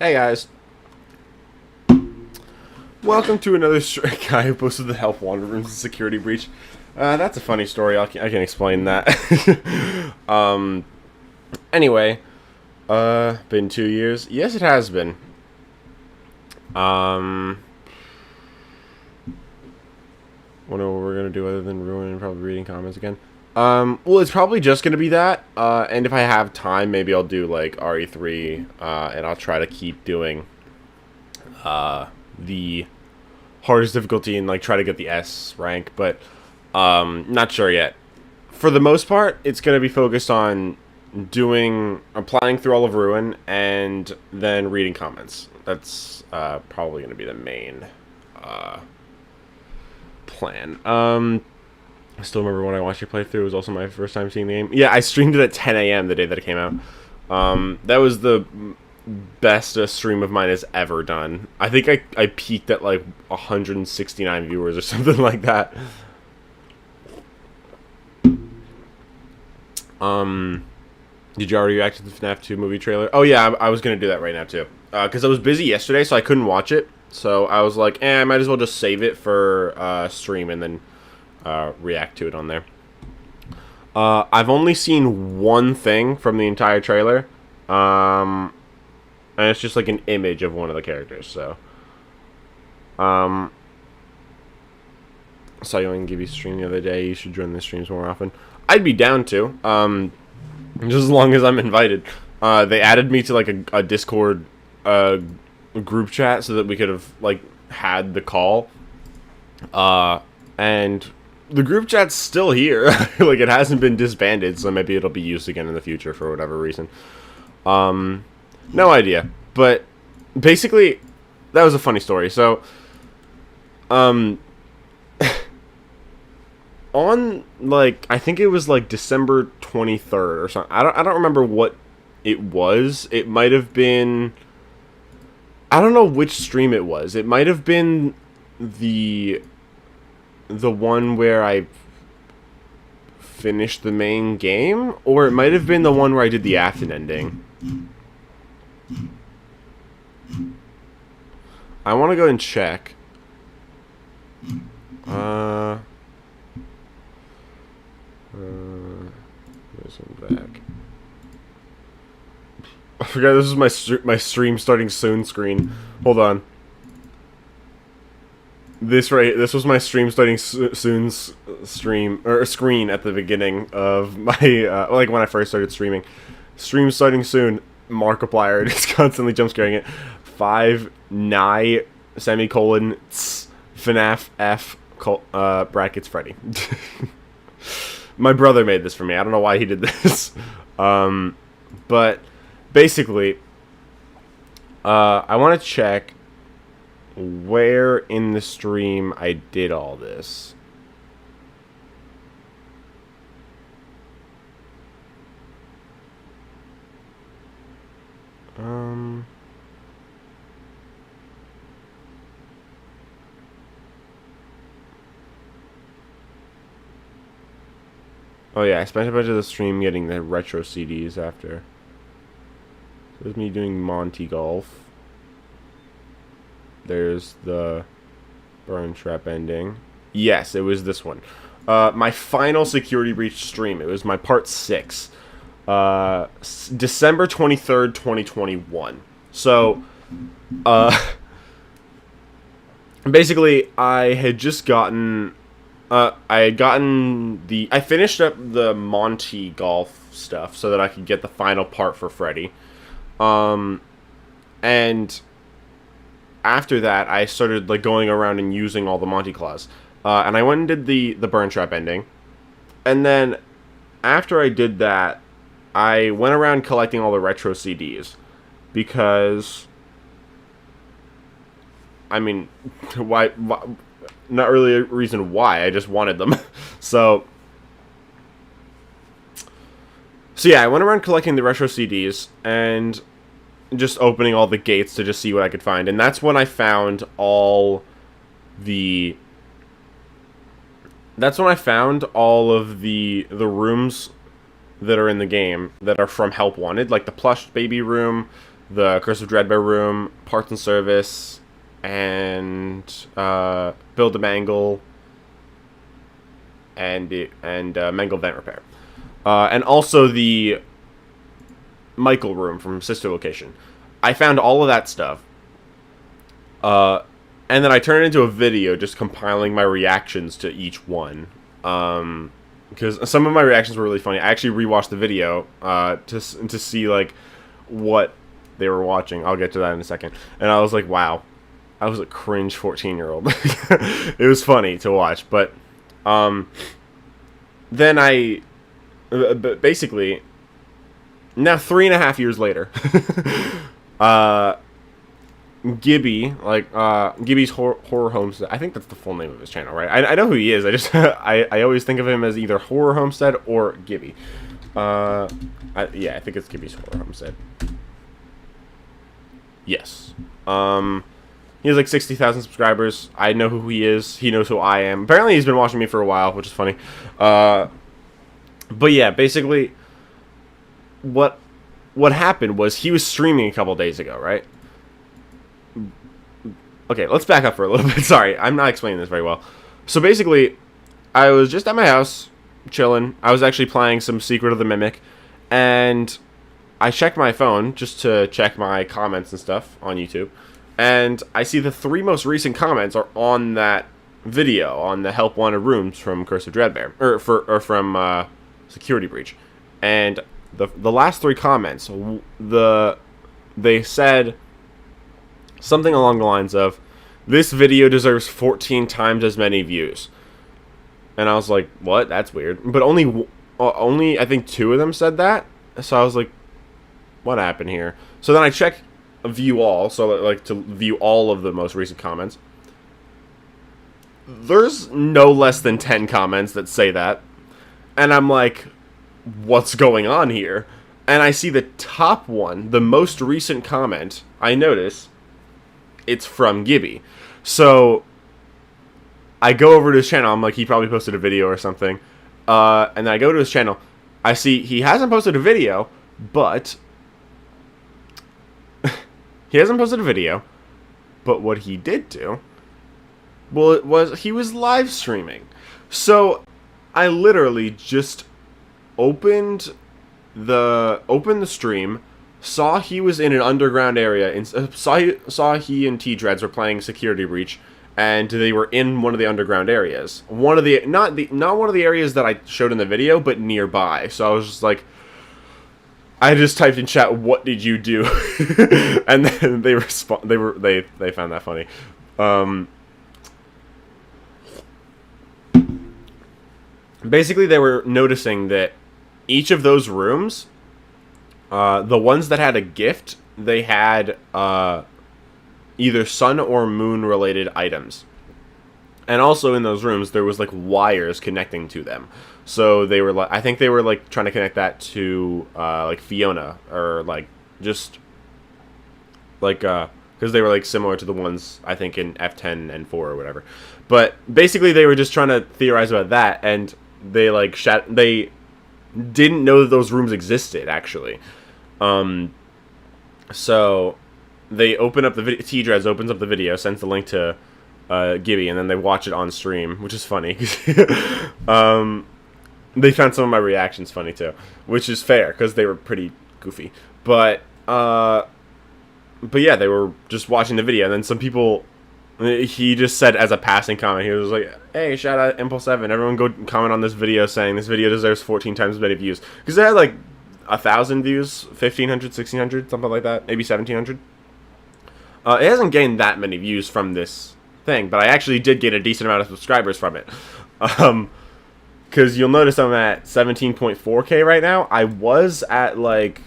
Hey guys, welcome to another guy who posted the Help Wander Room's security breach. That's a funny story. I can explain that. Anyway, been 2 years. Yes, it has been. Wonder what we're gonna do other than ruin and probably reading comments again. Well, it's probably just gonna be that. And if I have time, maybe I'll do like RE3. And I'll try to keep doing the hardest difficulty and like try to get the S rank, but not sure yet. For the most part, it's going to be focused on applying through all of Ruin and then reading comments. That's probably going to be the main plan. I still remember when I watched your playthrough. It was also my first time seeing the game. Yeah, I streamed it at 10 a.m. the day that it came out. That was the best a stream of mine has ever done. I think I peaked at like 169 viewers or something like that. Did you already react to the FNAF 2 movie trailer? Oh yeah, I was gonna do that right now too. Because I was busy yesterday, so I couldn't watch it. So I was like, I might as well just save it for stream and then react to it on there. I've only seen one thing from the entire trailer. And it's just like an image of one of the characters, so. Saw you on Gibby's stream the other day. You should join the streams more often. I'd be down to. Just as long as I'm invited. They added me to like a Discord group chat so that we could have like had the call. And the group chat's still here. Like it hasn't been disbanded, so maybe it'll be used again in the future for whatever reason. No idea, but basically, that was a funny story. So, on like I think it was like December 23rd or something. I don't remember what it was. It might have been. I don't know which stream it was. It might have been the one where I finished the main game, or it might have been the one where I did the Athen ending. I want to go and check. Back. I forgot this is my stream starting soon screen. Hold on. This was my stream starting soon stream or screen at the beginning of my like when I first started streaming. Stream starting soon. Markiplier, it's constantly jump scaring it. 5 9 semicolon FNAF F brackets Freddy. My brother made this for me. I don't know why he did this. But basically, I want to check where in the stream I did all this. Oh yeah, I spent a bunch of the stream getting the retro CDs after. So there's me doing Monty Golf. There's the Burn Trap ending. Yes, it was this one. My final security breach stream. It was my part 6. December 23rd, 2021. So, basically, I had just gotten, I finished up the Monty Golf stuff so that I could get the final part for Freddy. And after that, I started, like, going around and using all the Monty Claws. And I went and did the Burn Trap ending. And then, after I did that, I went around collecting all the retro CDs. Because, I mean, why not really a reason why, I just wanted them. So yeah, I went around collecting the retro CDs, and just opening all the gates to just see what I could find. And that's when I found all the... That's when I found all of the rooms that are in the game that are from Help Wanted. Like the plush baby room, the Curse of Dreadbear room, parts and service, and build a mangle, and mangle vent repair, and also the Michael room from Sister Location. I found all of that stuff, and then I turned it into a video just compiling my reactions to each one. Because some of my reactions were really funny. I actually rewatched the video to see like what they were watching. I'll get to that in a second. And I was like, wow, I was a cringe 14-year-old. It was funny to watch, but then basically, now 3.5 years later, Gibby, Gibby's Horror Homestead. I think that's the full name of his channel, right? I know who he is. I just I always think of him as either Horror Homestead or Gibby. Yeah, I think it's Gibby's Horror Homestead. Yes. He has like 60,000 subscribers. I know who he is. He knows who I am. Apparently, he's been watching me for a while, which is funny. But yeah, basically, what happened was he was streaming a couple days ago, right? Okay, let's back up for a little bit. Sorry, I'm not explaining this very well. So basically, I was just at my house, chilling. I was actually playing some Secret of the Mimic, and I checked my phone just to check my comments and stuff on YouTube, and I see the 3 most recent comments are on that video, on the Help Wanted rooms from Curse of Dreadbear, or from Security Breach, and the last 3 comments, they said something along the lines of, "This video deserves 14 times as many views." And I was like, what? That's weird. But only I think 2 of them said that. So I was like, what happened here? So then I checked view all, so like to view all of the most recent comments. There's no less than 10 comments that say that. And I'm like, what's going on here? And I see the top one, the most recent comment, I notice it's from Gibby. So I go over to his channel. I'm like, he probably posted a video or something. And then I go to his channel. I see he hasn't posted a video, but what he did do, well, it was he was live streaming. So I literally just opened the stream, saw he was in an underground area, and saw he and T-Dreads were playing Security Breach, and they were in one of the underground areas. One of the not one of the areas that I showed in the video, but nearby. So I was just like, I just typed in chat, "What did you do?" And then they found that funny. Basically, they were noticing that each of those rooms, the ones that had a gift, they had either sun or moon related items. And also in those rooms, there was like wires connecting to them. So they were like, I think they were like trying to connect that to like Fiona, or like just like because they were like similar to the ones I think in F10 and 4 or whatever. But basically, they were just trying to theorize about that, and they like they didn't know that those rooms existed actually. So they open up the video. T-Dreads opens up the video, sends the link to Gibby, and then they watch it on stream, which is funny. They found some of my reactions funny too, which is fair because they were pretty goofy. But yeah, they were just watching the video, and then some people. He just said as a passing comment, he was like, "Hey, shout out Impulse7. Everyone go comment on this video saying this video deserves 14 times as many views." Because it had like 1,000 views, 1,500, 1,600, something like that, maybe 1,700. It hasn't gained that many views from this thing, but I actually did get a decent amount of subscribers from it. Because you'll notice I'm at 17.4K right now. I was at like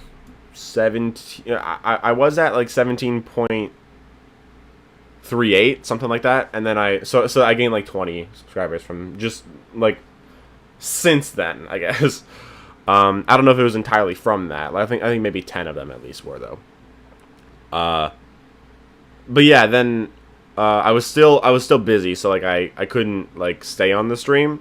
17. I was at like 17.38, something like that, and then I gained like 20 subscribers from just like since then, I guess. I don't know if it was entirely from that. Like, I think maybe 10 of them at least were though. But yeah, then I was still busy, so like I couldn't like stay on the stream.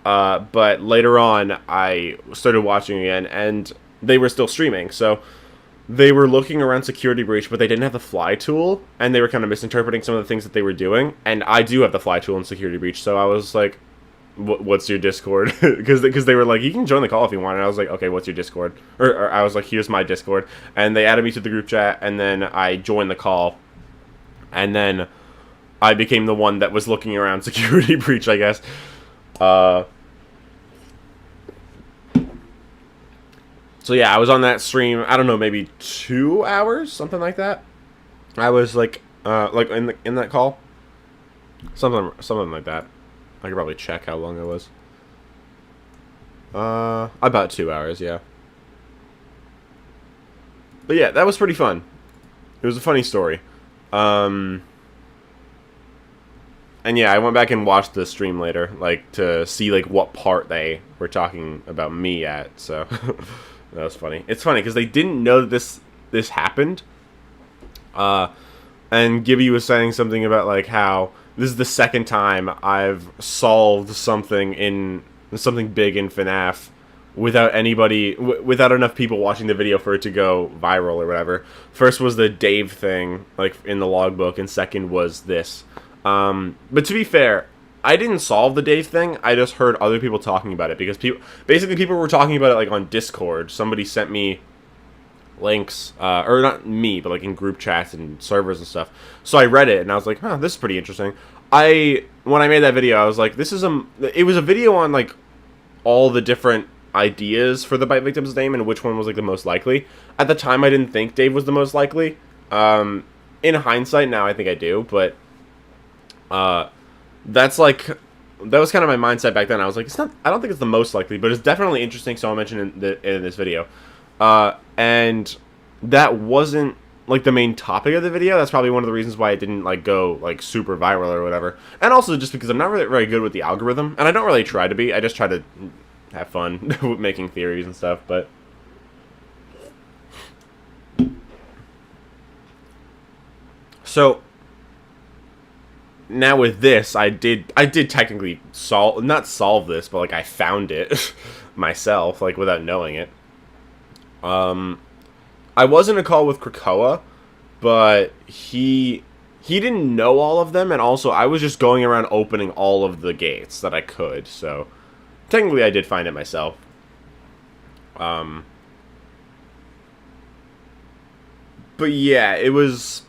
But later on, I started watching again, and they were still streaming. So they were looking around security breach, but they didn't have the fly tool, and they were kind of misinterpreting some of the things that they were doing. And I do have the fly tool in security breach, so I was like, "What's your Discord?" Because they were like, "You can join the call if you want." And I was like, "Okay, what's your Discord?" Or I was like, "Here's my Discord," and they added me to the group chat, and then I joined the call, and then I became the one that was looking around security breach, I guess. So yeah, I was on that stream, I don't know, maybe 2 hours, something like that. I was like in that call, something like that. I could probably check how long it was. About 2 hours, yeah. But yeah, that was pretty fun. It was a funny story. And yeah, I went back and watched the stream later, like to see like what part they were talking about me at. So that was funny. It's funny because they didn't know that this happened. And Gibby was saying something about like how this is the second time I've solved something big in FNAF without without enough people watching the video for it to go viral or whatever. First was the Dave thing, like in the logbook, and second was this. But to be fair, I didn't solve the Dave thing. I just heard other people talking about it because people were talking about it like on Discord. Somebody sent me links, or not me, but like in group chats and servers and stuff. So I read it and I was like, huh, this is pretty interesting. When I made that video, I was like, it was a video on like all the different ideas for the bite victim's name and which one was like the most likely. At the time, I didn't think Dave was the most likely. In hindsight, now I think I do, but that was kind of my mindset back then. I was like, I don't think it's the most likely, but it's definitely interesting, so I'll mention in this video. And that wasn't like the main topic of the video. That's probably one of the reasons why it didn't like go like super viral or whatever. And also just because I'm not really very good with the algorithm, and I don't really try to be. I just try to have fun with making theories and stuff, but so now with this, I did technically not solve this, but like I found it myself, like without knowing it. I was in a call with Krakoa, but he didn't know all of them, and also I was just going around opening all of the gates that I could, so technically I did find it myself. But yeah, it was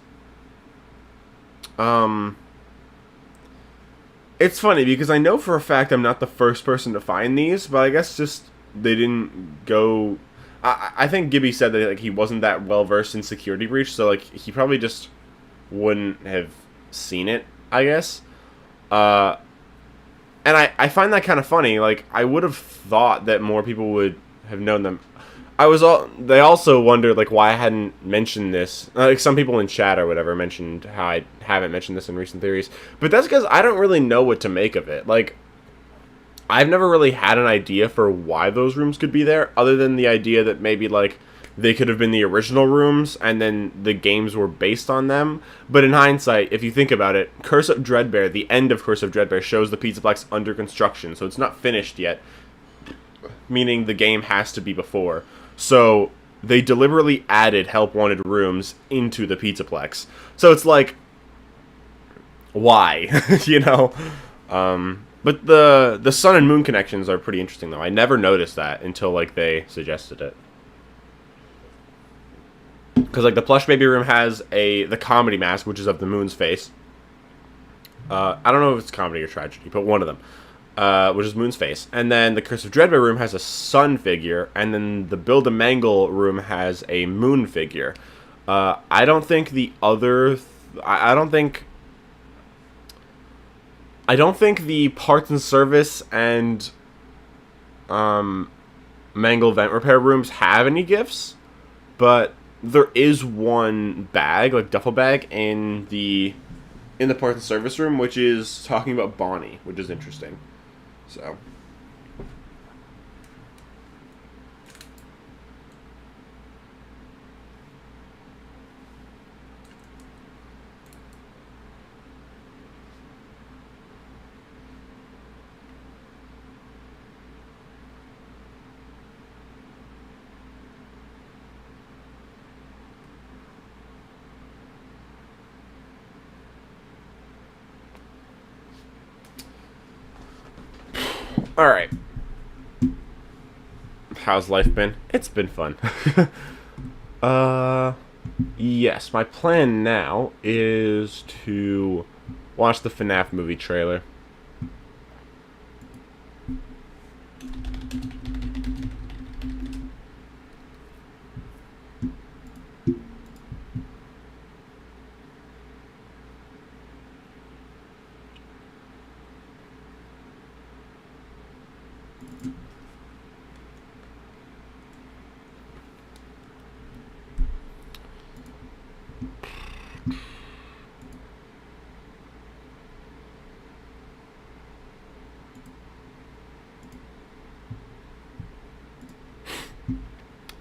it's funny because I know for a fact I'm not the first person to find these, but I guess just they didn't go. I think Gibby said that like he wasn't that well versed in security breach, so like he probably just wouldn't have seen it, I guess. And I find that kind of funny. Like I would have thought that more people would have known them. They also wondered like why I hadn't mentioned this. Like some people in chat or whatever mentioned how I haven't mentioned this in recent theories, but that's because I don't really know what to make of it. Like I've never really had an idea for why those rooms could be there, other than the idea that maybe, like, they could have been the original rooms, and then the games were based on them. But in hindsight, if you think about it, Curse of Dreadbear, the end of Curse of Dreadbear, shows the Pizzaplex under construction, so it's not finished yet, meaning the game has to be before. So they deliberately added Help Wanted rooms into the Pizzaplex. So it's like, why? You know? But the sun and moon connections are pretty interesting, though. I never noticed that until, like, they suggested it. Because, like, the plush baby room has the comedy mask, which is of the moon's face. I don't know if it's comedy or tragedy, but one of them. Which is Moon's face. And then the Curse of Dreadbear room has a sun figure, and then the Build-A-Mangle room has a moon figure. I don't think the other... I don't think the parts and service and Mangle vent repair rooms have any gifts, but there is one bag, like duffel bag, in the parts and service room, which is talking about Bonnie, which is interesting. So Alright. How's life been? It's been fun. Yes, my plan now is to watch the FNAF movie trailer.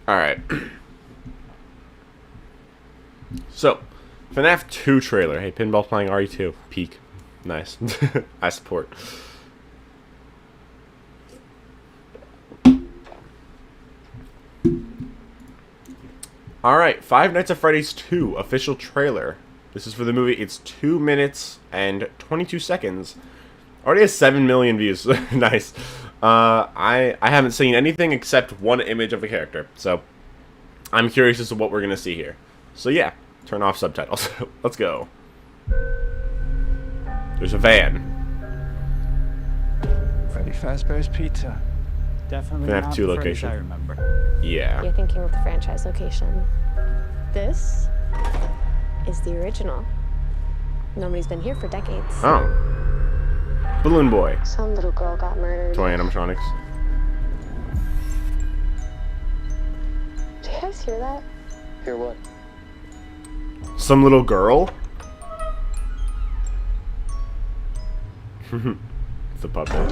Alright. So, FNAF 2 trailer. Hey, Pinball playing RE2. Peak. Nice. I support. Alright, Five Nights at Freddy's 2 official trailer. This is for the movie. It's 2 minutes and 22 seconds. Already has 7 million views. Nice. I haven't seen anything except one image of a character, so I'm curious as to what we're gonna see here. So yeah, turn off subtitles. Let's go. There's a van. Freddy Fazbear's Pizza. Definitely FNAF not 2 the location. Freddy's I remember. Yeah. You're thinking of the franchise location. This is the original. Nobody's been here for decades. Oh. Balloon Boy. Some little girl got murdered. Toy animatronics. Do you guys hear that? Hear what? Some little girl? It's a puppet.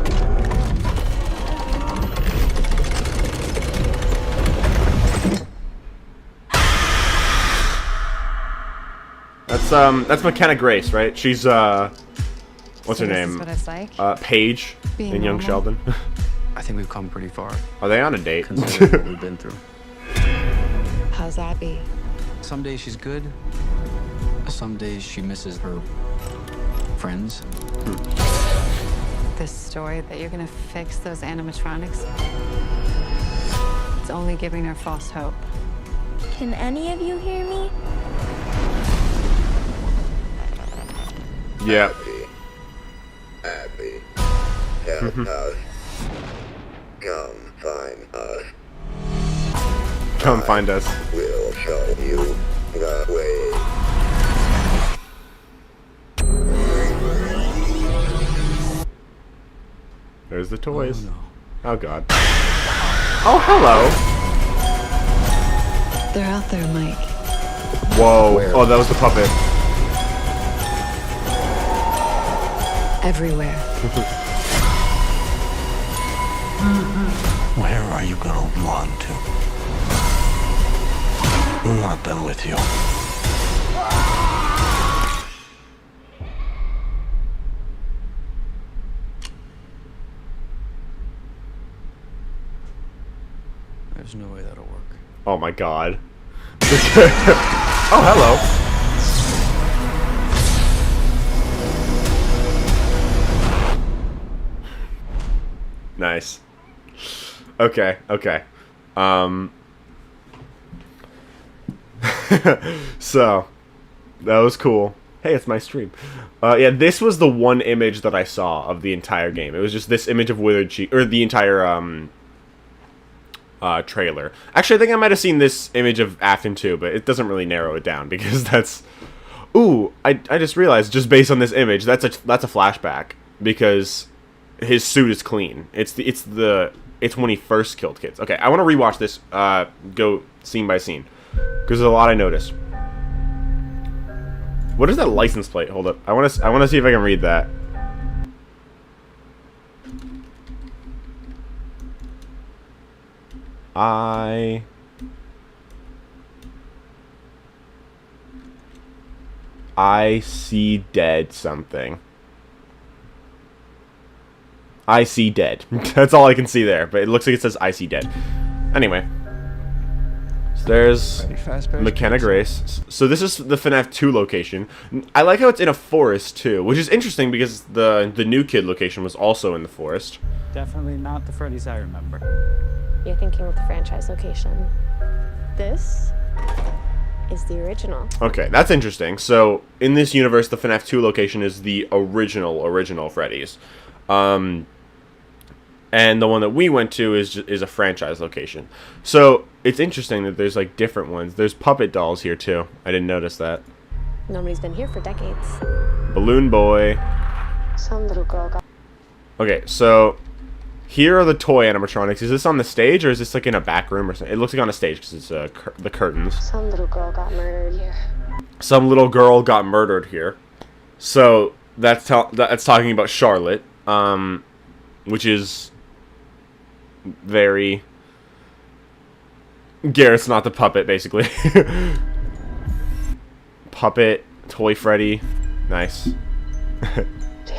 That's McKenna Grace, right? She's what's her name? This is what it's like. Paige Being in Young normal. Sheldon. I think we've come pretty far, Are they on a date? considering what we've been through. How's Abby? Some days she's good. Some days she misses her friends. This story that you're gonna fix those animatronics? It's only giving her false hope. Can any of you hear me? Yeah. Abby, help us. Come find us. Come find us. We'll show you the way. There's the toys. Oh, no. Oh god. Oh, hello. They're out there, Mike. Whoa. Where? Oh, that was the puppet. Everywhere. Where are you gonna run to? I'm not done with you. There's no way that'll work. Oh my god. Oh, hello. Nice. Okay, okay. So, that was cool. Hey, it's my stream. Yeah, this was the one image that I saw of the entire game. It was just this image of Withered Cheek, or the entire, trailer. Actually, I think I might have seen this image of Afton too, but it doesn't really narrow it down, because that's... Ooh, I just realized, just based on this image, that's a flashback, because his suit is clean. It's when he first killed kids. Okay, I want to rewatch this, go scene by scene, because there's a lot I noticed. What is that license plate? Hold up. I want to see if I can read that. I see dead something. I see dead. That's all I can see there, but it looks like it says I see dead. Anyway. So There's Freddy Fazbear's McKenna Pizza. Grace. So this is the FNAF 2 location. I like how it's in a forest too, which is interesting because the new kid location was also in the forest. Definitely not the Freddy's I remember. You're thinking of the franchise location. This is the original. Okay, that's interesting. So in this universe, the FNAF 2 location is the original Freddy's. And the one that we went to is a franchise location. So it's interesting that there's like different ones. There's puppet dolls here too. I didn't notice that. Nobody's been here for decades. Balloon Boy. Some little girl got Okay, so here are the toy animatronics. Is this on the stage or is this like in a back room or something? It looks like on a stage because it's the curtains. Some little girl got murdered here. Some little girl got murdered here. So that's talking about Charlotte, which is very Garrett's not the puppet, basically. Puppet, Toy Freddy, nice. Do you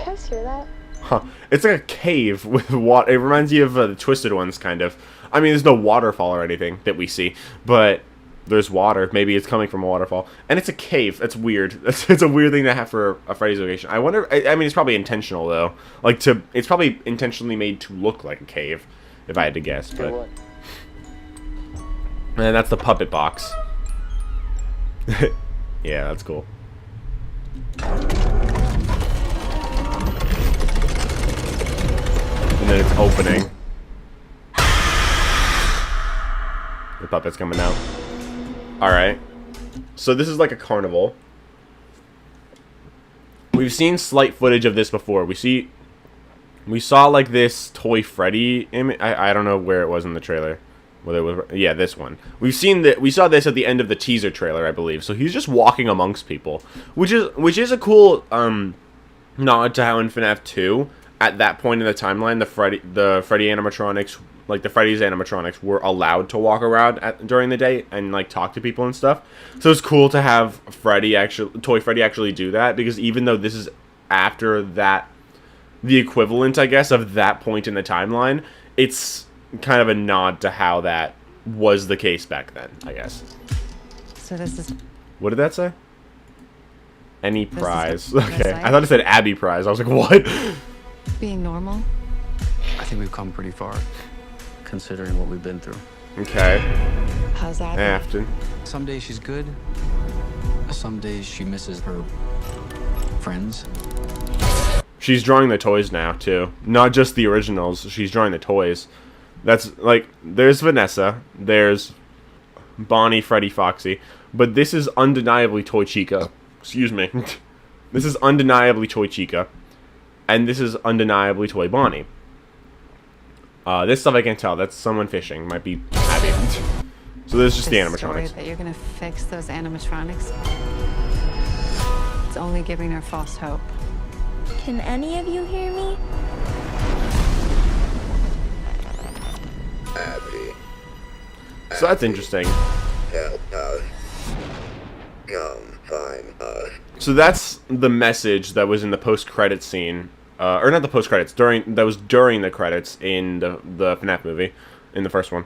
guys hear that? Huh. It's like a cave with water. It reminds you of the Twisted Ones, kind of. I mean, there's no waterfall or anything that we see, but there's water. Maybe it's coming from a waterfall. And it's a cave. That's weird. It's a weird thing to have for a Freddy's location. I wonder... I mean, it's probably intentional, though. It's probably intentionally made to look like a cave, if I had to guess, but... And that's the puppet box. Yeah, that's cool. And then it's opening. The puppet's coming out. Alright. So this is like a carnival. We've seen slight footage of this before. We saw like this Toy Freddy image. I don't know where it was in the trailer. Whether it was, yeah, this one. We saw this at the end of the teaser trailer, I believe. So he's just walking amongst people, which is a cool nod to how in FNAF 2, at that point in the timeline, the Freddy animatronics, like the Freddy's animatronics, were allowed to walk around during the day and like talk to people and stuff. So it's cool to have Toy Freddy actually do that, because even though this is after that, the equivalent, I guess, of that point in the timeline, it's kind of a nod to how that was the case back then, I guess. So this is What did that say? Any prize. what Okay. I I thought it said Abby prize. I was like, what? being normal. I think we've come pretty far, considering what we've been through. Okay. How's that? Afton. Some days she's good. Some days she misses her friends. She's drawing the toys now, too. Not just the originals. She's drawing the toys. That's, like, there's Vanessa. There's Bonnie, Freddy, Foxy. But this is undeniably Toy Chica. Excuse me. This is undeniably Toy Chica. And this is undeniably Toy Bonnie. This stuff I can't tell. That's someone fishing. Might be Abby. So this is just the This story animatronics. that you're gonna fix those animatronics. It's only giving her false hope. Can any of you hear me? Abby. So that's interesting. Help us. Come find us. So that's the message that was in the post-credits scene, or not the post-credits, that was during the credits in the FNAF movie, in the first one.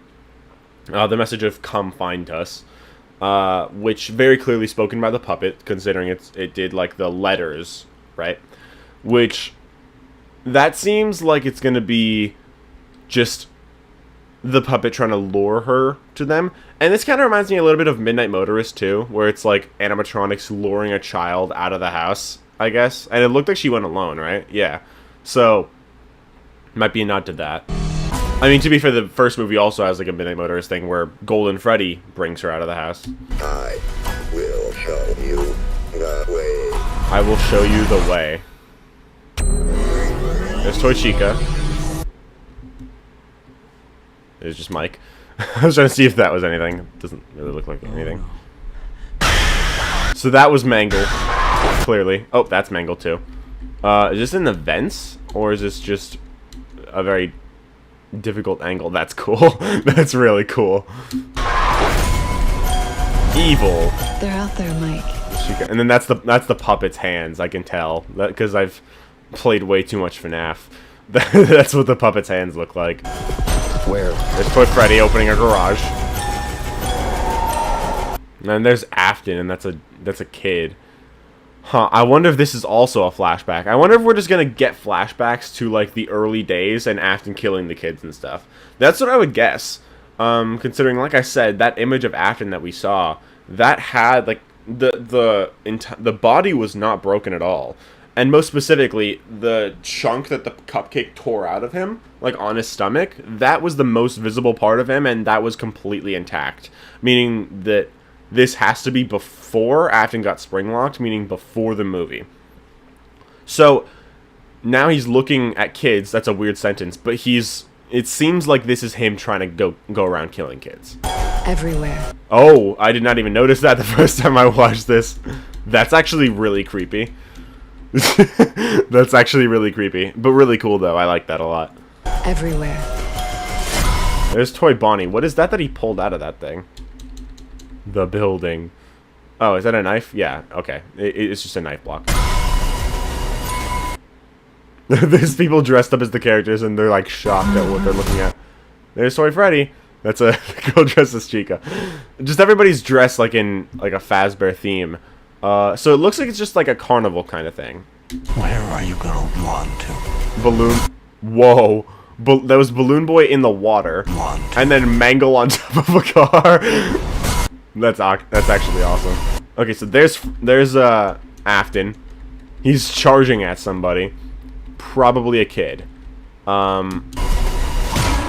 The message of "Come find us," which very clearly spoken by the puppet, considering it did like the letters, right? Which that seems like it's gonna be just the puppet trying to lure her to them. And this kind of reminds me a little bit of Midnight Motorist too, where it's like animatronics luring a child out of the house, I guess. And it looked like she went alone, right? Yeah. So, might be a nod to that. I mean, to be fair, the first movie also has like a Midnight Motorist thing where Golden Freddy brings her out of the house. I will show you the way. I will show you the way. There's Toy Chica. There's just Mike. I was trying to see if that was anything. It doesn't really look like anything. So that was Mangle, clearly. Oh, that's Mangle too. Is this in the vents? Or is this just a very difficult angle? That's cool. That's really cool. Evil. They're out there, Mike. And then that's the puppet's hands, I can tell. Because I've played way too much FNAF. That's what the puppet's hands look like. Where? There's Toy Freddy opening a garage. And then there's Afton, and that's a kid. Huh, I wonder if this is also a flashback. I wonder if we're just gonna get flashbacks to, like, the early days and Afton killing the kids and stuff. That's what I would guess. Considering, like I said, that image of Afton that we saw, that had, like, the body was not broken at all. And most specifically, the chunk that the cupcake tore out of him, like, on his stomach, that was the most visible part of him, and that was completely intact. Meaning that this has to be before Afton got spring-locked, meaning before the movie. So, now he's looking at kids. That's a weird sentence, but it seems like this is him trying to go around killing kids. Everywhere. Oh, I did not even notice that the first time I watched this. That's actually really creepy. That's actually really creepy, but really cool, though. I like that a lot. Everywhere. There's Toy Bonnie. What is that he pulled out of that thing? The building. Oh, is that a knife? Yeah, okay. It's just a knife block. There's people dressed up as the characters, and they're, like, shocked at what they're looking at. There's Toy Freddy. That's a girl dressed as Chica. Just everybody's dressed, like, in, like, a Fazbear theme. So it looks like it's just, like, a carnival kind of thing. Where are you gonna run to? Balloon. Whoa. That was Balloon Boy in the water. And then Mangle on top of a car. That's actually awesome. Okay, so there's Afton. He's charging at somebody. Probably a kid. I'm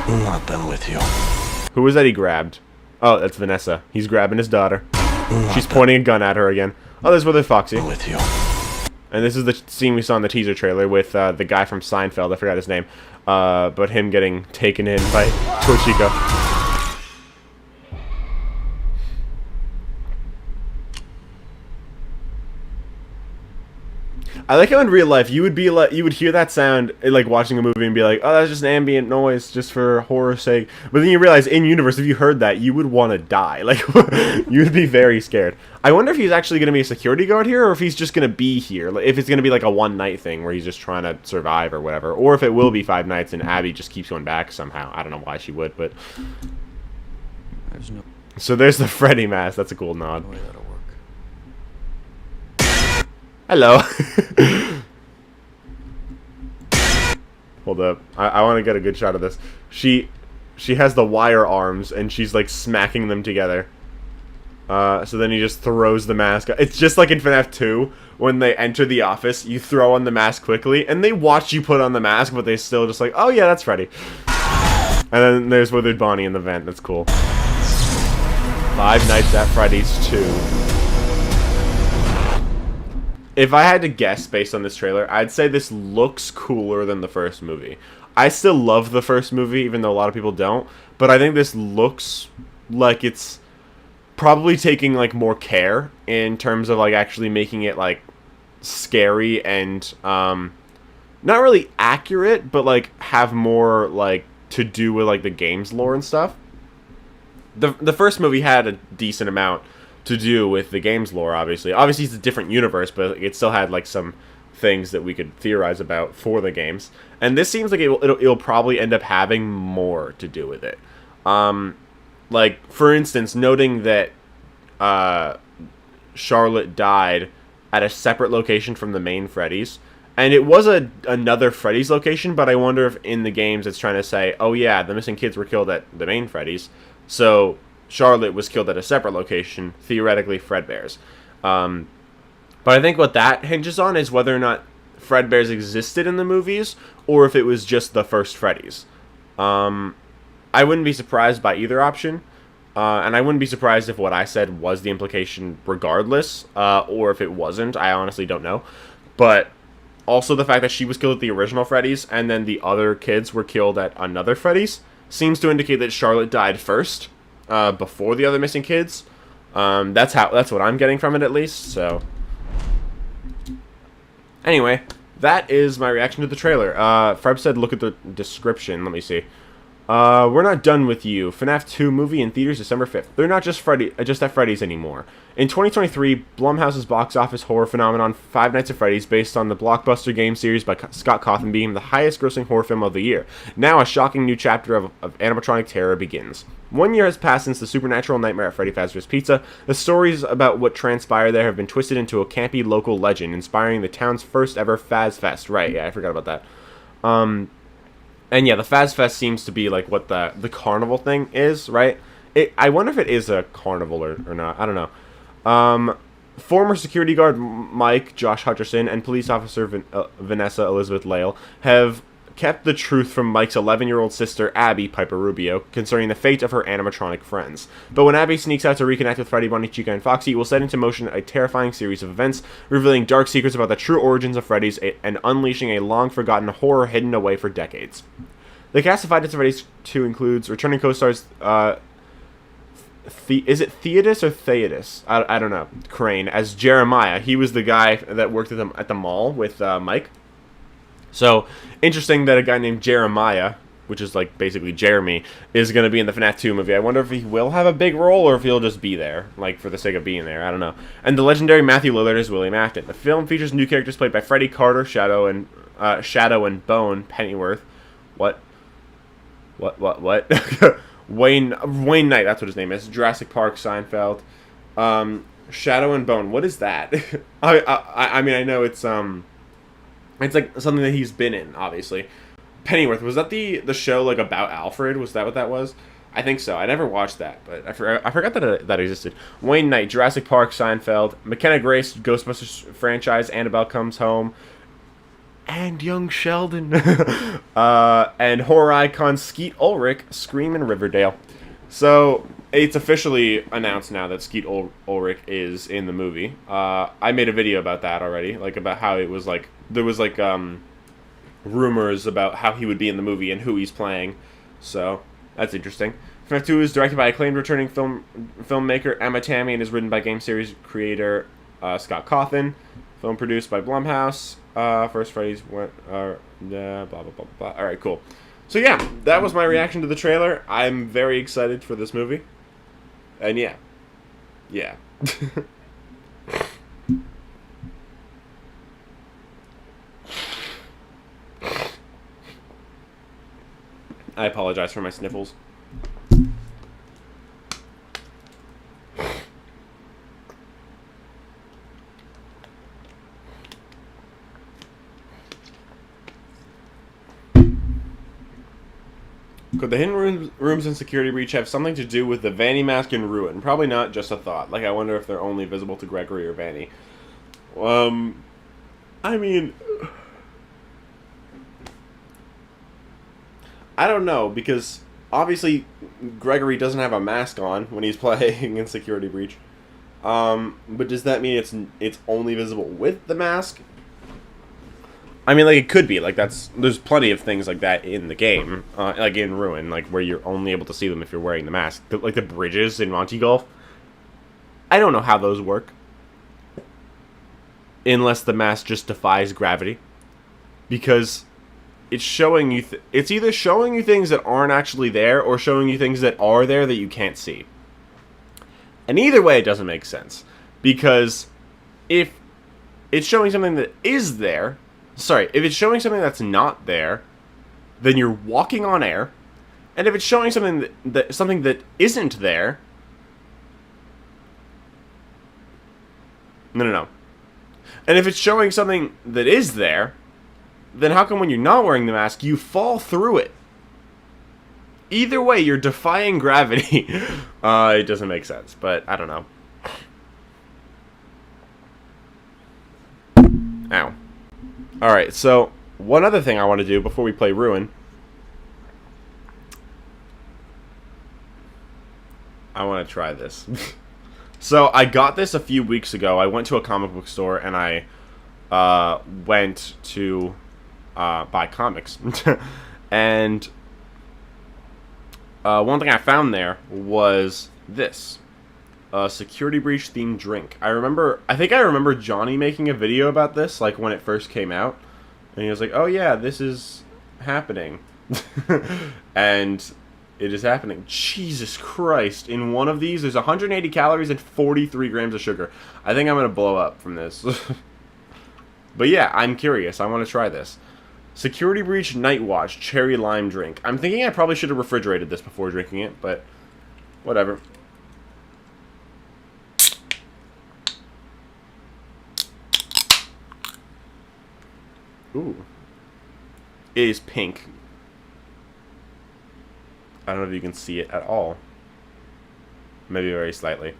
not done with you. Who was that he grabbed? Oh, that's Vanessa. He's grabbing his daughter. She's pointing a gun at her again. Oh, there's Brother Foxy. With you. And this is the scene we saw in the teaser trailer with the guy from Seinfeld. I forgot his name. But him getting taken in by Toy Chica. I like how in real life you would hear that sound like watching a movie and be like, oh, that's just an ambient noise just for horror's sake. But then you realize in universe, if you heard that, you would want to die. Like, you would be very scared. I wonder if he's actually going to be a security guard here, or if he's just going to be here. Like, if it's going to be like a one-night thing where he's just trying to survive or whatever, or if it will be 5 nights and Abby just keeps going back somehow. I don't know why she would, but There's no so there's the Freddy mask. That's a cool nod. way that'll work. Hello. Hold up. I want to get a good shot of this. She has the wire arms, and she's, like, smacking them together. So then he just throws the mask. It's just like in FNAF 2, when they enter the office, you throw on the mask quickly, and they watch you put on the mask, but they still just like, oh yeah, that's Freddy. And then there's Withered Bonnie in the vent. That's cool. 5 Nights at Freddy's 2. If I had to guess based on this trailer, I'd say this looks cooler than the first movie. I still love the first movie, even though a lot of people don't. But I think this looks like it's probably taking, like, more care in terms of, like, actually making it, like, scary and, not really accurate, but, like, have more, like, to do with, like, the game's lore and stuff. The first movie had a decent amount to do with the game's lore, obviously. Obviously, it's a different universe, but it still had, like, some things that we could theorize about for the games. And this seems like it'll probably end up having more to do with it. Like, for instance, noting that Charlotte died at a separate location from the main Freddy's. And it was another Freddy's location, but I wonder if in the games it's trying to say, oh yeah, the missing kids were killed at the main Freddy's. So Charlotte was killed at a separate location, theoretically Fredbear's. But I think what that hinges on is whether or not Fredbear's existed in the movies, or if it was just the first Freddy's. I wouldn't be surprised by either option, and I wouldn't be surprised if what I said was the implication regardless, or if it wasn't. I honestly don't know. But also the fact that she was killed at the original Freddy's, and then the other kids were killed at another Freddy's, seems to indicate that Charlotte died first, before the other missing kids. That's what I'm getting from it, at least. So anyway, that is my reaction to the trailer. Freb said look at the description. Let me see. We're not done with you. FNAF 2 movie in theaters December 5th. They're not just at Freddy's anymore. In 2023, Blumhouse's box office horror phenomenon Five Nights at Freddy's, based on the blockbuster game series by Scott Cawthon, became the highest-grossing horror film of the year. Now, a shocking new chapter of animatronic terror begins. 1 year has passed since the supernatural nightmare at Freddy Fazbear's Pizza. The stories about what transpired there have been twisted into a campy local legend, inspiring the town's first-ever Faz Fest. Right, yeah, I forgot about that. And yeah, the Faz Fest seems to be like what the carnival thing is, right? I wonder if it is a carnival or not. I don't know. Former security guard Mike, Josh Hutcherson, and police officer Vanessa Elizabeth Lale have kept the truth from Mike's 11-year-old sister, Abby Piper Rubio, concerning the fate of her animatronic friends. But when Abby sneaks out to reconnect with Freddy, Bunny, Chica, and Foxy, it will set into motion a terrifying series of events, revealing dark secrets about the true origins of Freddy's and unleashing a long-forgotten horror hidden away for decades. The cast of Five Nights at Freddy's 2 includes returning co-stars, is it Theodis or Theodis? I don't know. Crane as Jeremiah. He was the guy that worked at the mall with Mike. So, interesting that a guy named Jeremiah, which is like basically Jeremy, is going to be in the FNAF 2 movie. I wonder if he will have a big role or if he'll just be there, like for the sake of being there. I don't know. And the legendary Matthew Lillard is William Afton. The film features new characters played by Freddy, Carter, Shadow, and Bone Pennyworth. What? Wayne Knight, that's what his name is. Jurassic Park, Seinfeld. Shadow and Bone. What is that? I mean, I know it's like something that he's been in, obviously. Pennyworth, was that the show like about Alfred? Was that what that was? I think so. I never watched that, but I forgot that that existed. Wayne Knight, Jurassic Park, Seinfeld. McKenna Grace, Ghostbusters franchise. Annabelle Comes Home. And Young Sheldon. And horror icon Skeet Ulrich, Scream in Riverdale. So, it's officially announced now that Skeet Ulrich is in the movie. I made a video about that already, like about how it was like, there was like rumors about how he would be in the movie and who he's playing. So, that's interesting. FNAF 2 is directed by acclaimed returning filmmaker Emma Tammy and is written by game series creator Scott Cawthon. Film produced by Blumhouse. First Freddy's went, blah, blah, blah, blah, blah. Alright, cool. So yeah, that was my reaction to the trailer. I'm very excited for this movie. And yeah. Yeah. I apologize for my sniffles. Could the hidden rooms in Security Breach have something to do with the Vanny mask and Ruin? Probably not, just a thought. Like, I wonder if they're only visible to Gregory or Vanny. I mean, I don't know, because obviously Gregory doesn't have a mask on when he's playing in Security Breach. But does that mean it's only visible with the mask? I mean, like, it could be. Like, there's plenty of things like that in the game. Like, in Ruin, like, where you're only able to see them if you're wearing the mask. Like, the bridges in Monty Golf. I don't know how those work. Unless the mask just defies gravity. Because it's showing you... it's either showing you things that aren't actually there, or showing you things that are there that you can't see. And either way, it doesn't make sense. Because if it's showing something that is there... Sorry, if it's showing something that's not there, then you're walking on air. And if it's showing something that isn't there... No. And if it's showing something that is there, then how come when you're not wearing the mask, you fall through it? Either way, you're defying gravity. It doesn't make sense, but I don't know. Ow. Alright, so one other thing I want to do before we play Ruin. I want to try this. So I got this a few weeks ago. I went to a comic book store and I went to buy comics. And one thing I found there was this. A Security Breach themed drink. I think I remember Johnny making a video about this, like when it first came out. And he was like, oh yeah, this is happening. And it is happening. Jesus Christ. In one of these, there's 180 calories and 43 grams of sugar. I think I'm going to blow up from this. But yeah, I'm curious. I want to try this. Security Breach Night Watch Cherry Lime Drink. I'm thinking I probably should have refrigerated this before drinking it, but whatever. Ooh. It is pink. I don't know if you can see it at all. Maybe very slightly.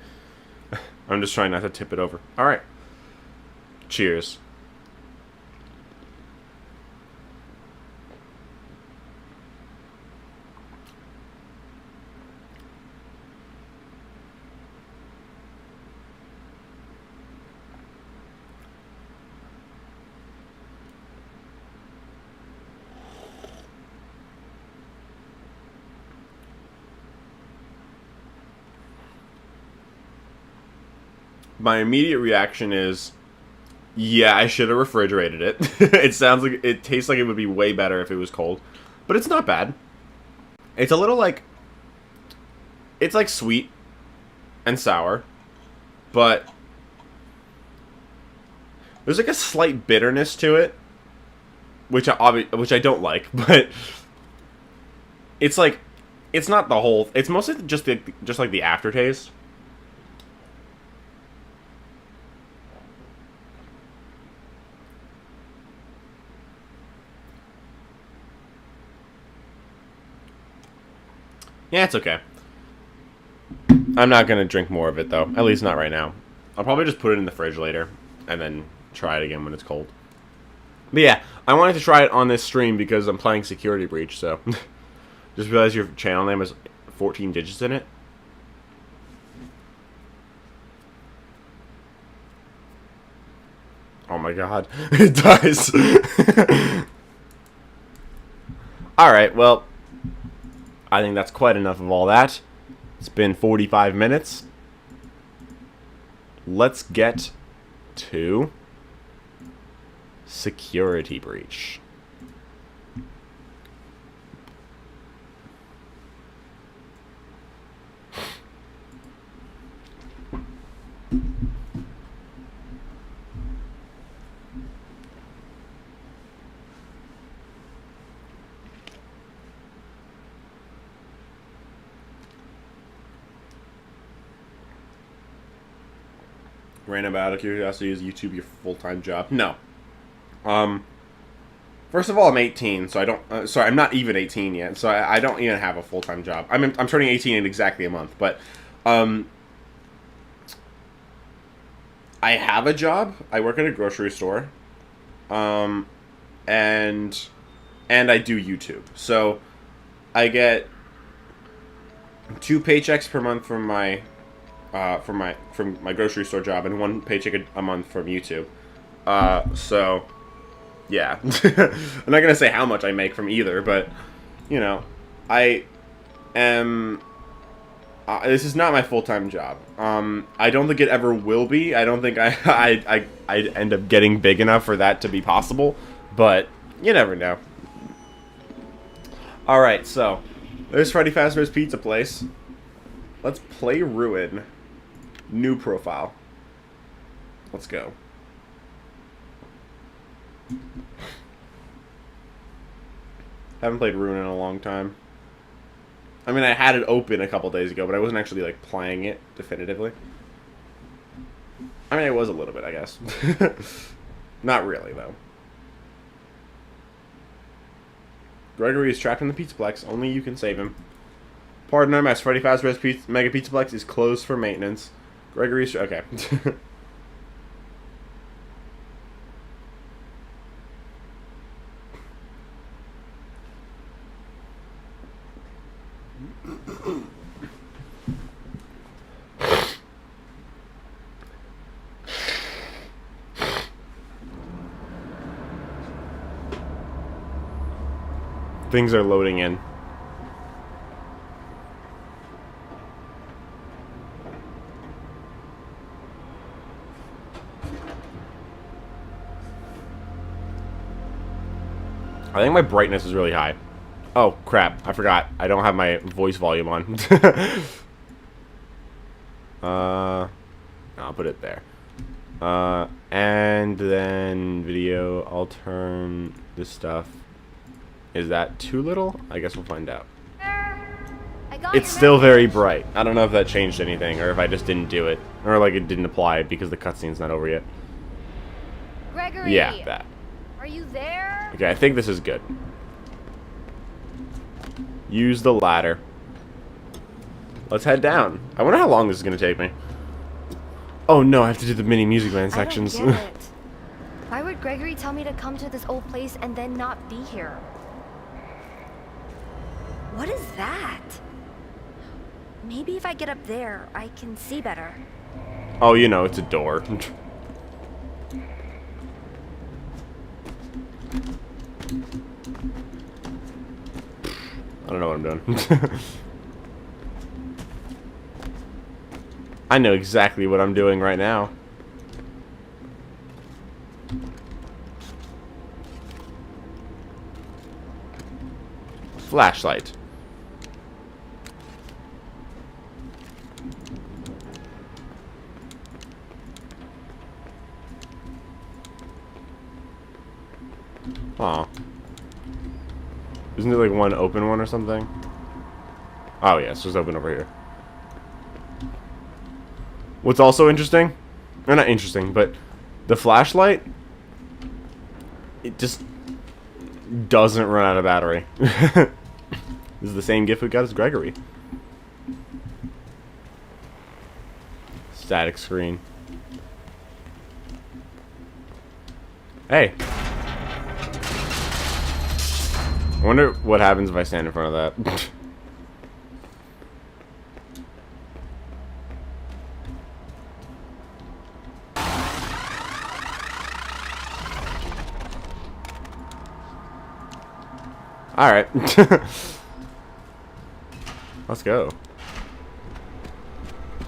I'm just trying not to tip it over. Alright. Cheers. My immediate reaction is, yeah, I should have refrigerated it. It tastes like it would be way better if it was cold. But it's not bad. It's a little like, it's like sweet and sour, but there's like a slight bitterness to it, which I don't like, but it's like, it's not the whole, it's mostly just like the aftertaste. Yeah, it's okay. I'm not going to drink more of it, though. At least not right now. I'll probably just put it in the fridge later, and then try it again when it's cold. But yeah, I wanted to try it on this stream because I'm playing Security Breach, so... Just realized your channel name has 14 digits in it. Oh my god. It does. Alright, well... I think that's quite enough of all that. It's been 45 minutes. Let's get to Security Breach. Random out of curiosity, is YouTube your full-time job? No. First of all, I'm 18, so I don't... sorry, I'm not even 18 yet, so I don't even have a full-time job. I'm turning 18 in exactly a month, but... I have a job. I work at a grocery store. And I do YouTube. So, I get 2 paychecks per month from my grocery store job, and 1 paycheck a month from YouTube. So, yeah. I'm not gonna say how much I make from either, but, you know, I am... this is not my full-time job. I don't think it ever will be. I don't think I'd end up getting big enough for that to be possible, but you never know. Alright, so, there's Freddy Fazbear's Pizza Place. Let's play Ruin. New profile. Let's go. Haven't played Ruin in a long time. I mean, I had it open a couple days ago, but I wasn't actually, like, playing it definitively. I mean, I was a little bit, I guess. Not really, though. Gregory is trapped in the Pizzaplex. Only you can save him. Pardon our mess. Freddy Fazbear's Mega Pizzaplex is closed for maintenance. Gregory's... Okay. Things are loading in. I think my brightness is really high. Oh, crap. I forgot. I don't have my voice volume on. I'll put it there. And then video, I'll turn this stuff. Is that too little? I guess we'll find out. It's still very bright. I don't know if that changed anything, or if I just didn't do it. Or like it didn't apply because the cutscene's not over yet. Gregory, Yeah, that. Are you there? Okay, I think this is good. Use the ladder. Let's head down. I wonder how long this is going to take me. Oh no, I have to do the mini Music Man sections. I don't get it. Why would Gregory tell me to come to this old place and then not be here? What is that? Maybe if I get up there, I can see better. Oh, you know, it's a door. I don't know what I'm doing. I know exactly what I'm doing right now. Flashlight. Aw. Isn't there like one open one or something? Oh yeah, it's just open over here. What's also interesting, or not interesting, but the flashlight, it just doesn't run out of battery. This is the same gift we got as Gregory. Static screen. Hey. I wonder what happens if I stand in front of that. Alright. Let's go.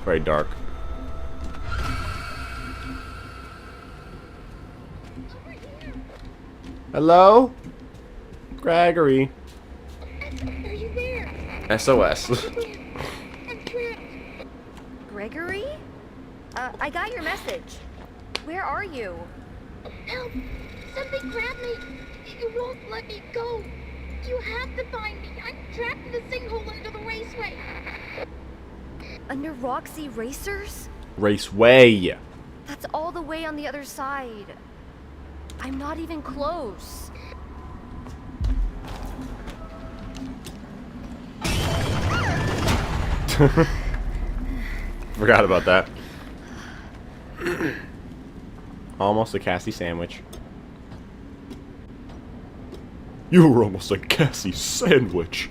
Very dark. Hello? Gregory. Are you there? SOS. Gregory? I got your message. Where are you? Help! Something grabbed me! You won't let me go! You have to find me! I'm trapped in the sinkhole under the raceway! Under Roxy Racers? Raceway. That's all the way on the other side. I'm not even close. Forgot about that. Almost a Cassie sandwich. You were almost a Cassie sandwich.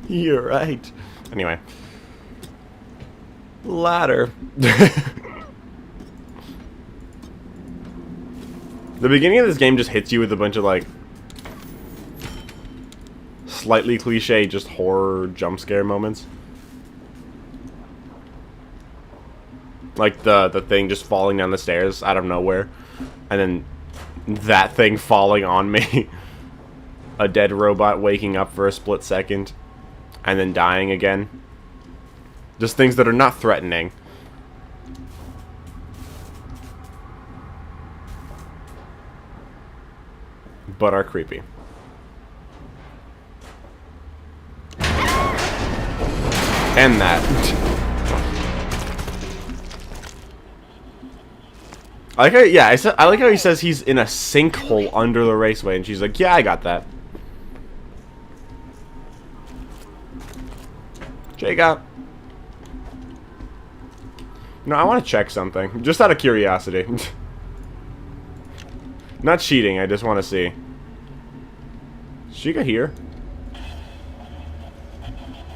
You're right. Anyway. Ladder. The beginning of this game just hits you with a bunch of like slightly cliche just horror jump scare moments. Like the thing just falling down the stairs out of nowhere. And then that thing falling on me. A dead robot waking up for a split second. And then dying again. Just things that are not threatening. But are creepy. And that. I like how, yeah, I like how he says he's in a sinkhole under the raceway, and she's like, yeah, I got that. Jacob. No, I want to check something, just out of curiosity. Not cheating, I just want to see. Is Chica here?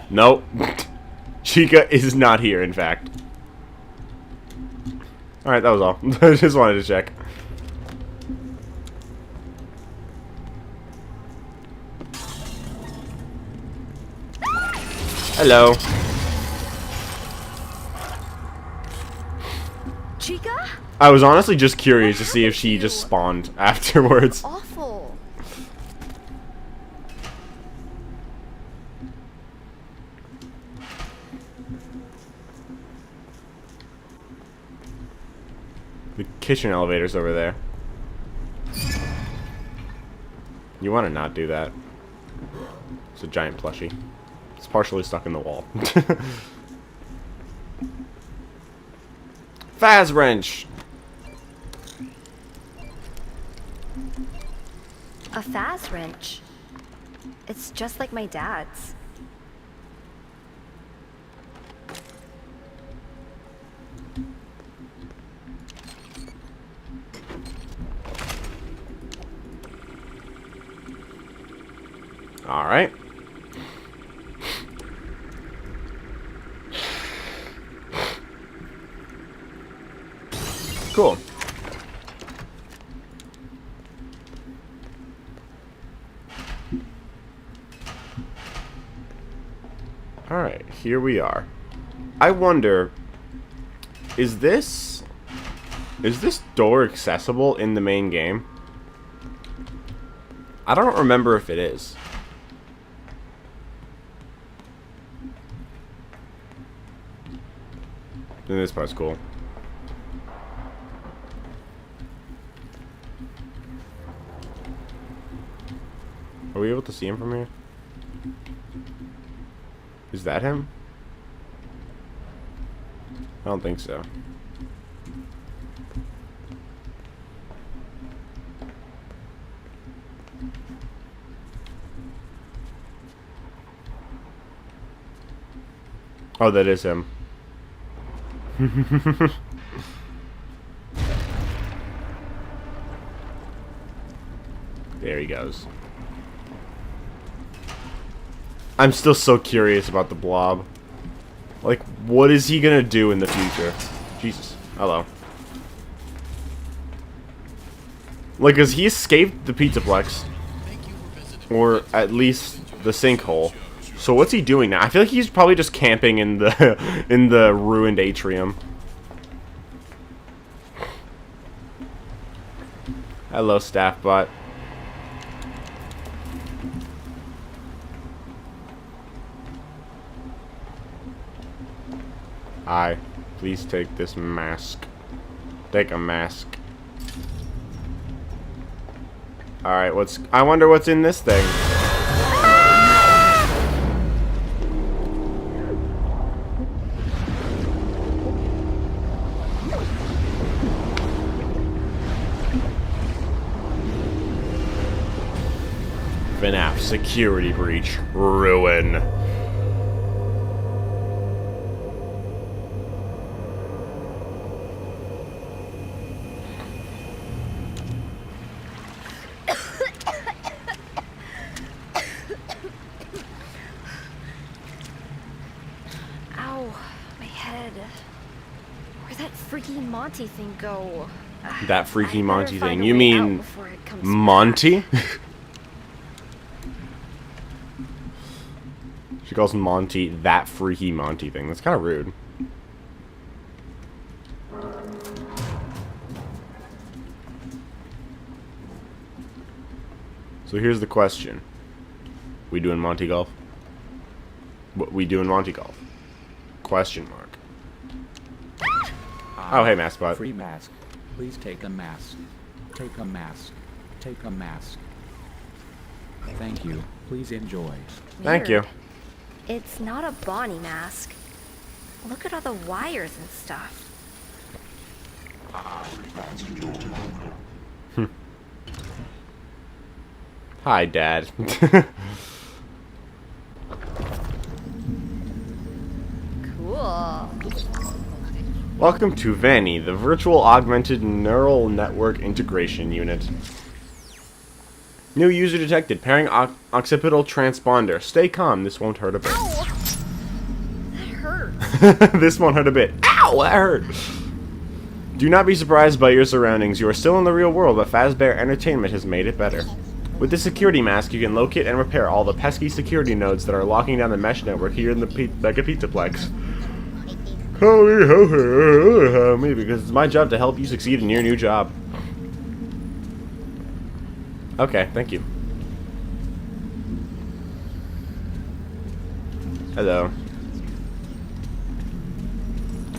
Nope. Chica is not here, in fact. Alright, that was all. I just wanted to check. Hello. Chica? I was honestly just curious to see if she just spawned afterwards. Awful. kitchen elevators over there. You want to not do that. It's a giant plushie. It's partially stuck in the wall. Faz wrench! A Faz wrench. It's just like my dad's. Alright. Cool. Alright, here we are. I wonder, is this door accessible in the main game? I don't remember if it is. And this part's cool. Are we able to see him from here? Is that him? I don't think so. Oh, that is him. There he goes. I'm still so curious about the blob. Like, what is he gonna do in the future? Jesus. Hello. Like, cause he escaped the Pizzaplex. Or at least the sinkhole. So what's he doing now? I feel like he's probably just camping in the in the ruined atrium. Hello, staff bot. Hi, please take this mask. Take a mask. Alright, I wonder what's in this thing. FNAF security breach. Ruin. Freaky Monty thing go? That freaky Monty thing. You mean Monty? She calls Monty that freaky Monty thing. That's kind of rude. So here's the question. We doing Monty Golf? What we doing Monty Golf? Question mark. Oh, hey, Maskbot. Free mask. Please take a mask. Take a mask. Take a mask. Thank you. Please enjoy. Thank you. It's not a Bonnie mask. Look at all the wires and stuff. Hi, Dad. Cool. Welcome to Vanny, the Virtual Augmented Neural Network Integration Unit. New user detected. Pairing occipital transponder. Stay calm. This won't hurt a bit. Ow! That hurt. This won't hurt a bit. Ow! That hurt. Do not be surprised by your surroundings. You are still in the real world, but Fazbear Entertainment has made it better. With the security mask, you can locate and repair all the pesky security nodes that are locking down the mesh network here in the Mega Pizzaplex. Me, because it's my job to help you succeed in your new job. Okay, thank you. Hello.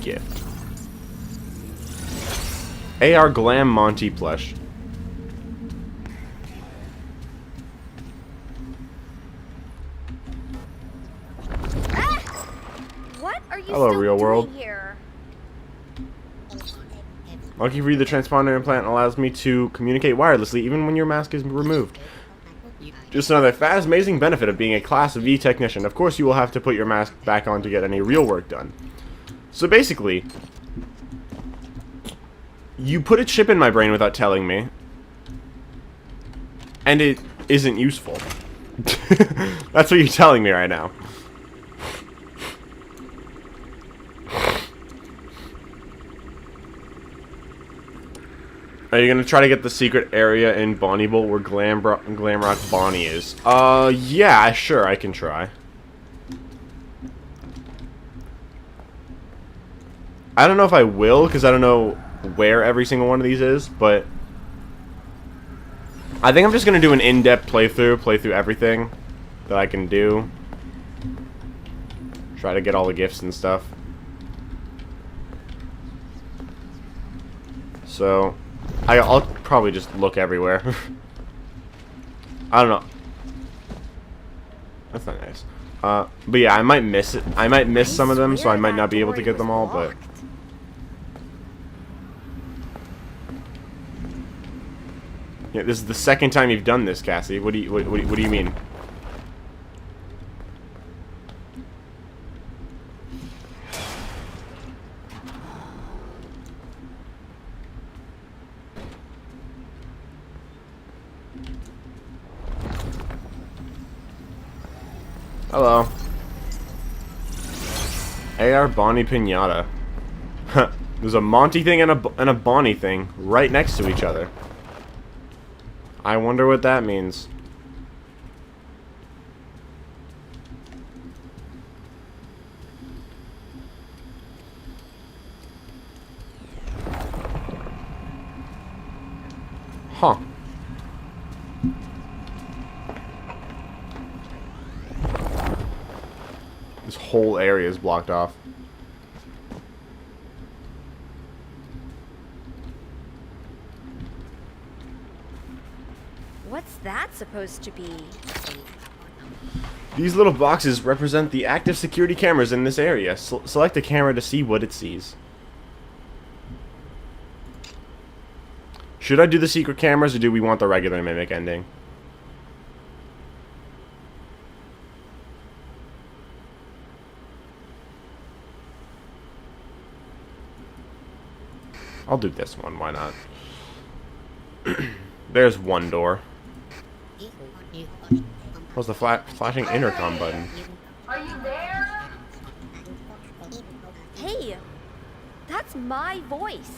Gift. AR Glam Monty plush. What are you Hello, still real doing world. here? Lucky for you, the transponder implant allows me to communicate wirelessly even when your mask is removed. Just another fast, amazing benefit of being a Class V technician. Of course, you will have to put your mask back on to get any real work done. So basically, you put a chip in my brain without telling me, and it isn't useful. That's what you're telling me right now. Are you gonna try to get the secret area in Bonnieville where Glamrock Bonnie is? Yeah, sure, I can try. I don't know if I will, because I don't know where every single one of these is, but I think I'm just gonna do an in-depth play through everything that I can do. Try to get all the gifts and stuff. So I'll probably just look everywhere. I don't know. That's not nice. But yeah, I might miss it. I might miss some of them, so I might not be able to get them all. But yeah, this is the second time you've done this, Cassie. What do you mean? Hello. AR Bonnie Pinata. There's a Monty thing and a Bonnie thing right next to each other. I wonder what that means. Huh. This whole area is blocked off. What's that supposed to be? These little boxes represent the active security cameras in this area. Select a camera to see what it sees. Should I do the secret cameras, or do we want the regular mimic ending? I'll do this one, why not? There's one door. What's the flashing intercom button? Are you there? Hey, that's my voice.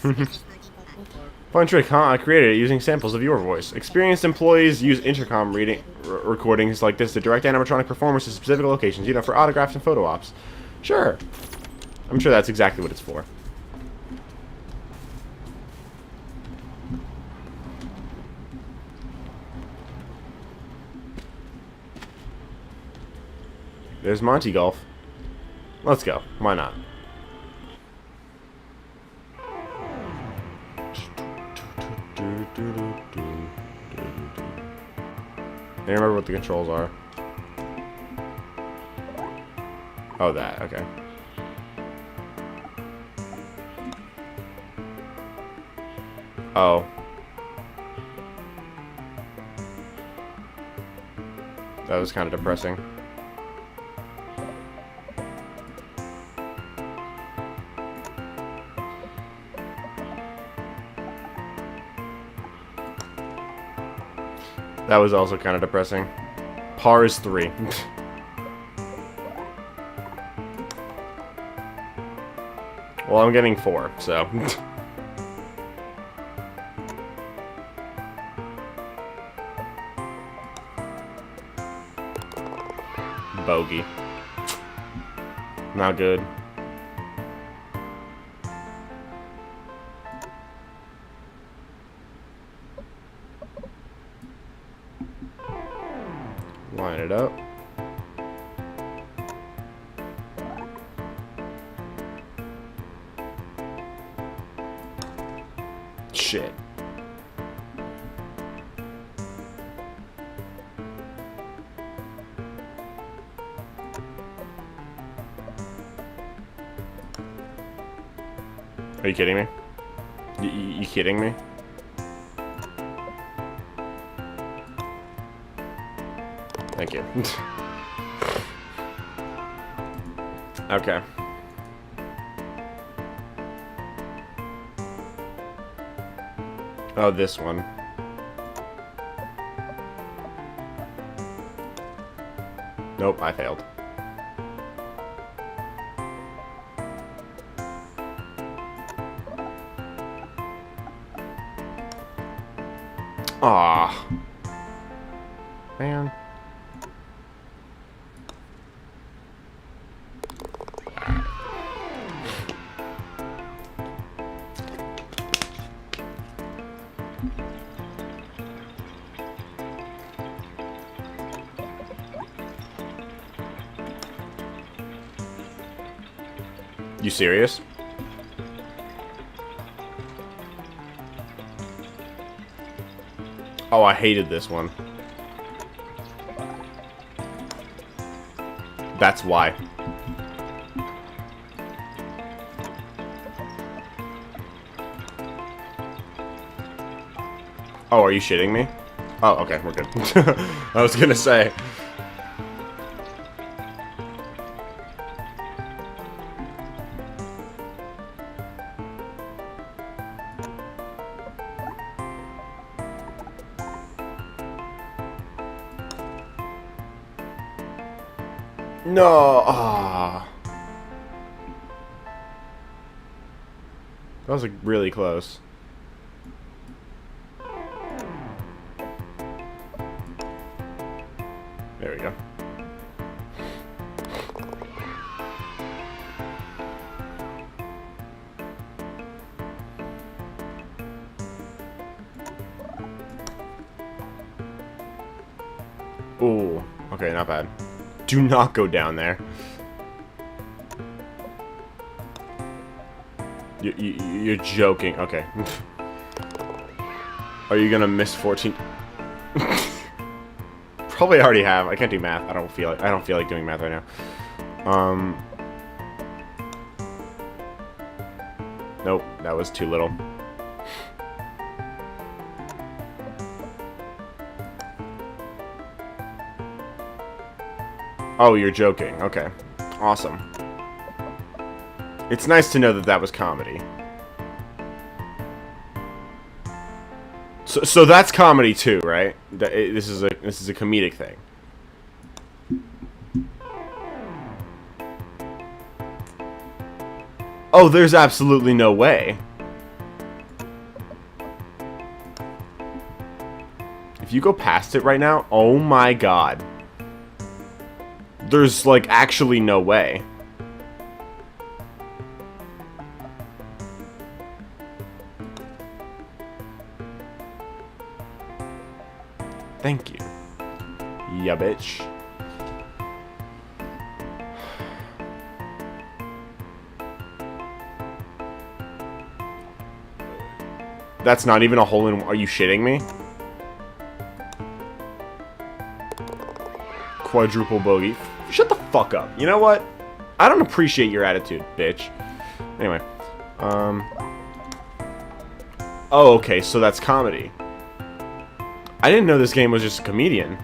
Fun trick, huh? I created it using samples of your voice. Experienced employees use intercom recordings like this to direct animatronic performers to specific locations, you know, for autographs and photo ops. Sure. I'm sure that's exactly what it's for. There's Monty Golf. Let's go. Why not? I remember what the controls are. Oh, that. Okay. Oh. That was kind of depressing. That was also kind of depressing. Par is 3. Well, I'm getting 4, so. Bogey. Not good. Line it up. Are you kidding me? You kidding me? Thank you. Okay. Oh, this one. Nope, I failed. Aw. Man. You serious? Oh, I hated this one. That's why. Oh, are you shitting me? Oh, okay, we're good. I was gonna say. No. Ah. That was like really close. There we go. Ooh. Okay, not bad. Do not go down there. You're joking. Okay. Are you gonna miss 14? Probably already have. I can't do math. I don't feel like doing math right now. Nope, that was too little. Oh, you're joking. Okay. Awesome. It's nice to know that that was comedy. So that's comedy too, right? This is a comedic thing. Oh, there's absolutely no way. If you go past it right now, oh my god. There's, like, actually no way. Thank you. Yeah, bitch. That's not even a hole in... Are you shitting me? Quadruple bogey. Shut the fuck up. You know what? I don't appreciate your attitude, bitch. Anyway. Oh, okay, so that's comedy. I didn't know this game was just a comedian.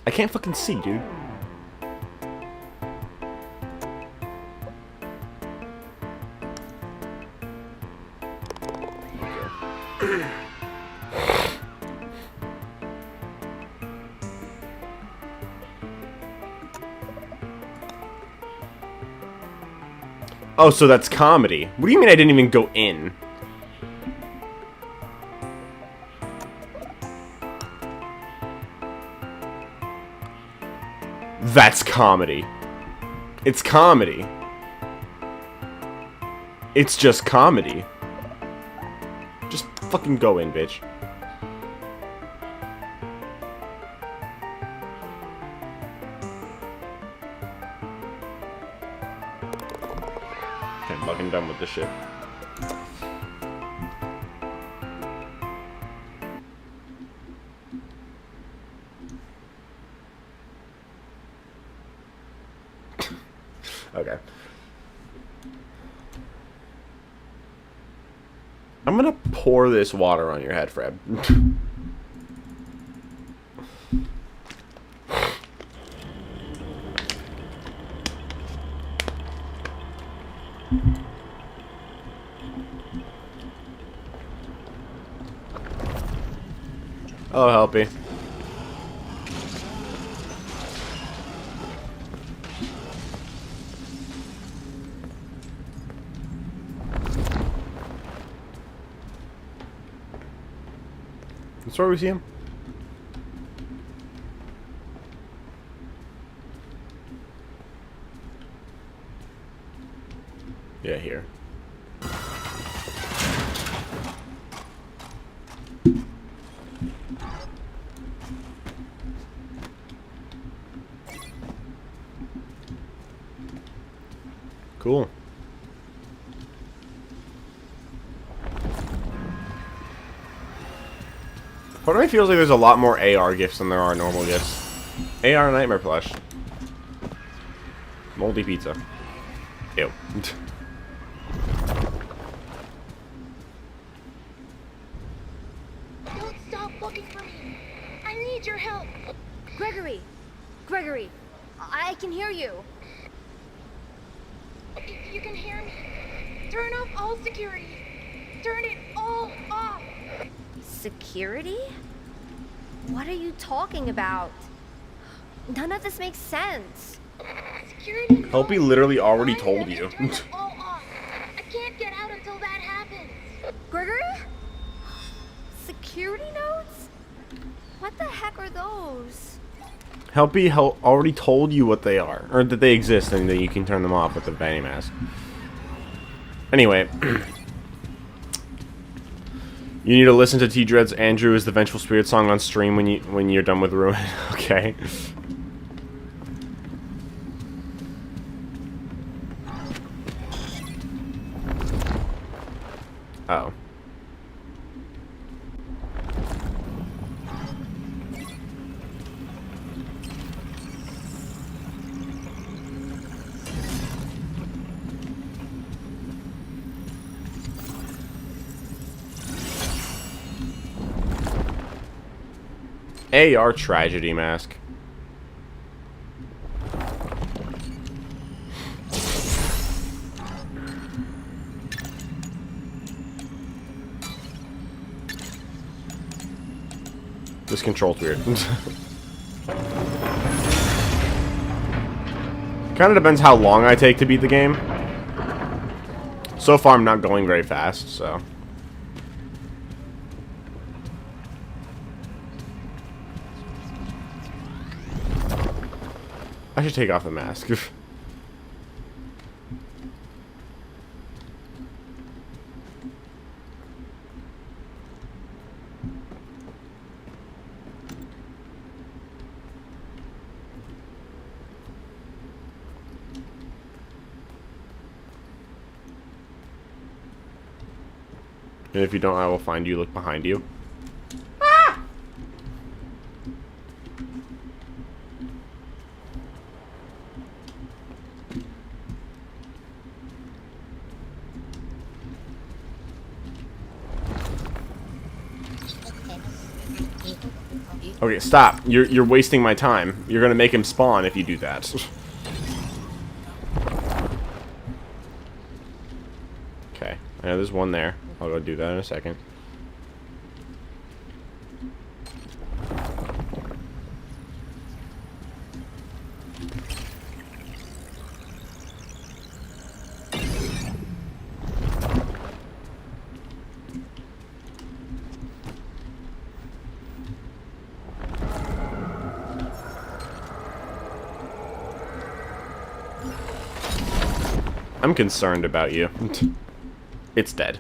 I can't fucking see, dude. Oh, so that's comedy. What do you mean I didn't even go in? That's comedy. It's comedy. It's just comedy. Just fucking go in, bitch. I'm fucking done with this shit. Okay. I'm gonna pour this water on your head, Fred. Oh, helpy. That's where we see him. Yeah, here. Cool. Part of me feels like there's a lot more AR gifts than there are normal gifts. AR Nightmare plush. Moldy pizza. Ew. Don't stop looking for me. I need your help. Gregory! Gregory! I can hear you. If you can hear me, turn off all security. Turn it all off. Security? What are you talking about? None of this makes sense. Security. Helpy literally already told Turn you. it all off. I can't get out until that happens. Gregory? Security nodes? What the heck are those? Helpy already told you what they are, or that they exist, and that you can turn them off with the Vanny Mask. Anyway, you need to listen to T-Dread's "Andrew is the Vengeful Spirit" song on stream when you're done with Ruin. Okay. Oh. AR Tragedy Mask. This control's weird. Kinda depends how long I take to beat the game. So far I'm not going very fast, so... I should take off the mask. And if you don't, I will find you. Look behind you. Okay, stop. You're wasting my time. You're gonna make him spawn if you do that. Okay, I know there's one there. I'll go do that in a second. I'm concerned about you. It's dead.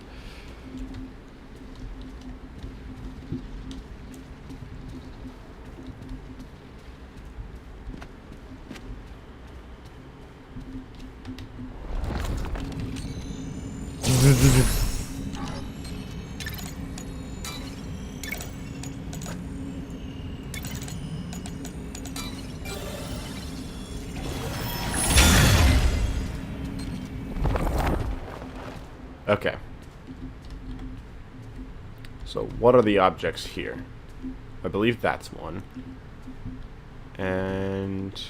Okay. So what are the objects here? I believe that's one. And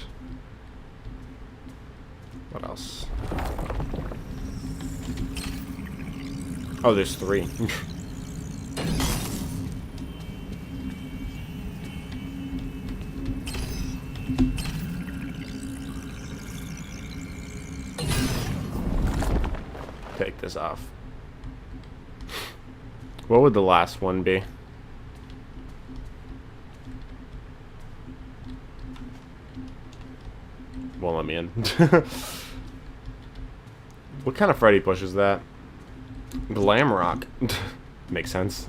what else? Oh, there's 3. Take this off. What would the last one be? Won't let me in. What kind of Freddy push is that? Glam rock. Makes sense.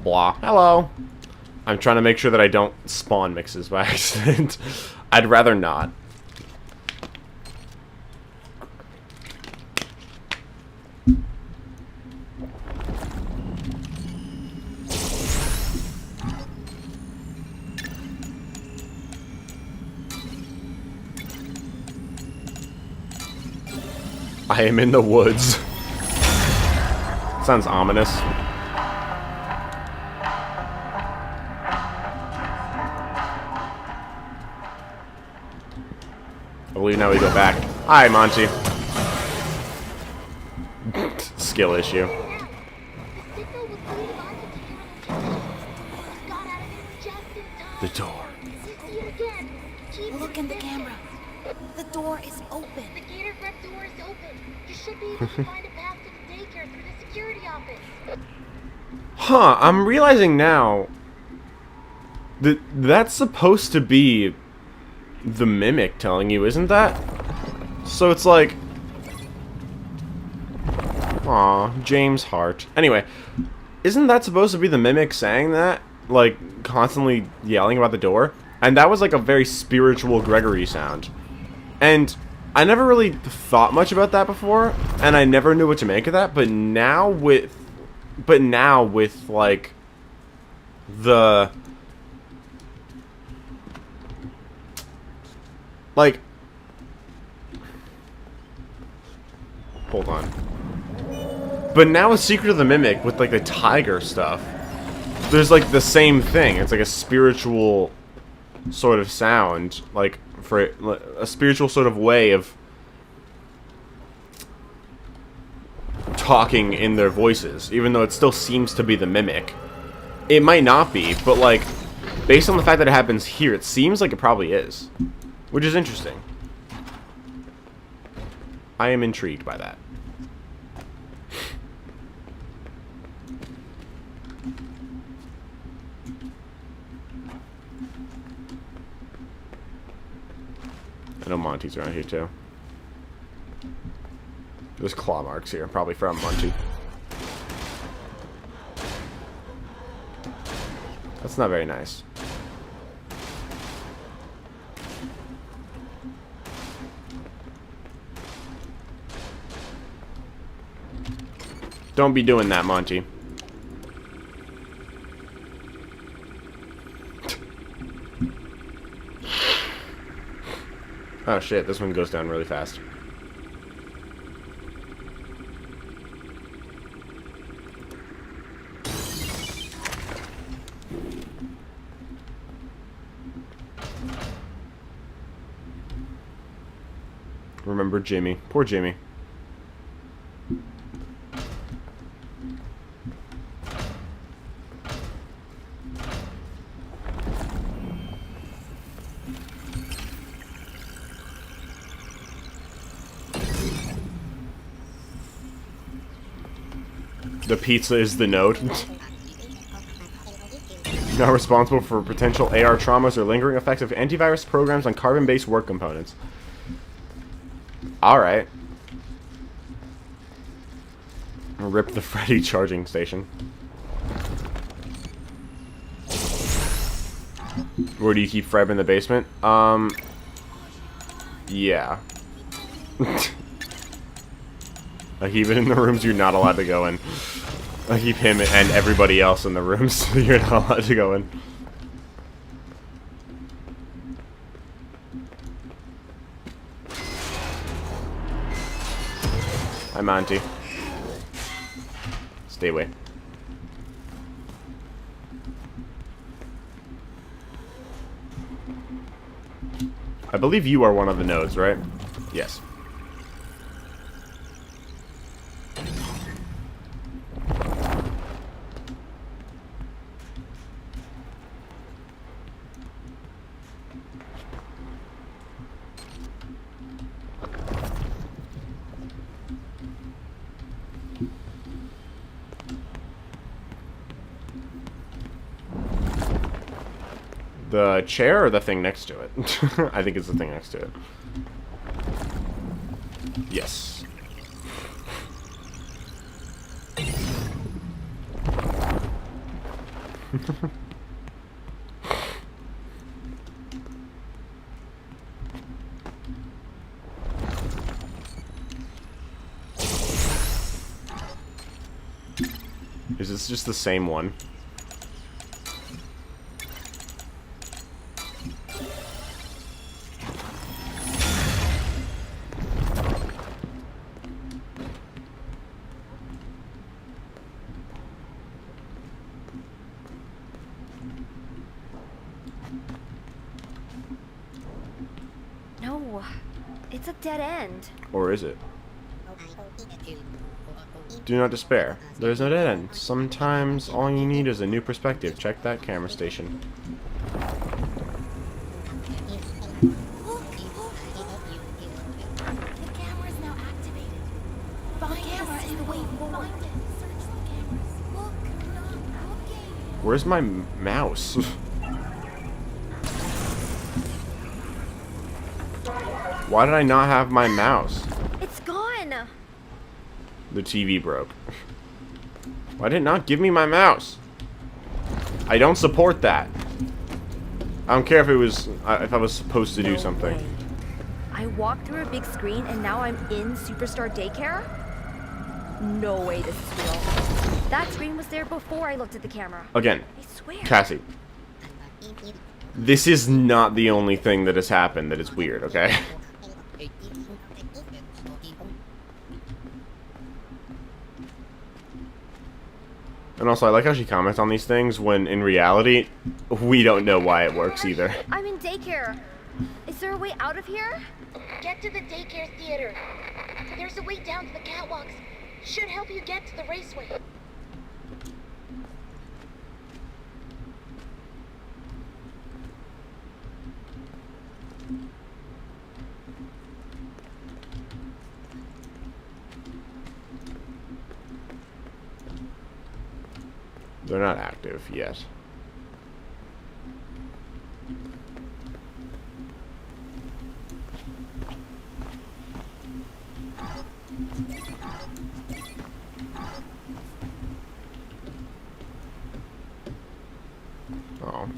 Blah. Hello. I'm trying to make sure that I don't spawn mixes by accident. I'd rather not. I am in the woods. Sounds ominous. I believe now we go back. Hi, Monty. Skill issue. The door. Look in the camera. The door is open. The gated front door is open. You should be able to find a path to the daycare through the security office. Huh, I'm realizing now that that's supposed to be the mimic telling you, isn't that? So it's like, aw, James Hart. Anyway, isn't that supposed to be the mimic saying that? Like, constantly yelling about the door? And that was like a very spiritual Gregory sound. And I never really thought much about that before, and I never knew what to make of that, but now with like the like, hold on. But now with Secret of the Mimic, with like the tiger stuff, there's like the same thing. It's like a spiritual sort of sound, like for a spiritual sort of way of talking in their voices, even though it still seems to be the mimic. It might not be, but like, based on the fact that it happens here, it seems like it probably is, which is interesting. I am intrigued by that. I know Monty's around here too. There's claw marks here, probably from Monty. That's not very nice. Don't be doing that, Monty. Oh shit, this one goes down really fast. Remember Jimmy. Poor Jimmy. The pizza is the note. Not responsible for potential AR traumas or lingering effects of antivirus programs on carbon-based work components. Alright. Rip the Freddy charging station. Where do you keep Fred in the basement? Yeah. Like, even in the rooms you're not allowed to go in. I keep him and everybody else in the rooms you're not allowed to go in. Hi, Monty. Stay away. I believe you are one of the nodes, right? Yes. The chair or the thing next to it? I think it's the thing next to it. Yes. Is this just the same one? No, it's a dead end. Or is it? Do not despair. There is no dead end. Sometimes all you need is a new perspective. Check that camera station. The camera is now activated. Find the camera is the way forward. Search the cameras. Look, not looking. Where's my mouse? Why did I not have my mouse? It's gone. The TV broke. Why did it not give me my mouse? I don't support that. I don't care if it was if I was supposed to do something. I walked through a big screen and now I'm in Superstar Daycare? No way this is real. That screen was there before I looked at the camera. Again, I swear. Cassie. This is not the only thing that has happened that is weird, okay? And also, I like how she comments on these things when, in reality, we don't know why it works either. I'm in daycare. Is there a way out of here? Get to the daycare theater. There's a way down to the catwalks. Should help you get to the raceway. They're not active yet. Oh.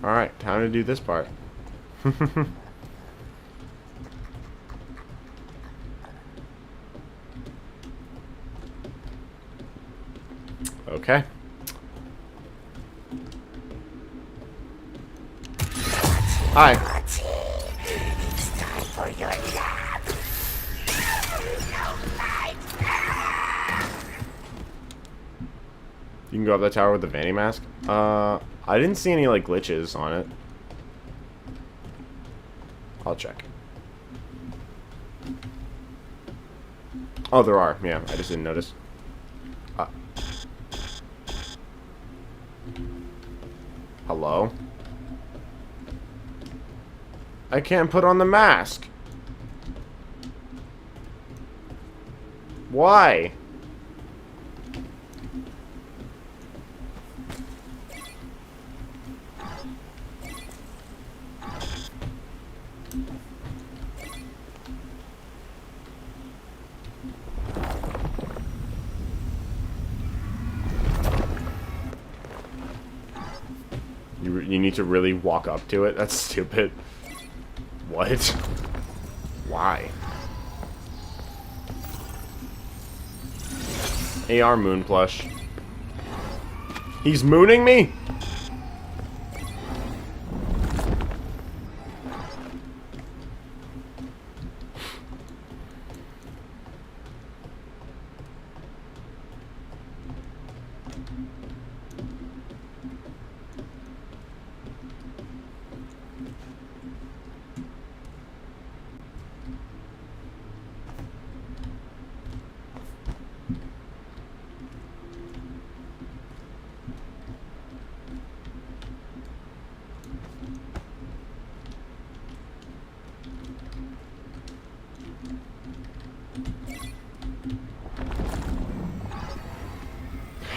Alright, time to do this part. Okay. Hi. It's time for your nap. You can go up that tower with the Vanny mask. I didn't see any like glitches on it. I'll check. Oh, there are. Yeah, I just didn't notice. Hello? I can't put on the mask. Why? You need need to really walk up to it? That's stupid. What? Why? AR moon plush. He's mooning me?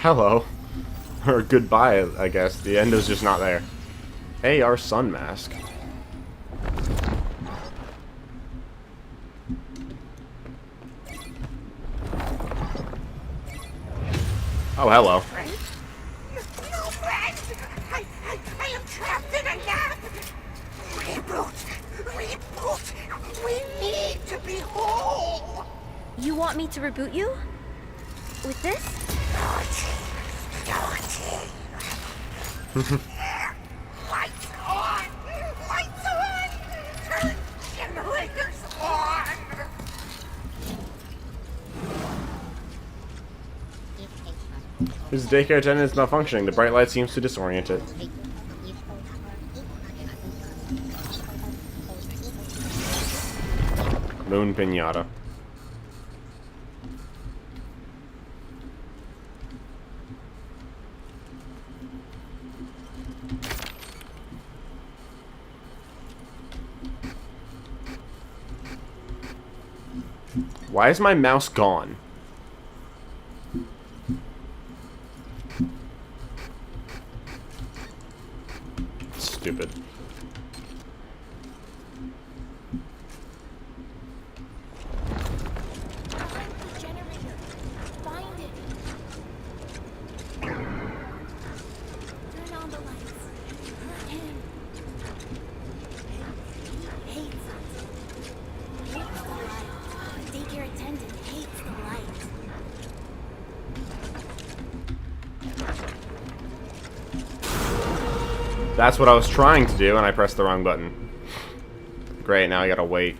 Hello. Or goodbye, I guess. The end is just not there. Hey, our sun mask. Oh, hello. No, friend! I am trapped in a nap! Reboot! We need to be whole! You want me to reboot you? With this? Lights on! Lights on! Turn generators on! His daycare attendant is malfunctioning. The bright light seems to disorient it. Moon pinata. Why is my mouse gone? Stupid. Find the generator. Find it. Turn on the lights. Hurt him. He hates us. Hates the light. Daycare attendant hates the light. That's what I was trying to do, and I pressed the wrong button. Great, now I gotta wait.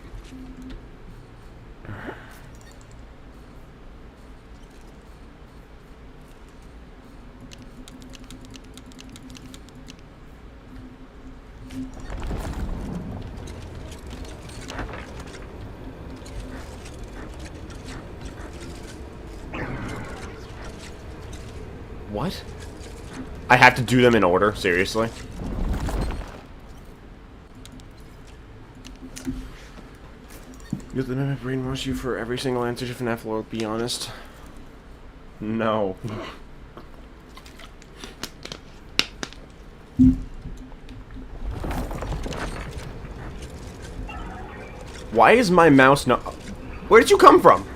What? I have to do them in order? Seriously? You let them brainwash you for every single answer to FNAF lore, be honest. No. Why is my mouse not... Where did you come from?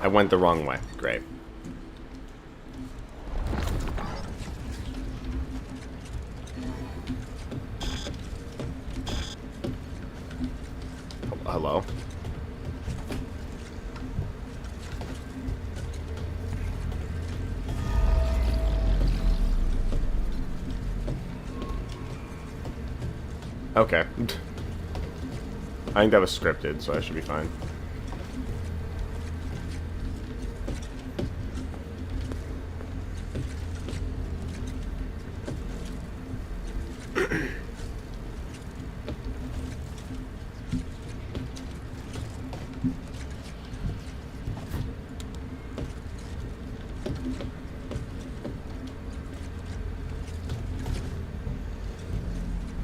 I went the wrong way. Great. Hello? Okay. I think that was scripted, so I should be fine.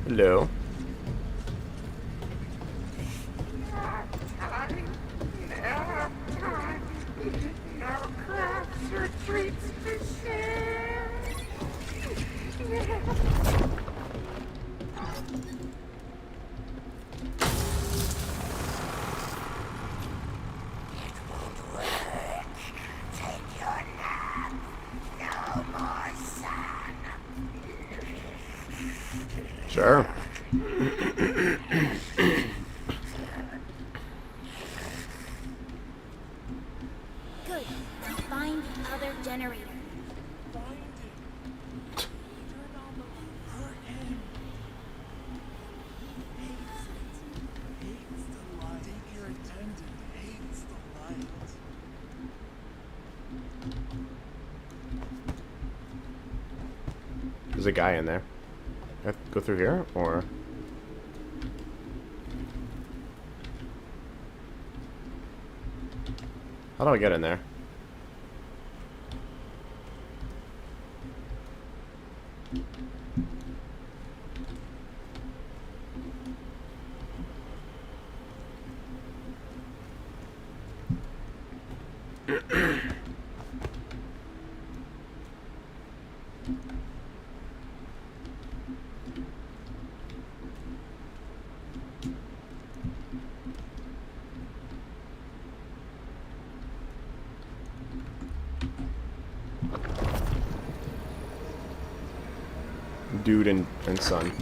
Hello. Sure. Good. Now find the other generator. There's a guy in there. I have to go through here, or... How do I get in there? Dude and son.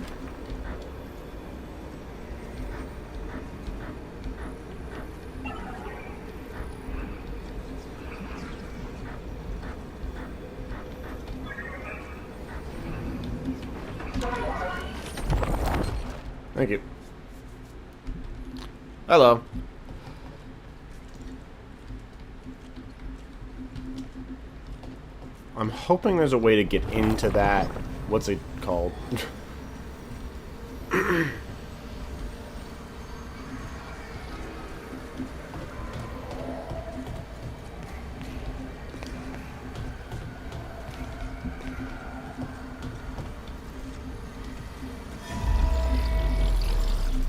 Thank you. Hello. I'm hoping there's a way to get into that. What's it called?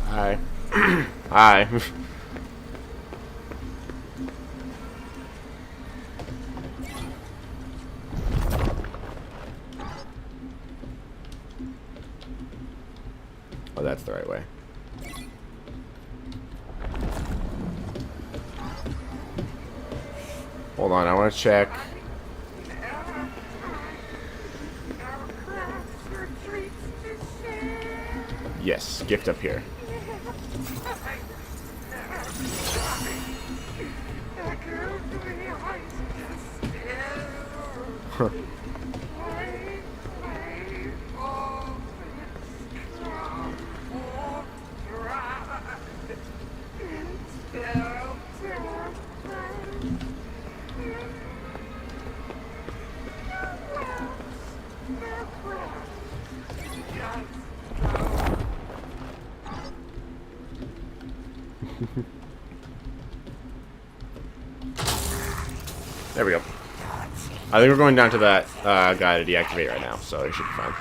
Hi. Hi. Oh, that's the right way. Hold on, I want to check. Yes, gift up here. Huh. There we go. I think we're going down to that guy to deactivate right now, so it should be fine.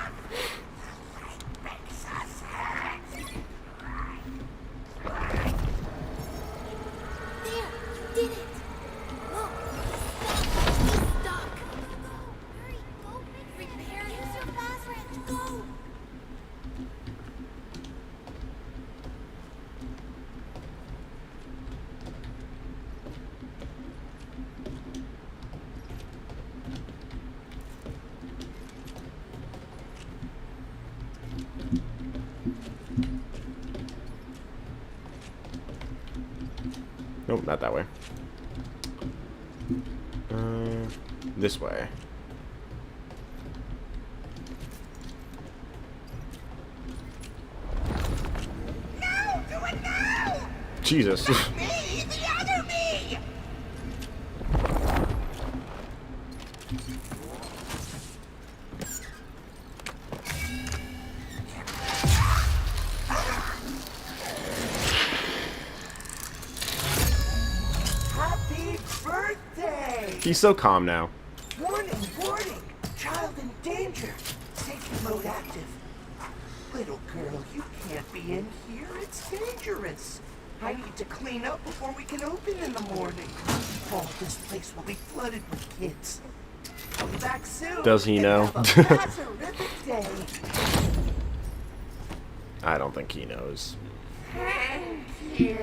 Nope, not that way. This way. No, do it now! Jesus. Me, the other me! Happy birthday! He's so calm now. Warning, warning! Child in danger! Safety mode active. Little girl, you can't be in here. It's dangerous. I need to clean up before we can open in the morning. Oh, this place will be flooded with kids. I'll be back soon. Does he know? And have a terrific day. I don't think he knows. Thank you.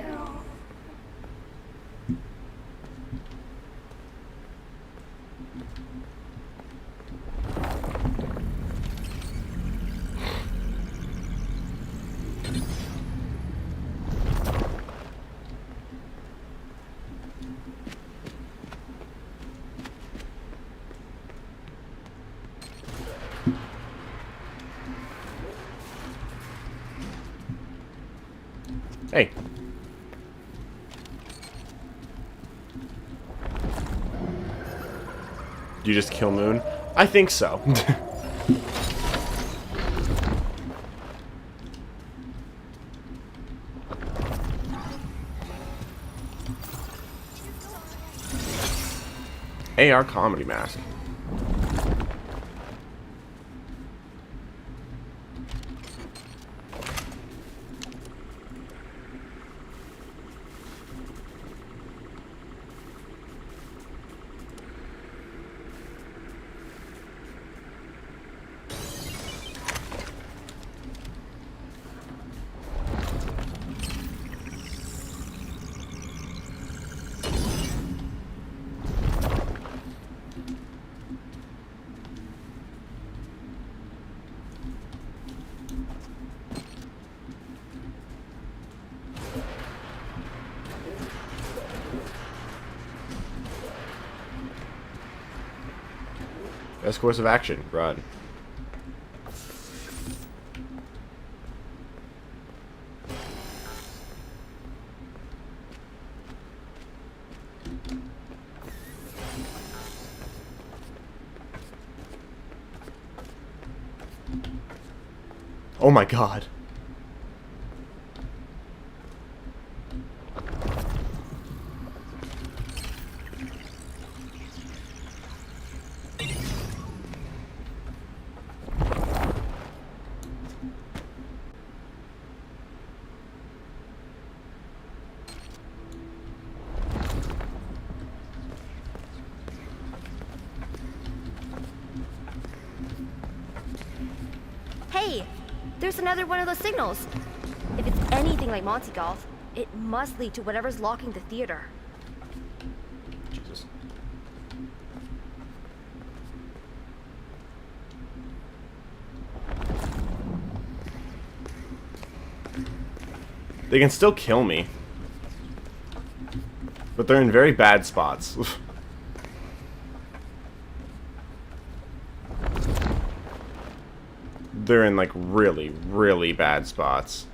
Do you just kill Moon? I think so. AR comedy mask. Best course of action, run. Oh my god. Hey, there's another one of those signals. If it's anything like Monty Golf, it must lead to whatever's locking the theater. Jesus. They can still kill me. But they're in very bad spots. They're in, like, really, really bad spots.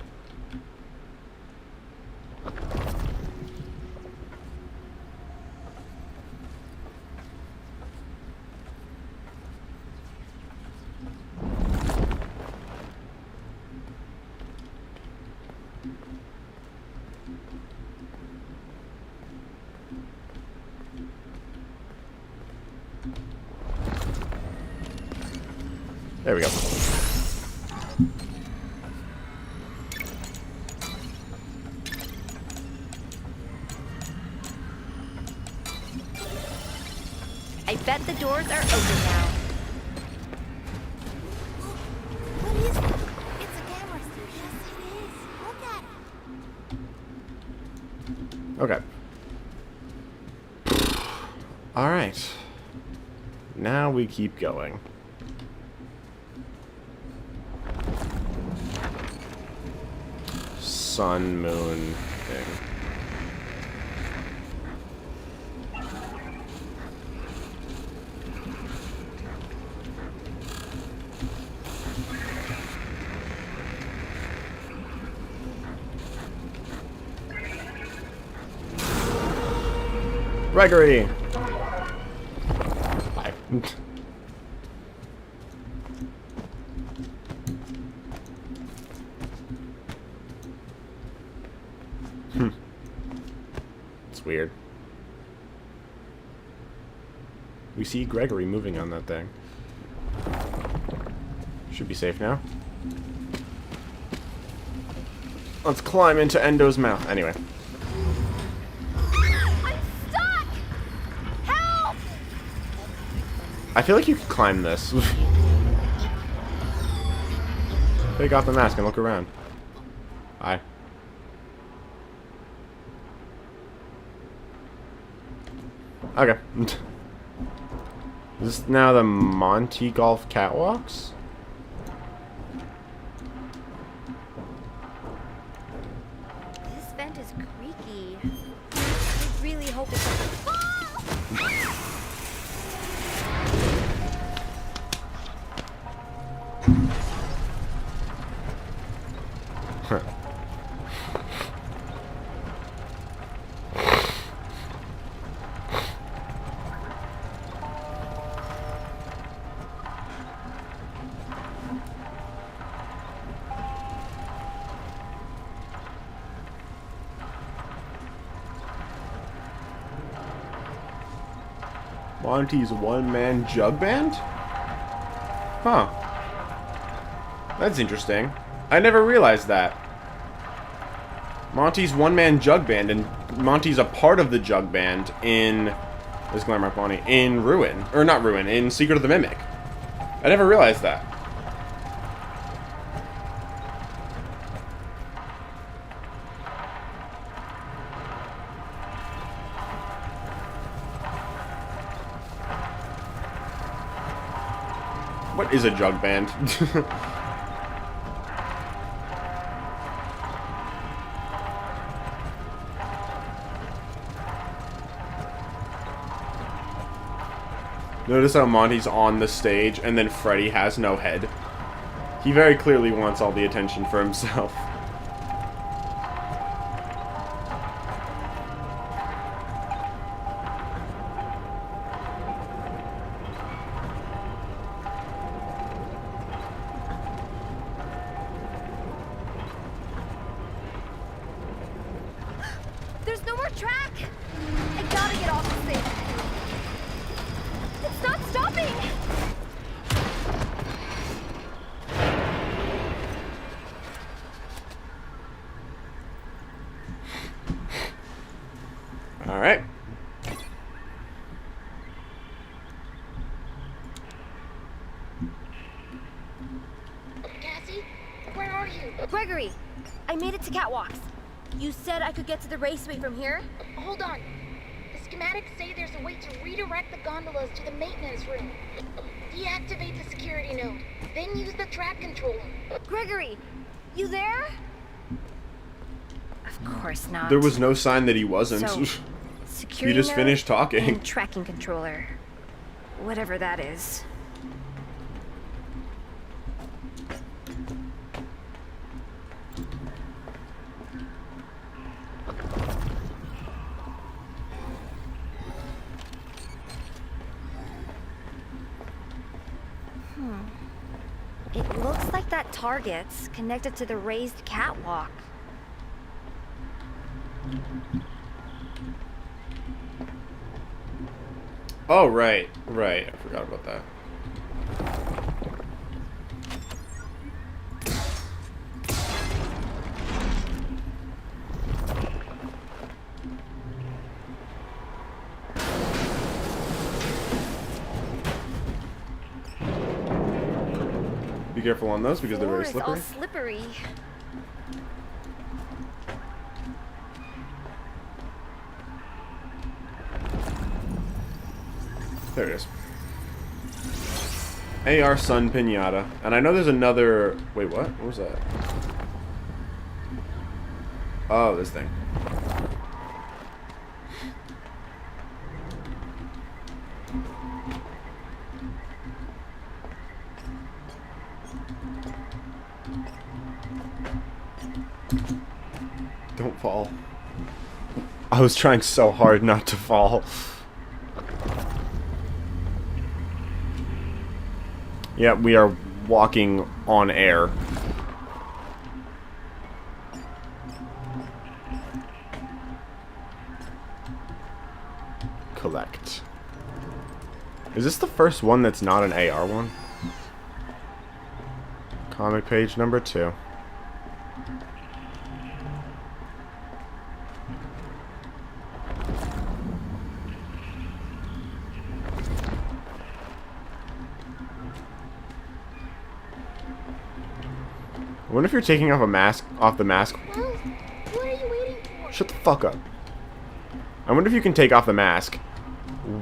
There we go. I bet the doors are open now. What is it? It's a camera station. Yes, it is. Look at it. Okay. Alright. Now we keep going. Sun, moon thing. Gregory! Hi. It's weird. We see Gregory moving on that thing. Should be safe now. Let's climb into Endo's mouth. Anyway. I feel like you could climb this. Take off the mask and look around. Hi. Okay. Is this now the Monty Golf Catwalks? This vent is creaky. I really hope it doesn't fall. Monty's one-man jug band? Huh. That's interesting. I never realized that. Monty's one-man jug band, and Monty's a part of the jug band in... This Glamour Bonnie. In Ruin. Or not Ruin, in Secret of the Mimic. I never realized that. What is a jug band? Notice how Monty's on the stage and then Freddy has no head. He very clearly wants all the attention for himself. There's no more track! I gotta get off this thing. It's not stopping! Alright. Cassie, where are you? Gregory, I made it to Catwalks. You said I could get to the raceway from here? Hold on. The schematics say there's a way to redirect the gondolas to the maintenance room. Deactivate the security node, then use the track controller. Gregory, you there? Of course not. There was no sign that he wasn't. So, He security just node finished talking. and tracking controller. Whatever that is. It looks like that target's connected to the raised catwalk. Oh, right. Right. I forgot about that. Be careful on those because they're very Floor is slippery. all slippery. There it is. AR Sun Pinata. And I know there's another... Wait, what? What was that? Oh, this thing. Don't fall. I was trying so hard not to fall. Yeah, we are walking on air. Collect. Is this the first one that's not an AR one? Comic page number 2. I wonder if you're taking off the mask. Well, what are you waiting for? Shut the fuck up. I wonder if you can take off the mask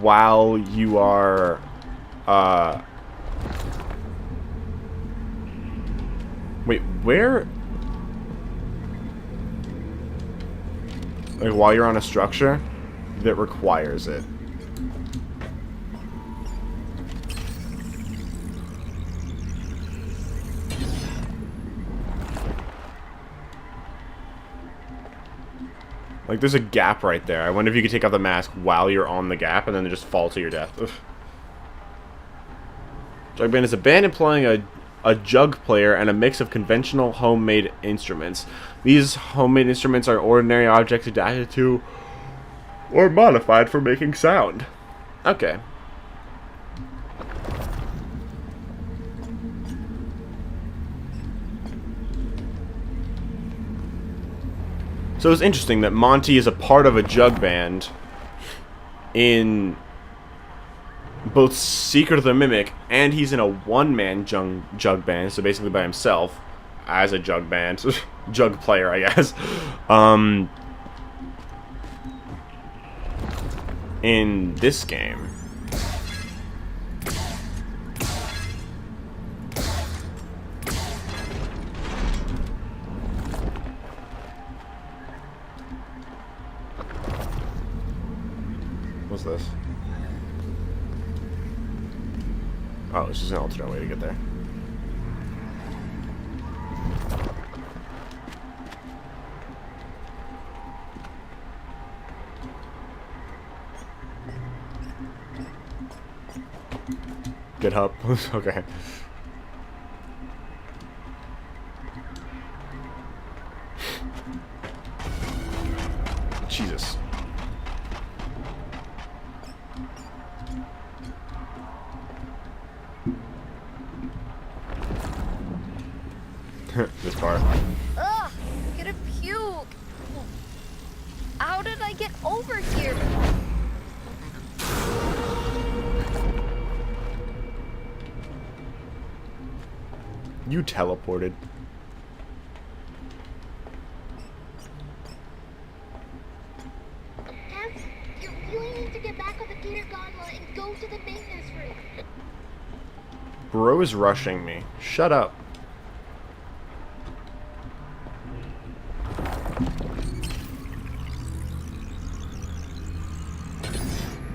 while you are, wait, where? Like, while you're on a structure that requires it. Like, there's a gap right there. I wonder if you could take off the mask while you're on the gap and then just fall to your death. Ugh. Jug band is a band employing a jug player and a mix of conventional homemade instruments. These homemade instruments are ordinary objects adapted to or modified for making sound. Okay. So it's interesting that Monty is a part of a jug band in both Secret of the Mimic, and he's in a one-man jug band, so basically by himself, as a jug band. Jug player, I guess. In this game. What's this? Oh, it's just an alternate way to get there. Get up. Okay. Jesus. This part. Ugh, I'm gonna puke. How did I get over here? You teleported. Tess, you really need to get back on the Gator Gondola and go to the maintenance room. Bro is rushing me. Shut up.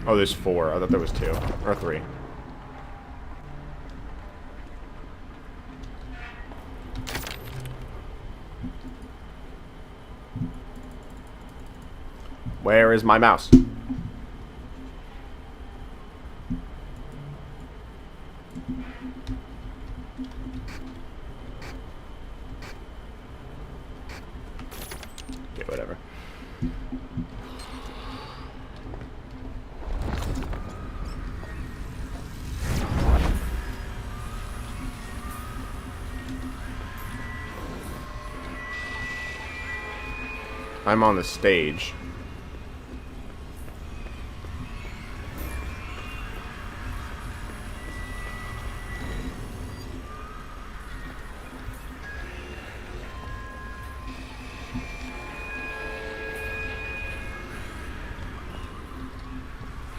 Oh, there's 4. I thought there was 2. Or 3. Where is my mouse? Okay, whatever. I'm on the stage.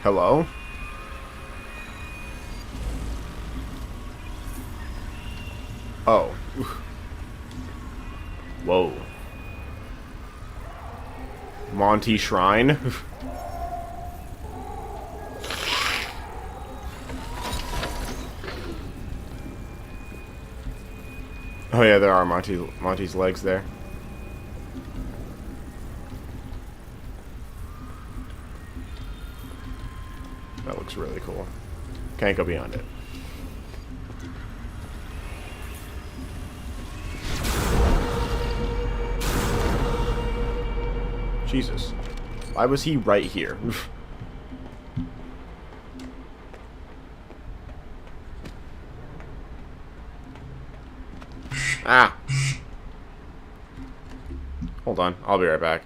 Hello? Oh. Whoa. Monty Shrine? Oh yeah, there are Monty's legs there. That looks really cool. Can't go beyond it. Jesus. Why was he right here? Ah! Hold on, I'll be right back.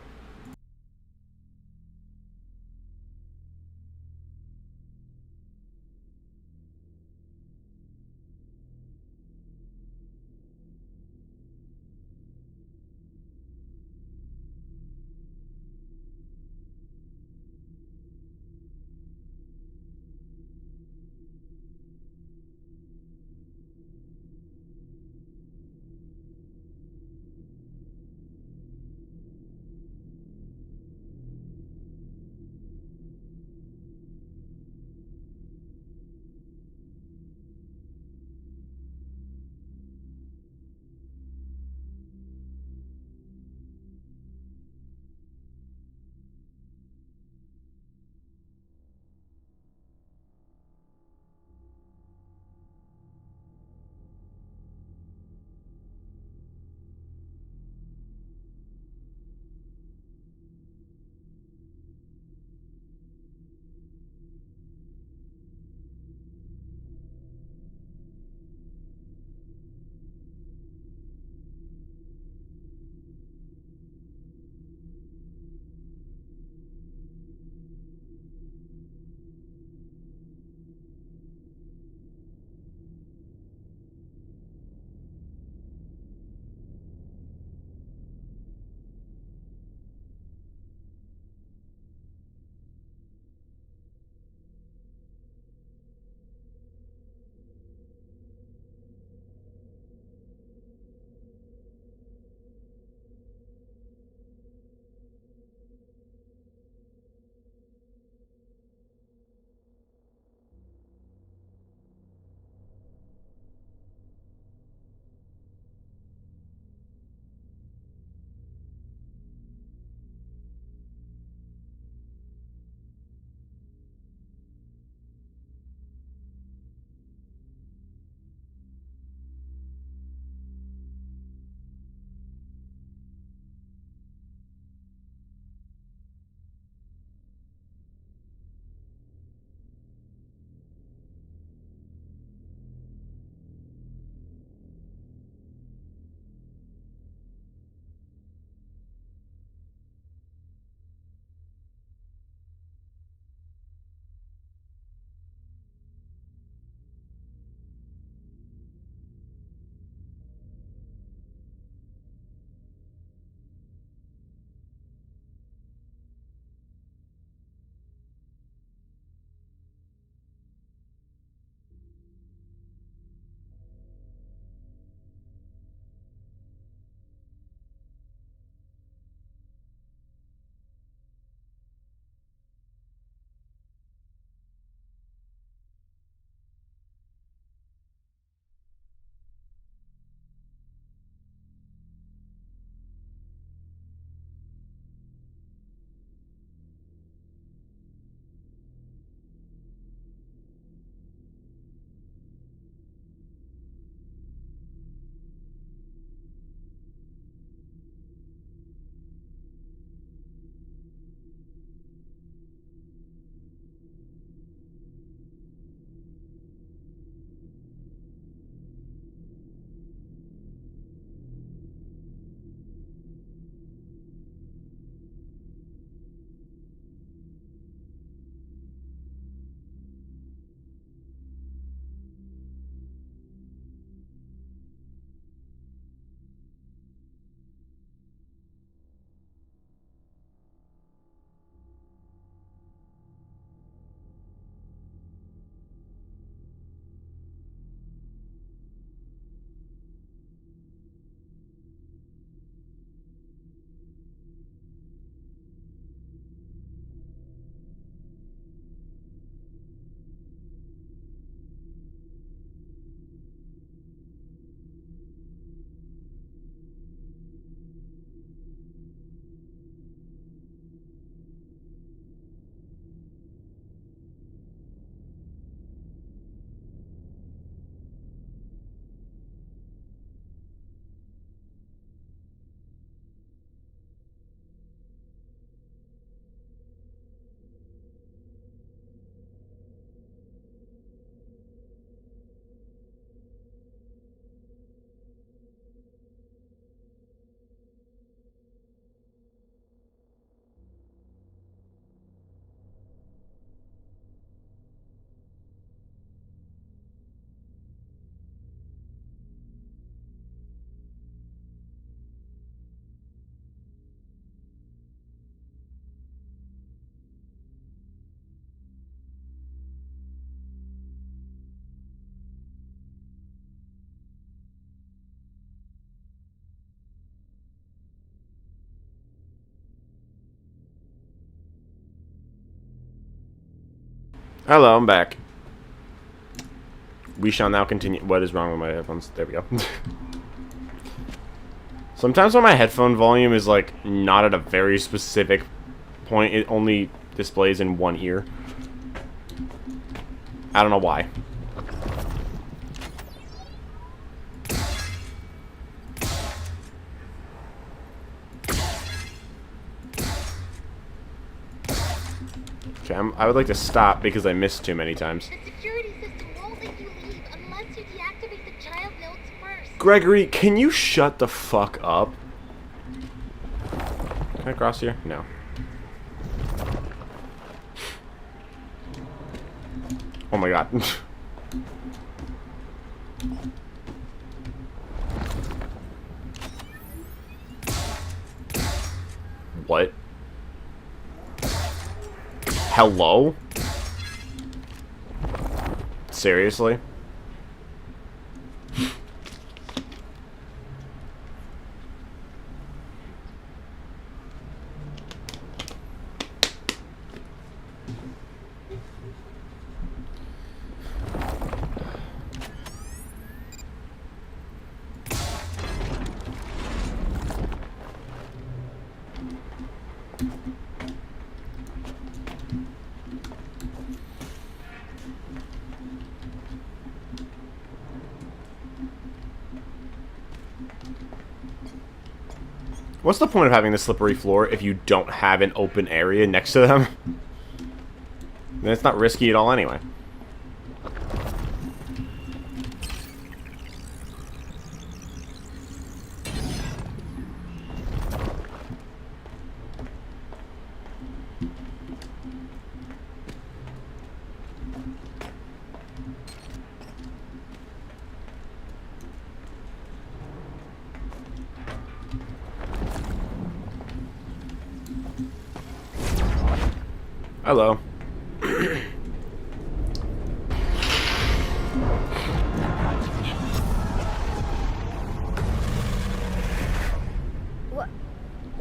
Hello, I'm back. We shall now continue. What is wrong with my headphones? There we go. Sometimes when my headphone volume is like not at a very specific point, it only displays in one ear. I don't know why. Okay, I would like to stop because I missed too many times. The security system won't let you leave unless you deactivate the child notes first. Gregory, can you shut the fuck up? Can I cross here? No. Oh my god. What? Hello? Seriously? What's the point of having the slippery floor if you don't have an open area next to them? Then it's not risky at all anyway. Hello.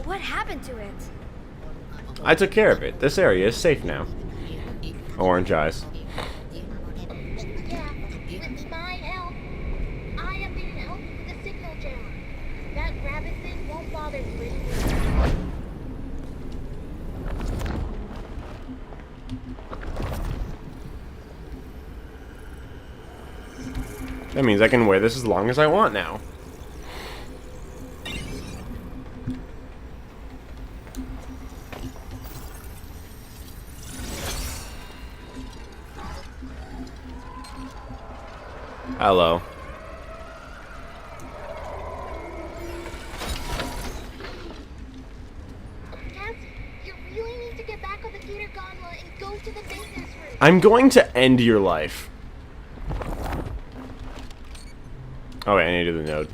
What happened to it? I took care of it. This area is safe now. Orange eyes. Yeah, with my help, I am being helped with the signal jammer. That rabbit thing won't bother you anymore. That means I can wear this as long as I want now. Hello. Cassie, you really need to get back on the gator gondola and go to the maintenance room. I'm going to end your life. Oh wait, I need to do the node.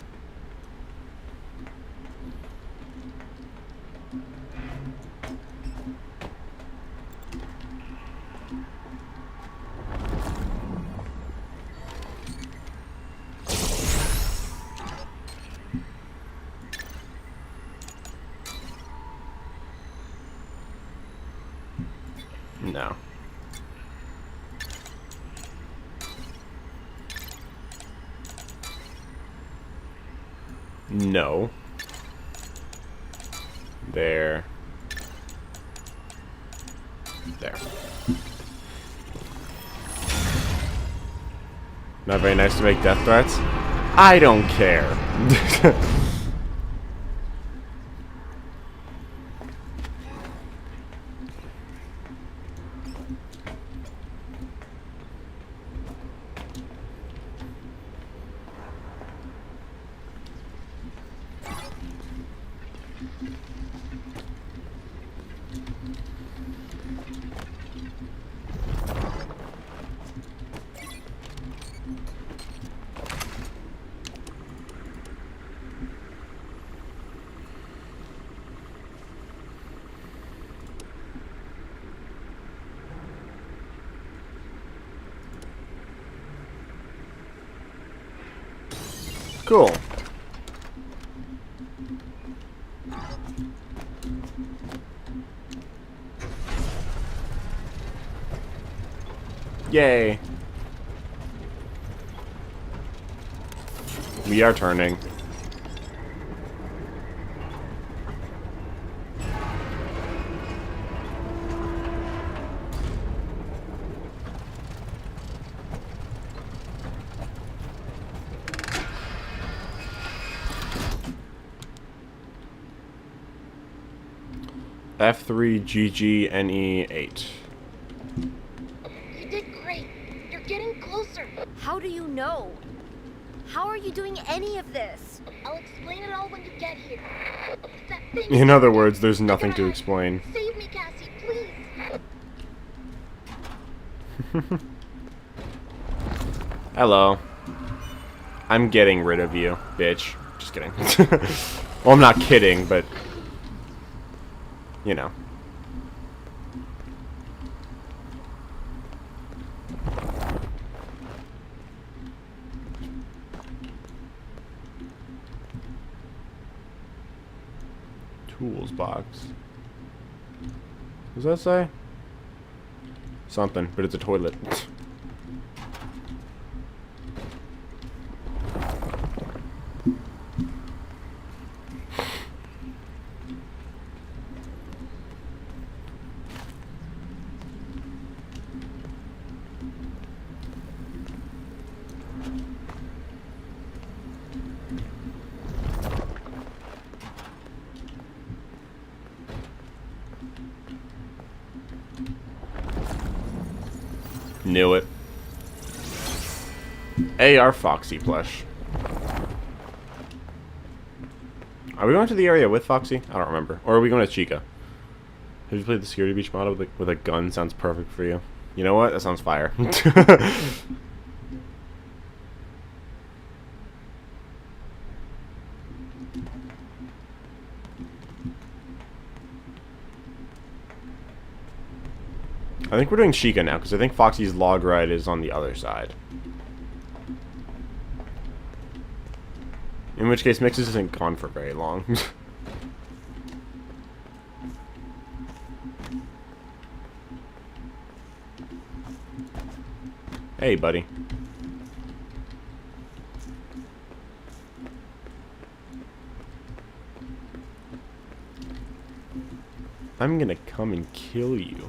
No. No. There. There. Not very nice to make death threats. I don't care. Cool. Yay. We are turning. F3GGNE8. You did great. You're getting closer. How do you know? How are you doing any of this? I'll explain it all when you get here. It's that thing. In other words, there's nothing to explain. Save me, Cassie, please. Hello. I'm getting rid of you, bitch. Just kidding. Well, I'm not kidding, but... You know. Tools box. What does that say? Something, but it's a toilet. Knew it. AR Foxy plush. Are we going to the area with Foxy? I don't remember. Or are we going to Chica? Have you played the Security Beach model with a gun? Sounds perfect for you. You know what? That sounds fire. I think we're doing Chica now, because I think Foxy's log ride is on the other side. In which case, Mixes isn't gone for very long. Hey, buddy. I'm gonna come and kill you.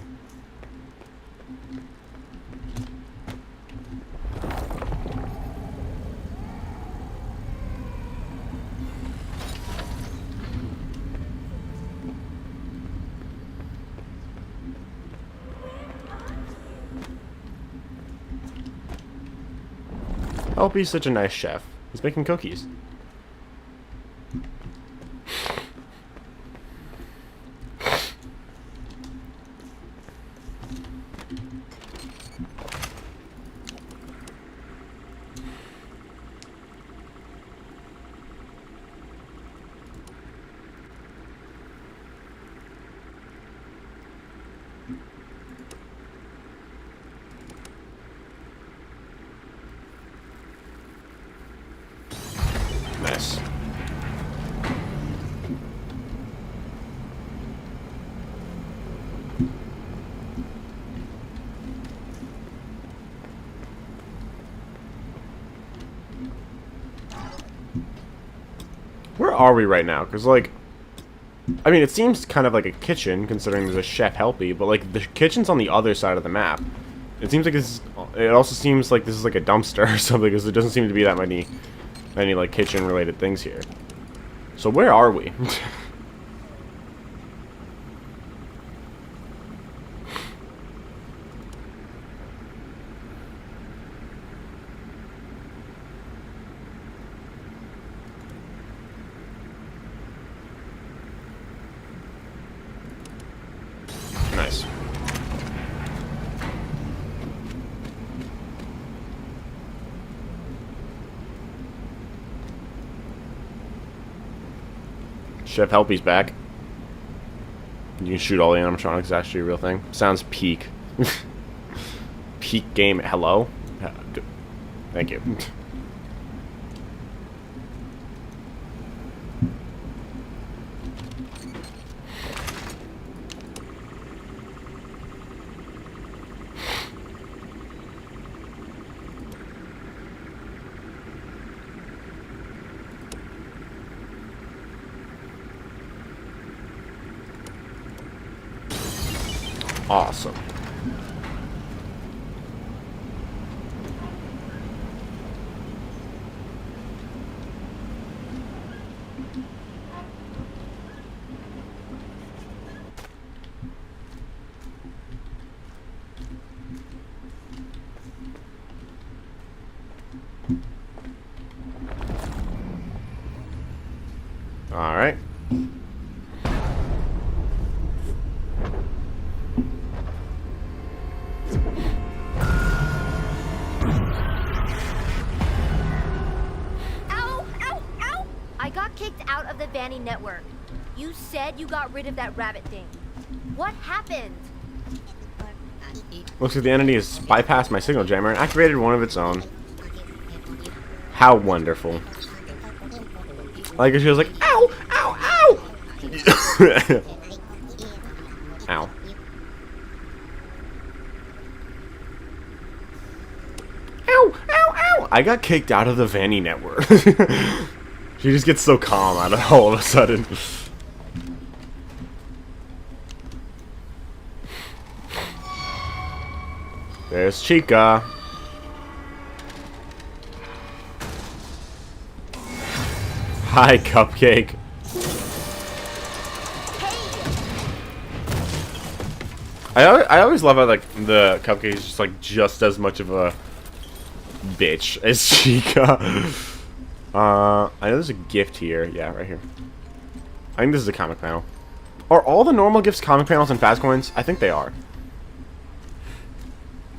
Helpy's such a nice chef. He's making cookies. Nice. Where are we right now? Because, like, I mean, it seems kind of like a kitchen, considering there's a chef Helpy, but, like, the kitchen's on the other side of the map. It seems like this. It also seems like this is like a dumpster or something, because there doesn't seem to be that many like kitchen related things here. So where are we? Nice. Chef Helpy's back. You can shoot all the animatronics. Is actually a real thing. Sounds peak. Peak game. Hello? Thank you. Awesome. All right. Ow! Ow! Ow! I got kicked out of the Vanny network. You said you got rid of that rabbit thing. What happened? Looks like the entity has bypassed my signal jammer and activated one of its own. How wonderful. Like she was like, ow! Ow! Ow! Ow. Ow! Ow! Ow! I got kicked out of the Vanny network. She just gets so calm out of all of a sudden. There's Chica. Hi, Cupcake. I always love how like the Cupcake is just like just as much of a bitch as Chica. I know there's a gift here. Yeah, right here. I think this is a comic panel. Are all the normal gifts comic panels in Fast Coins? I think they are.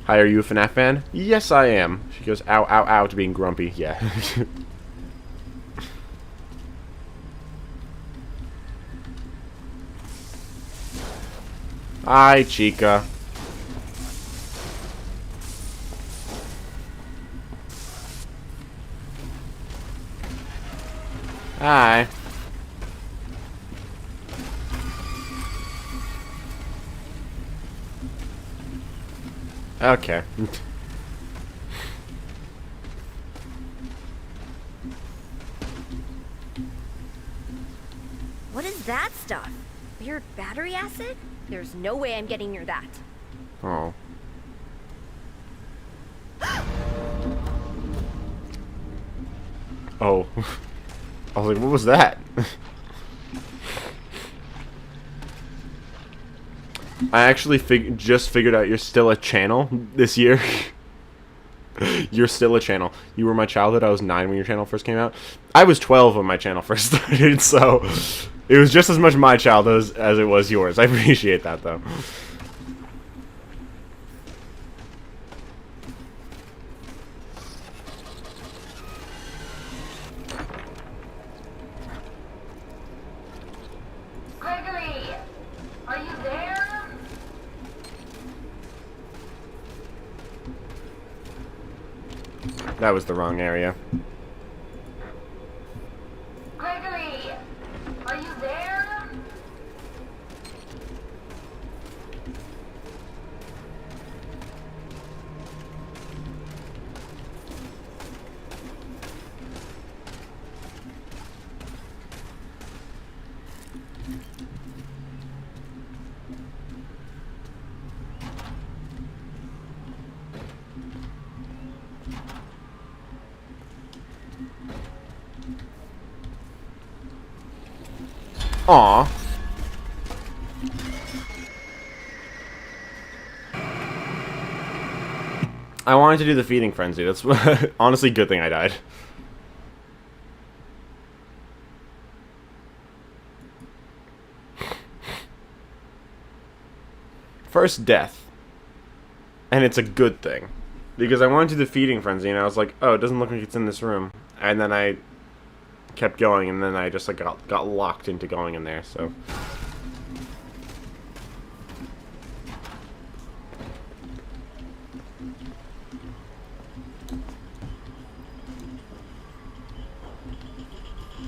Hi, are you a FNAF fan? Yes, I am. She goes, ow, ow, ow, to being grumpy. Yeah. Hi, Chica. Hi. Okay. What is that stuff? Weird battery acid? There's no way I'm getting near that. Oh. Oh. I was like, what was that? I actually just figured out you're still a channel this year. You're still a channel. You were my childhood. I was 9 when your channel first came out. I was 12 when my channel first started, so it was just as much my childhood as it was yours. I appreciate that, though. Gregory, are you there? That was the wrong area. Gregory, are you there? Aw. I wanted to do the feeding frenzy. That's honestly good thing I died. First death. And it's a good thing. Because I wanted to do the feeding frenzy and I was like, oh, it doesn't look like it's in this room. And then I kept going and then I just like got locked into going in there, so.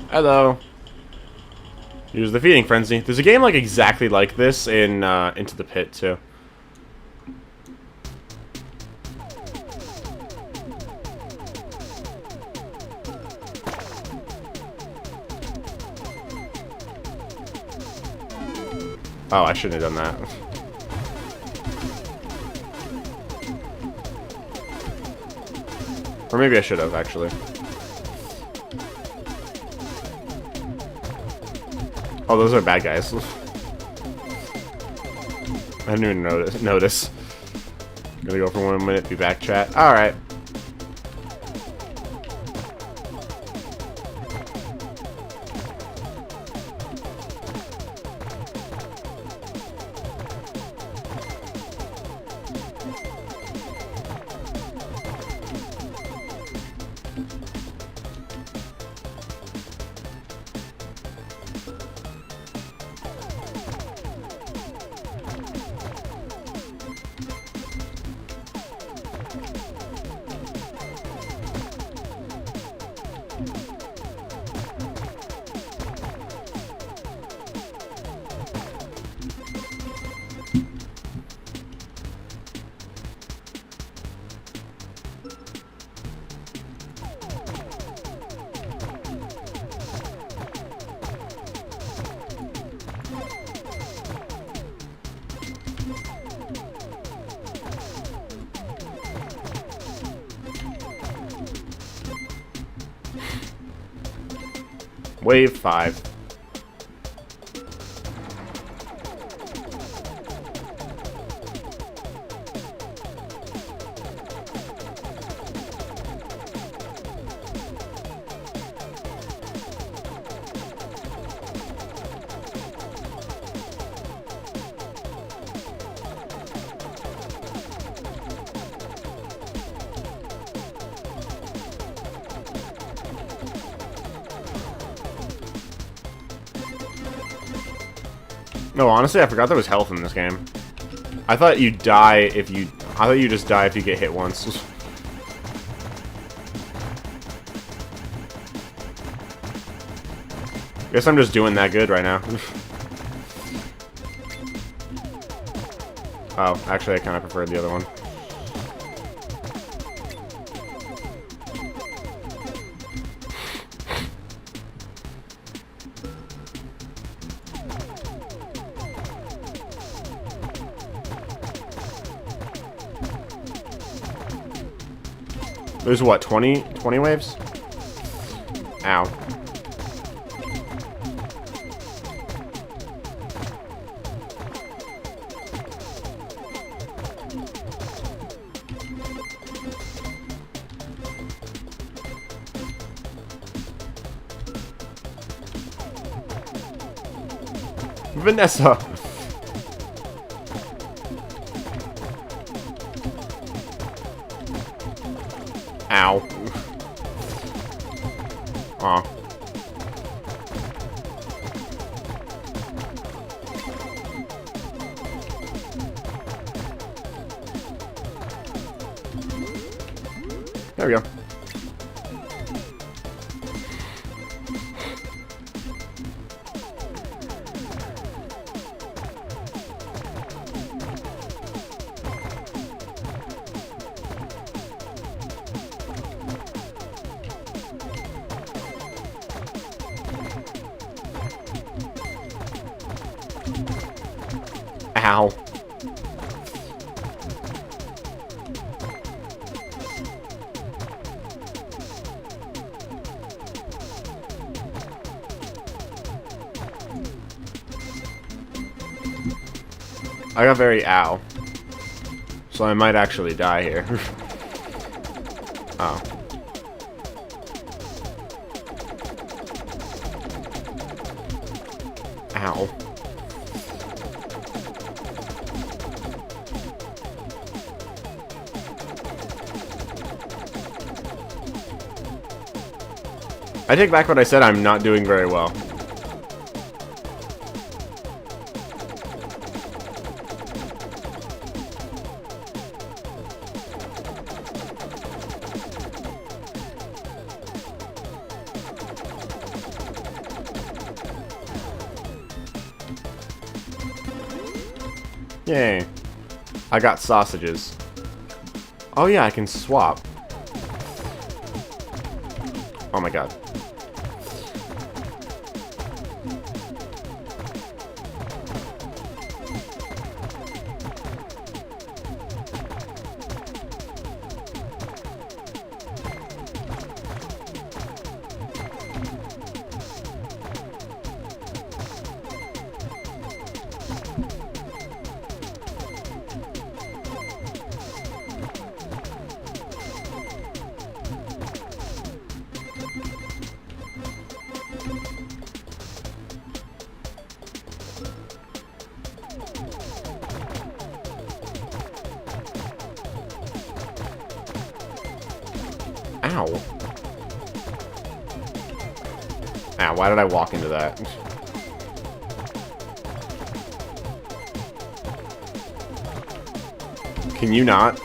Hello. Here's the feeding frenzy. There's a game like exactly like this in Into the Pit too. Oh, I shouldn't have done that. Or maybe I should have, actually. Oh, those are bad guys. I didn't even notice. Gonna go for 1 minute, be back, chat. Alright. Wave 5. No, honestly, I forgot there was health in this game. I thought you die if you... I thought you just die if you get hit once. Guess I'm just doing that good right now. Oh, actually, I kind of preferred the other one. There's what, 20 waves? Ow. Vanessa. Ow. Aw. There we go. Ow. I got very ow. So I might actually die here. Oh. Ow. I take back what I said, I'm not doing very well. Yay. I got sausages. Oh yeah, I can swap. Oh my god. Ow. Ow, why did I walk into that? Can you not?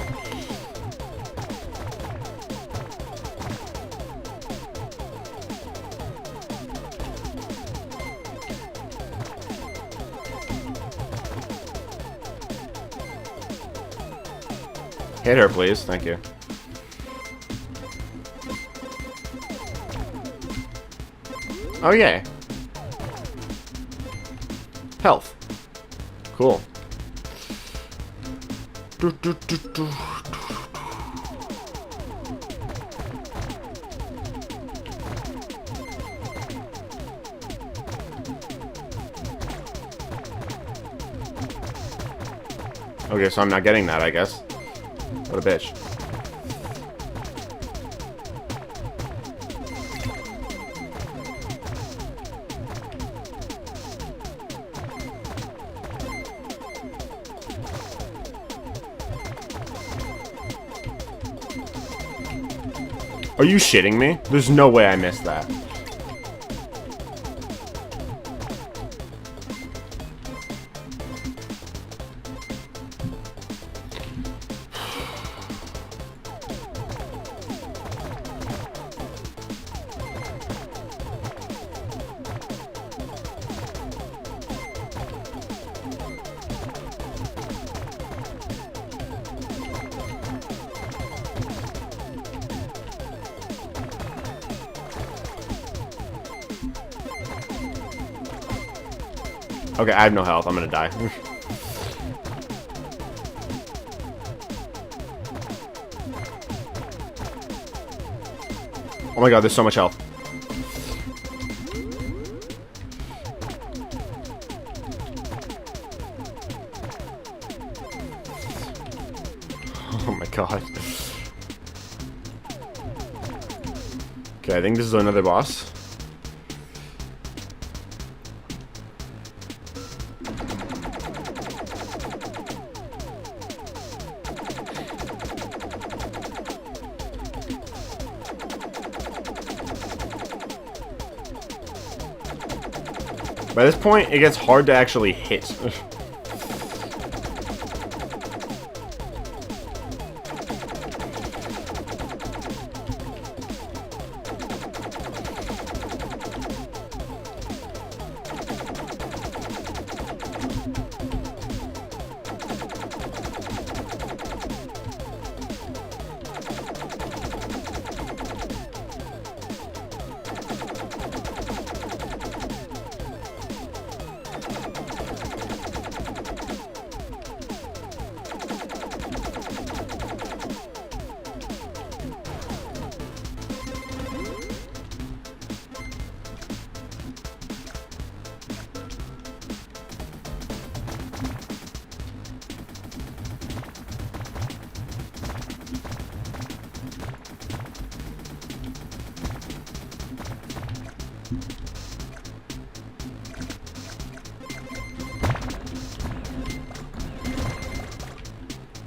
Hit her, please. Thank you. Oh, yeah. Health. Cool. Okay, so I'm not getting that, I guess. What a bitch. Are you shitting me? There's no way I missed that. Okay, I have no health. I'm gonna die. Oh my god, there's so much health. Oh my god. Okay, I think this is another boss. By this point, it gets hard to actually hit.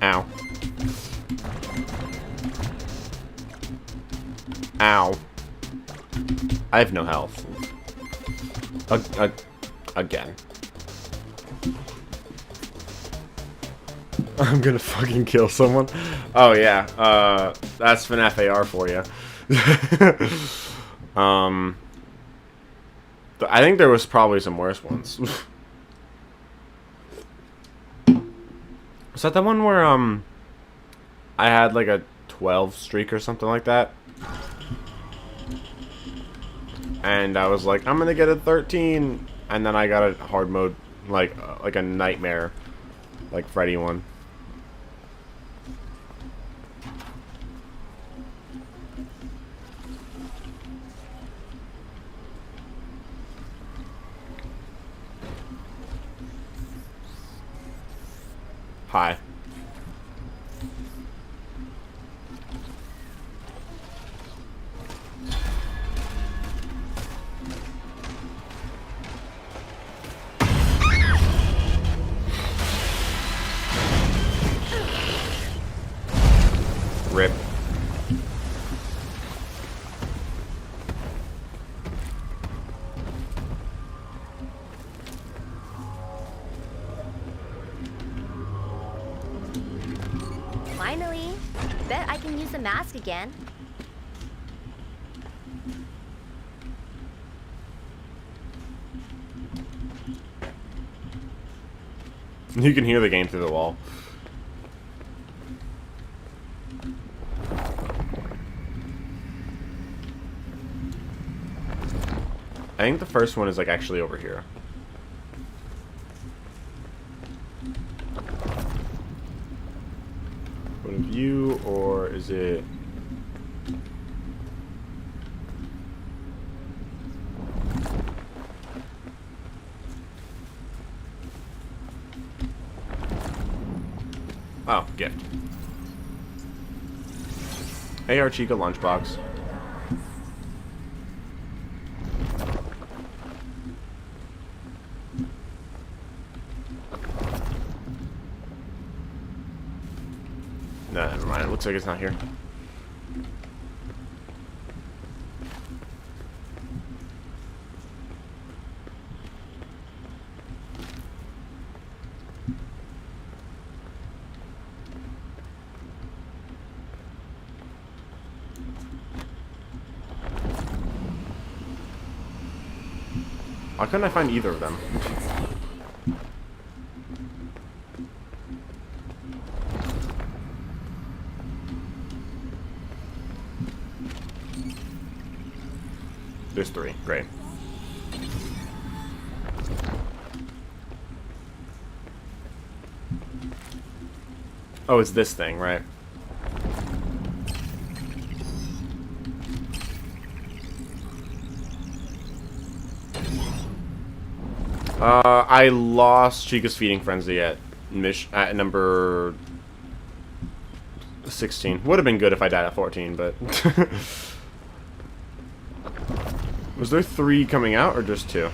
Ow. Ow. I have no health. Again. I'm gonna fucking kill someone. Oh yeah, that's FNAF AR for you. I think there was probably some worse ones. Was that the one where I had like a 12 streak or something like that? And I was like, I'm gonna get a 13, and then I got a hard mode, like a nightmare, like Freddy one. Hi. Rip. mask again. You can hear the game through the wall. I think the first one is like actually over here. Point of view, or is it? Oh, gift. AR Chica lunchbox. No, never mind. It looks like it's not here. Why couldn't I find either of them? There's 3. Great. Oh, it's this thing, right? I lost Chica's Feeding Frenzy at number 16. Would have been good if I died at 14, but... Was there 3 coming out, or just 2?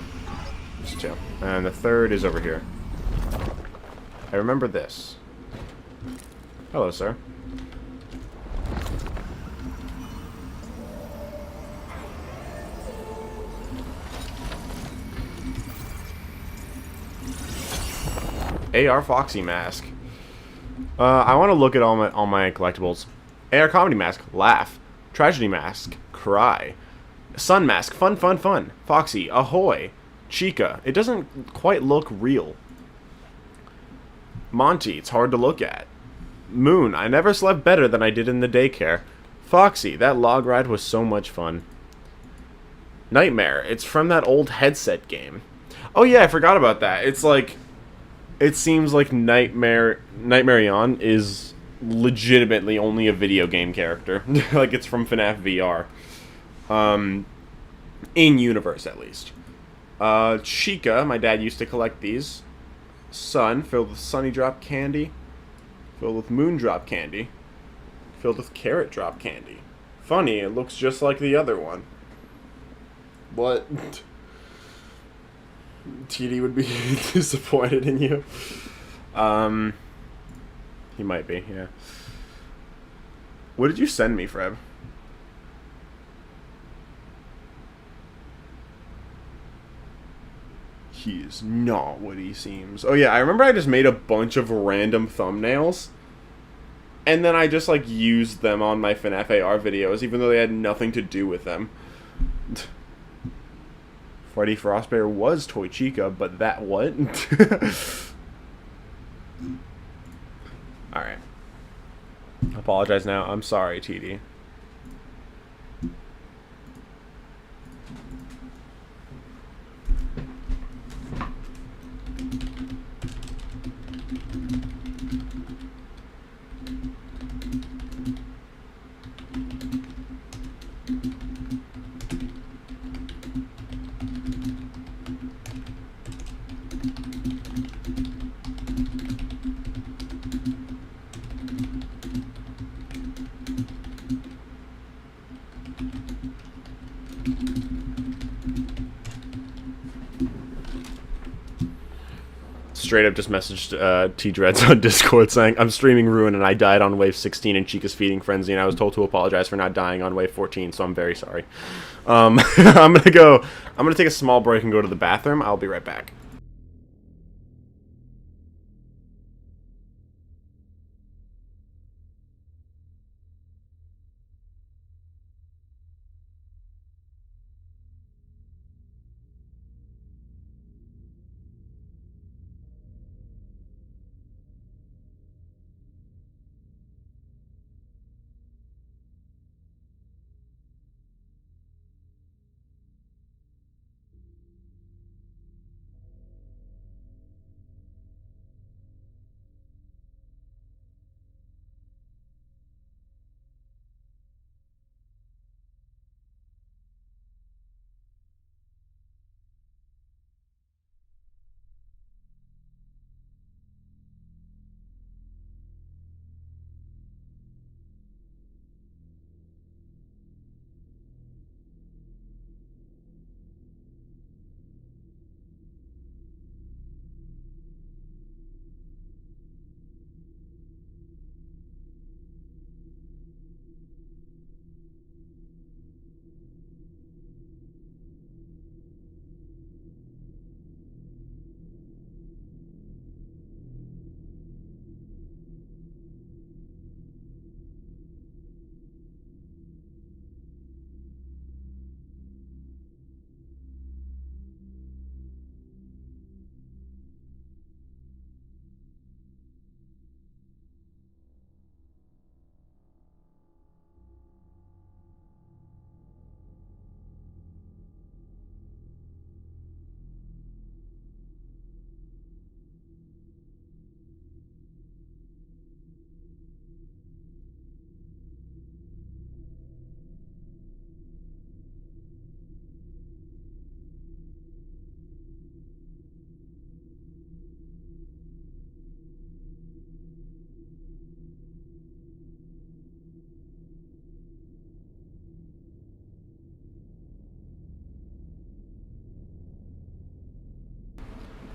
Just 2. And the third is over here. I remember this. Hello, sir. AR Foxy mask. I want to look at all my collectibles. AR comedy mask. Laugh. Tragedy mask. Cry. Sun mask. Fun, fun, fun. Foxy. Ahoy. Chica. It doesn't quite look real. Monty. It's hard to look at. Moon. I never slept better than I did in the daycare. Foxy. That log ride was so much fun. Nightmare. It's from that old headset game. Oh yeah, I forgot about that. It's like... It seems like Nightmarion is legitimately only a video game character. Like it's from FNAF VR. In universe, at least. Chica, my dad used to collect these. Sun, filled with Sunny Drop candy. Filled with Moon Drop candy. Filled with Carrot Drop candy. Funny, it looks just like the other one. What? TD would be disappointed in you. He might be, yeah. What did you send me, Freb? He is not what he seems. Oh yeah, I remember I just made a bunch of random thumbnails. And then I just like used them on my FNAF AR videos, even though they had nothing to do with them. Freddy Frostbear was Toy Chica, but that what? Alright. Apologize now. I'm sorry, TD. Straight up just messaged T-Dreads on Discord saying, I'm streaming Ruin and I died on wave 16 in Chica's Feeding Frenzy and I was told to apologize for not dying on wave 14, so I'm very sorry. I'm gonna take a small break and go to the bathroom. I'll be right back.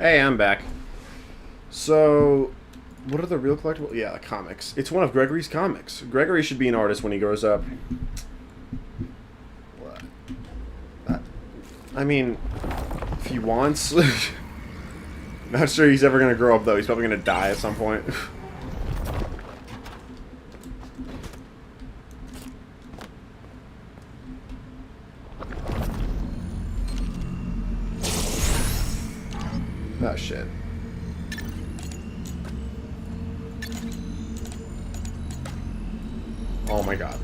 Hey, I'm back. So, what are the real collectibles? Yeah, comics. It's one of Gregory's comics. Gregory should be an artist when he grows up. What? I mean, if he wants. Not sure he's ever gonna grow up though. He's probably gonna die at some point. Oh shit. Oh my god.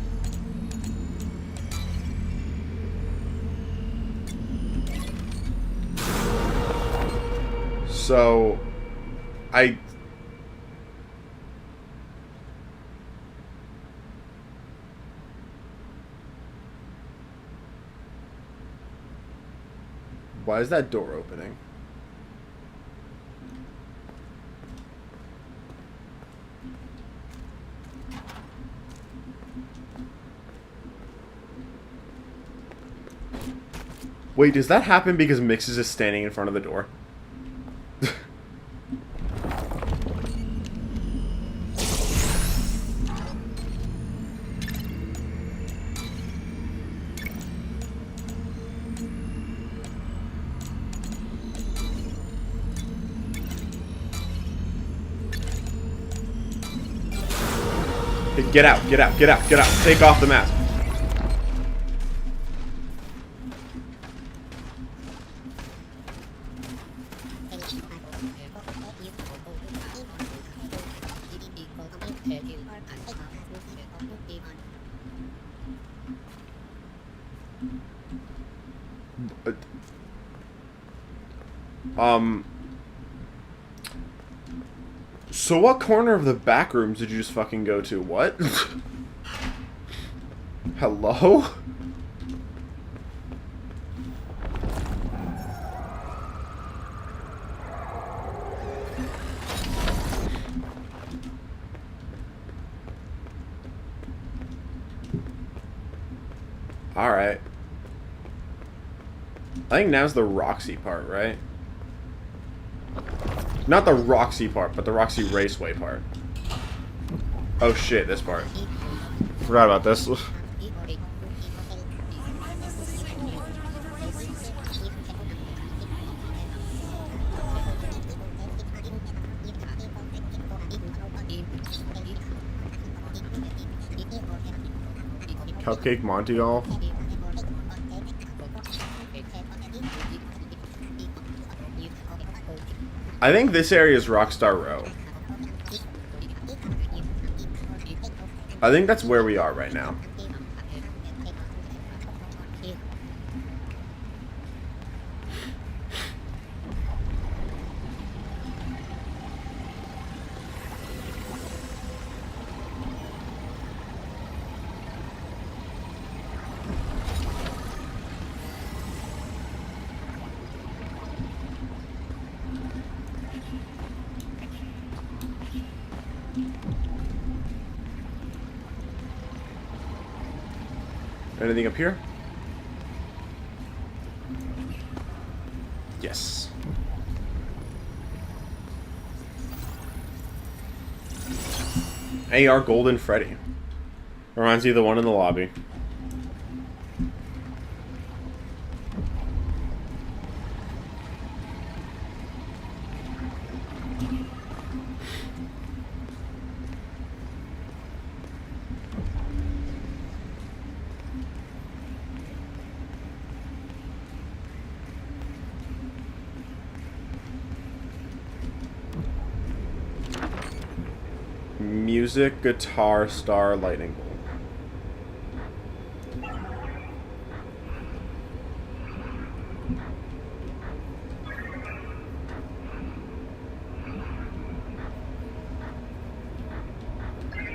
So, why is that door opening? Wait, does that happen because Mix is just standing in front of the door? Get out, get out, get out, get out. Take off the mask. So what corner of the back rooms did you just fucking go to? What? Hello? Alright. I think now's the Roxy part, right? Not the Roxy part, but the Roxy Raceway part. Oh shit, this part. Forgot about this. Cupcake Monty Golf. I think this area is Rockstar Row. I think that's where we are right now. Anything up here? Yes. AR Golden Freddy. Reminds you of the one in the lobby. Music, guitar, star, lightning bolt.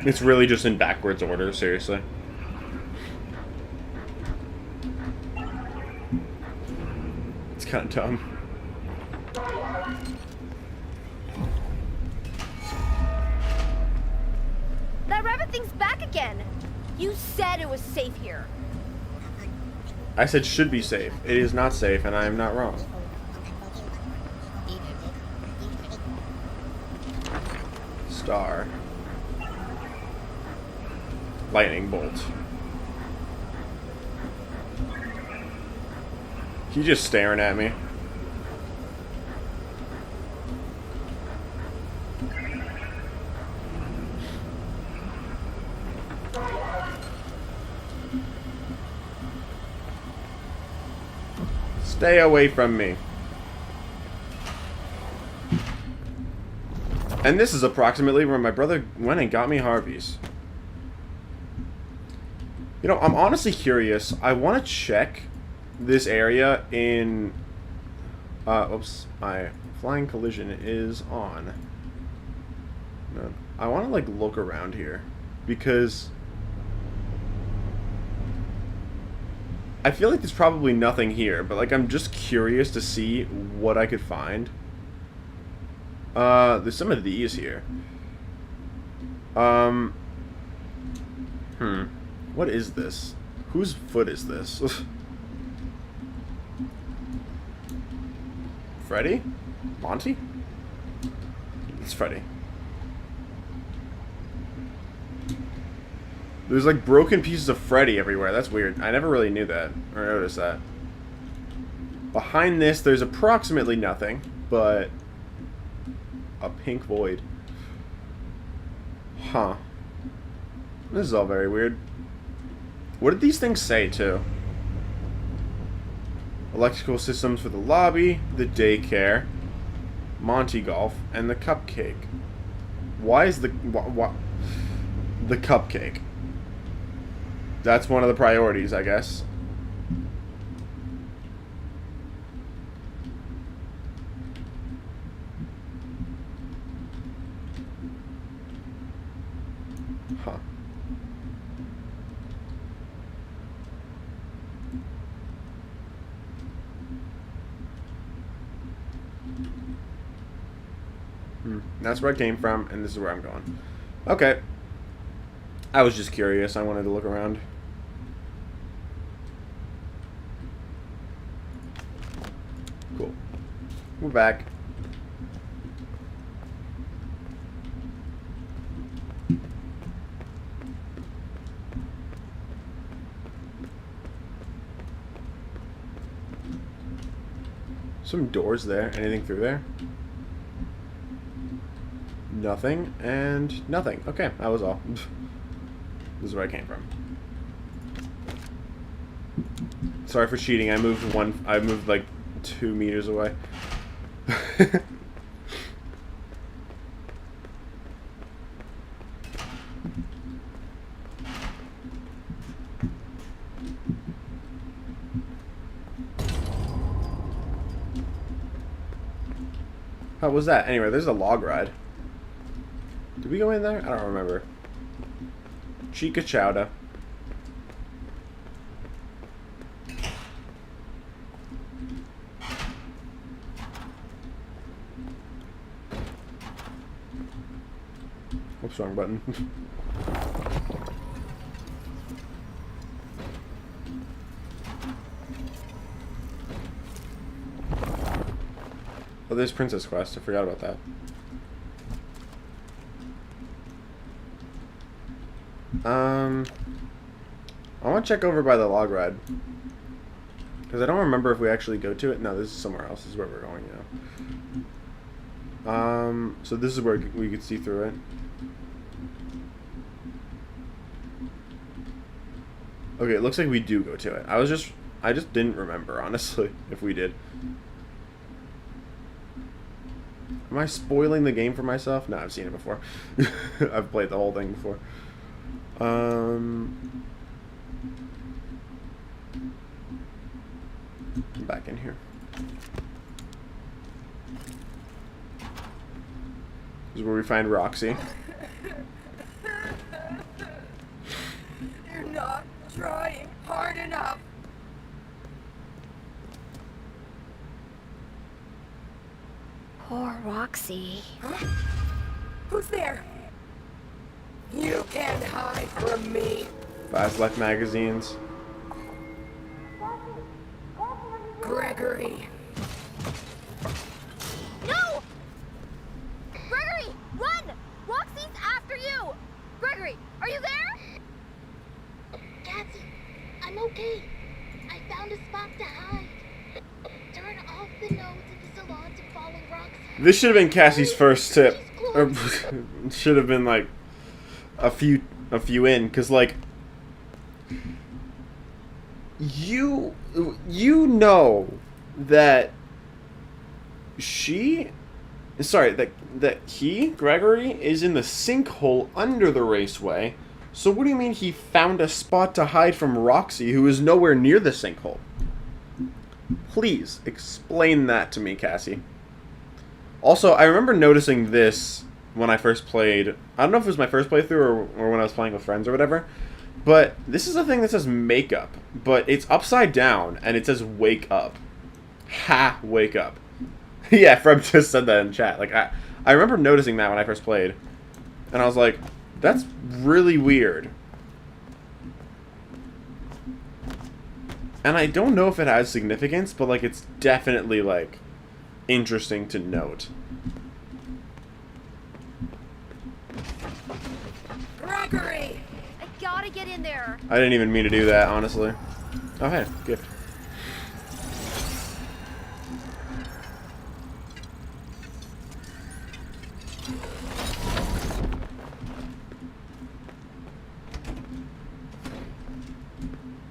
It's really just in backwards order, seriously. It's kind of dumb. Everything's back again. You said it was safe here. I said should be safe. It is not safe, and I am not wrong. star. Lightning bolt. He's just staring at me. Stay away from me. And this is approximately where my brother went and got me Harvey's. You know, I'm honestly curious. I want to check this area in... oops. My flying collision is on. No, I want to, like, look around here. Because... I feel like there's probably nothing here, but like I'm just curious to see what I could find. There's some of these here. What is this? Whose foot is this? Freddy? Monty? It's Freddy. There's like broken pieces of Freddy everywhere. That's weird. I never really knew that or noticed that. Behind this, there's approximately nothing, but a pink void. Huh. This is all very weird. What did these things say, too? Electrical systems for the lobby, the daycare, Monty Golf, and the cupcake. Why is the cupcake? That's one of the priorities, I guess. Huh. That's where I came from, and this is where I'm going. Okay. I was just curious. I wanted to look around. Cool. We're back. Some doors there. Anything through there? Nothing and nothing. Okay, that was all. This is where I came from. Sorry for cheating. I moved like 2 meters away. How was that? Anyway, there's a log ride. Did we go in there? I don't remember. Chica Chowda. Oops, wrong button. Oh, there's Princess Quest. I forgot about that. I want to check over by the log ride. Because I don't remember if we actually go to it. No, this is somewhere else. This is where we're going now. So this is where we could see through it. Okay, it looks like we do go to it. I just didn't remember, honestly, if we did. Am I spoiling the game for myself? No, I've seen it before. I've played the whole thing before. Back in here. This is where we find Roxy. You're not trying hard enough. Poor Roxy. Huh? Who's there? You can't hide from me. Fast Life magazines. Gregory. No! Gregory, run! Roxy I'm okay. I found a spot to hide. Turn off the nodes of the salon to follow Roxy. This should have been Cassie's first tip. Or should have been like a few in, because like you know that Gregory is in the sinkhole under the raceway. So what do you mean he found a spot to hide from Roxy, who is nowhere near the sinkhole? Please explain that to me, Cassie. Also, I remember noticing this when I first played. I don't know if it was my first playthrough or when I was playing with friends or whatever. But this is a thing that says makeup. But it's upside down and it says wake up. Ha, wake up. Yeah, Freb just said that in chat. Like, I remember noticing that when I first played. And I was like, that's really weird. And I don't know if it has significance, but like it's definitely like interesting to note. Gregory! I gotta get in there. I didn't even mean to do that, honestly. Oh, hey, gift.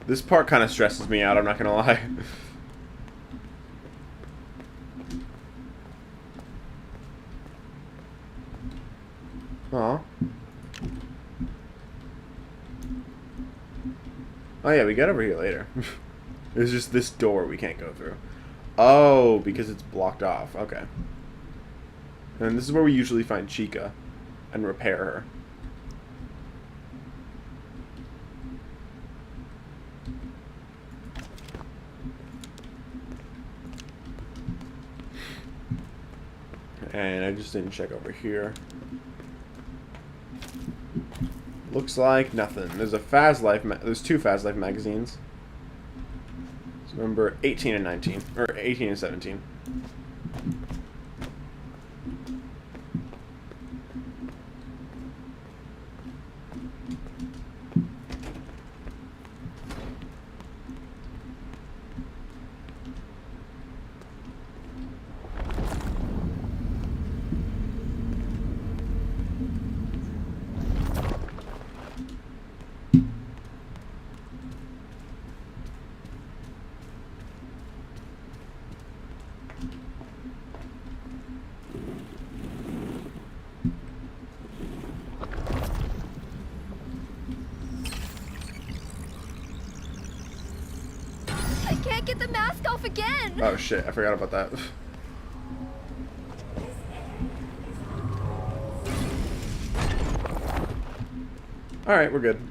This part kind of stresses me out, I'm not gonna lie. Aw. Oh yeah, we got over here later. There's just this door we can't go through. Oh, because it's blocked off. Okay. And this is where we usually find Chica and repair her. And I just didn't check over here. Looks like nothing. There's a Faz Life. There's two Faz Life magazines. So number 18 and 19, or 18 and 17. Get the mask off again. Oh shit, I forgot about that. Alright, we're good.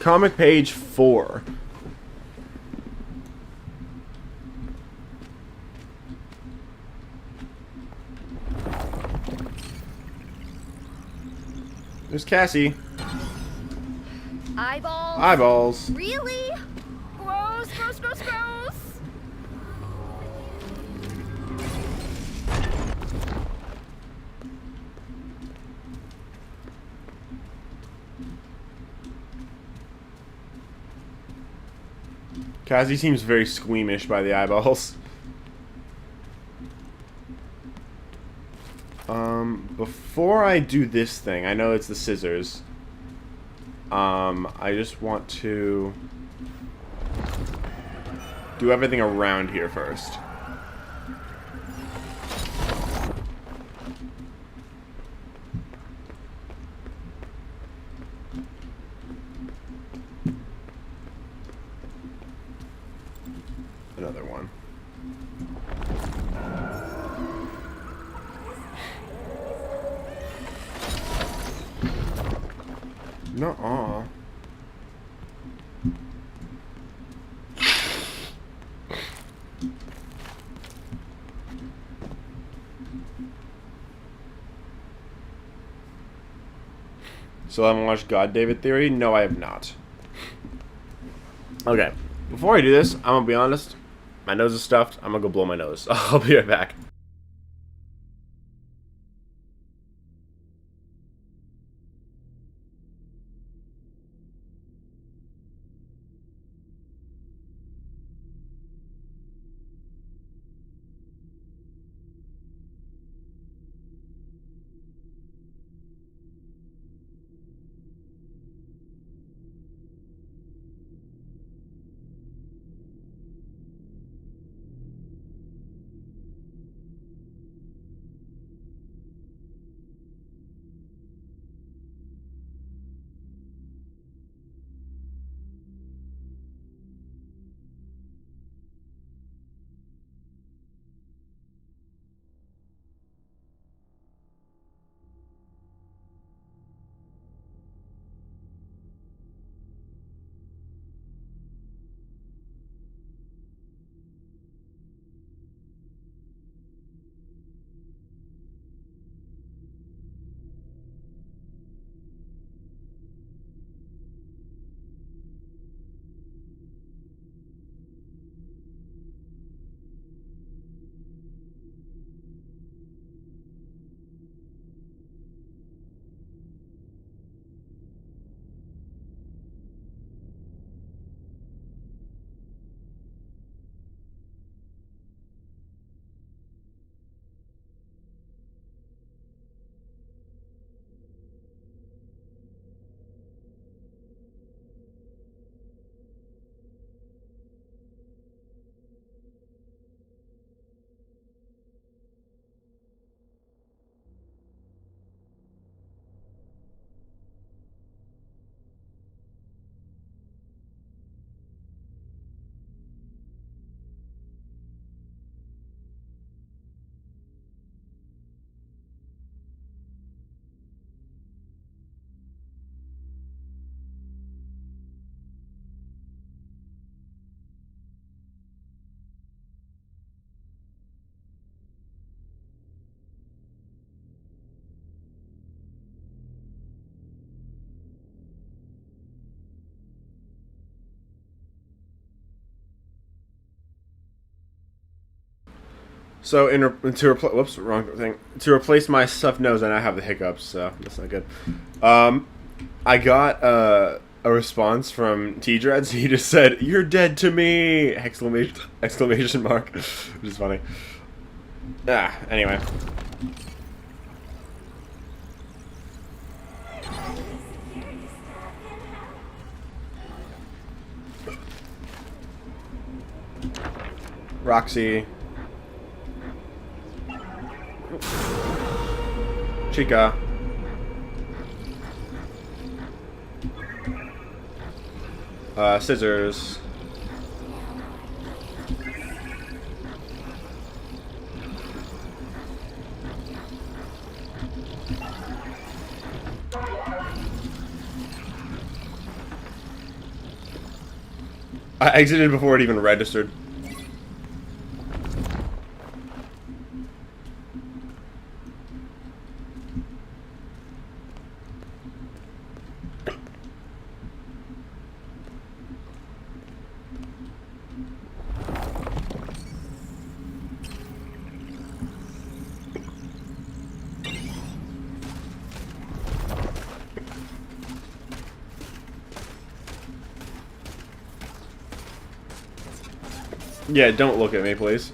Comic page 4. There's Cassie. Eyeballs. Eyeballs. Really? Gross, gross, gross, gross. Cassie seems very squeamish by the eyeballs. Before I do this thing, I know it's the scissors. I just want to do everything around here first. Another one. Nuh-uh. So I haven't watched God David Theory? No, I have not. Okay. Before I do this, I'm gonna be honest. My nose is stuffed. I'm gonna go blow my nose. I'll be right back. So to replace my stuffed nose, and I have the hiccups, so that's not good. I got a response from T-Dreads. He just said, "You're dead to me!" Exclamation mark, which is funny. Anyway. Roxy. Chica. Scissors. I exited before it even registered. Yeah, don't look at me, please.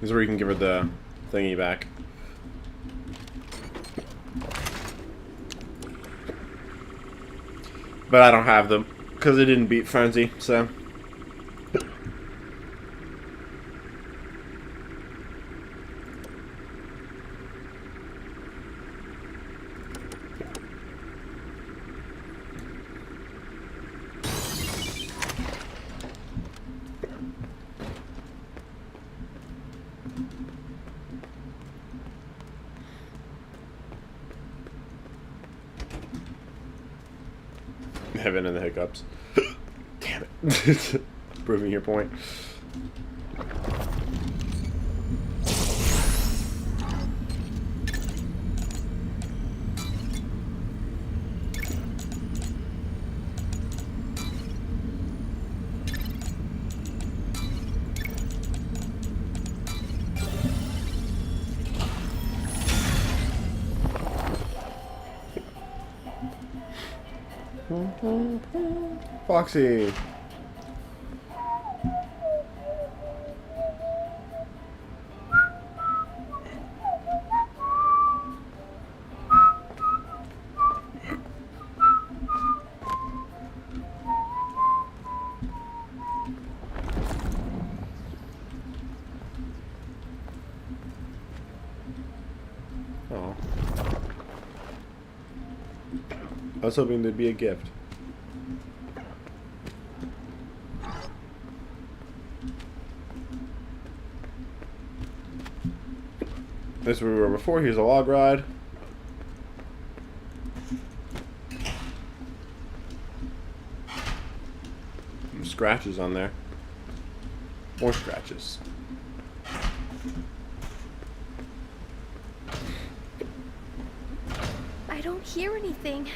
This is where you can give her the thingy back. But I don't have them, because it didn't beat Frenzy, so... Heaven and the hiccups. Damn it. Proving your point. Foxy. Oh. I was hoping there'd be a gift. This is where we were before. Here's a log ride. Some scratches on there. More scratches. I don't hear anything.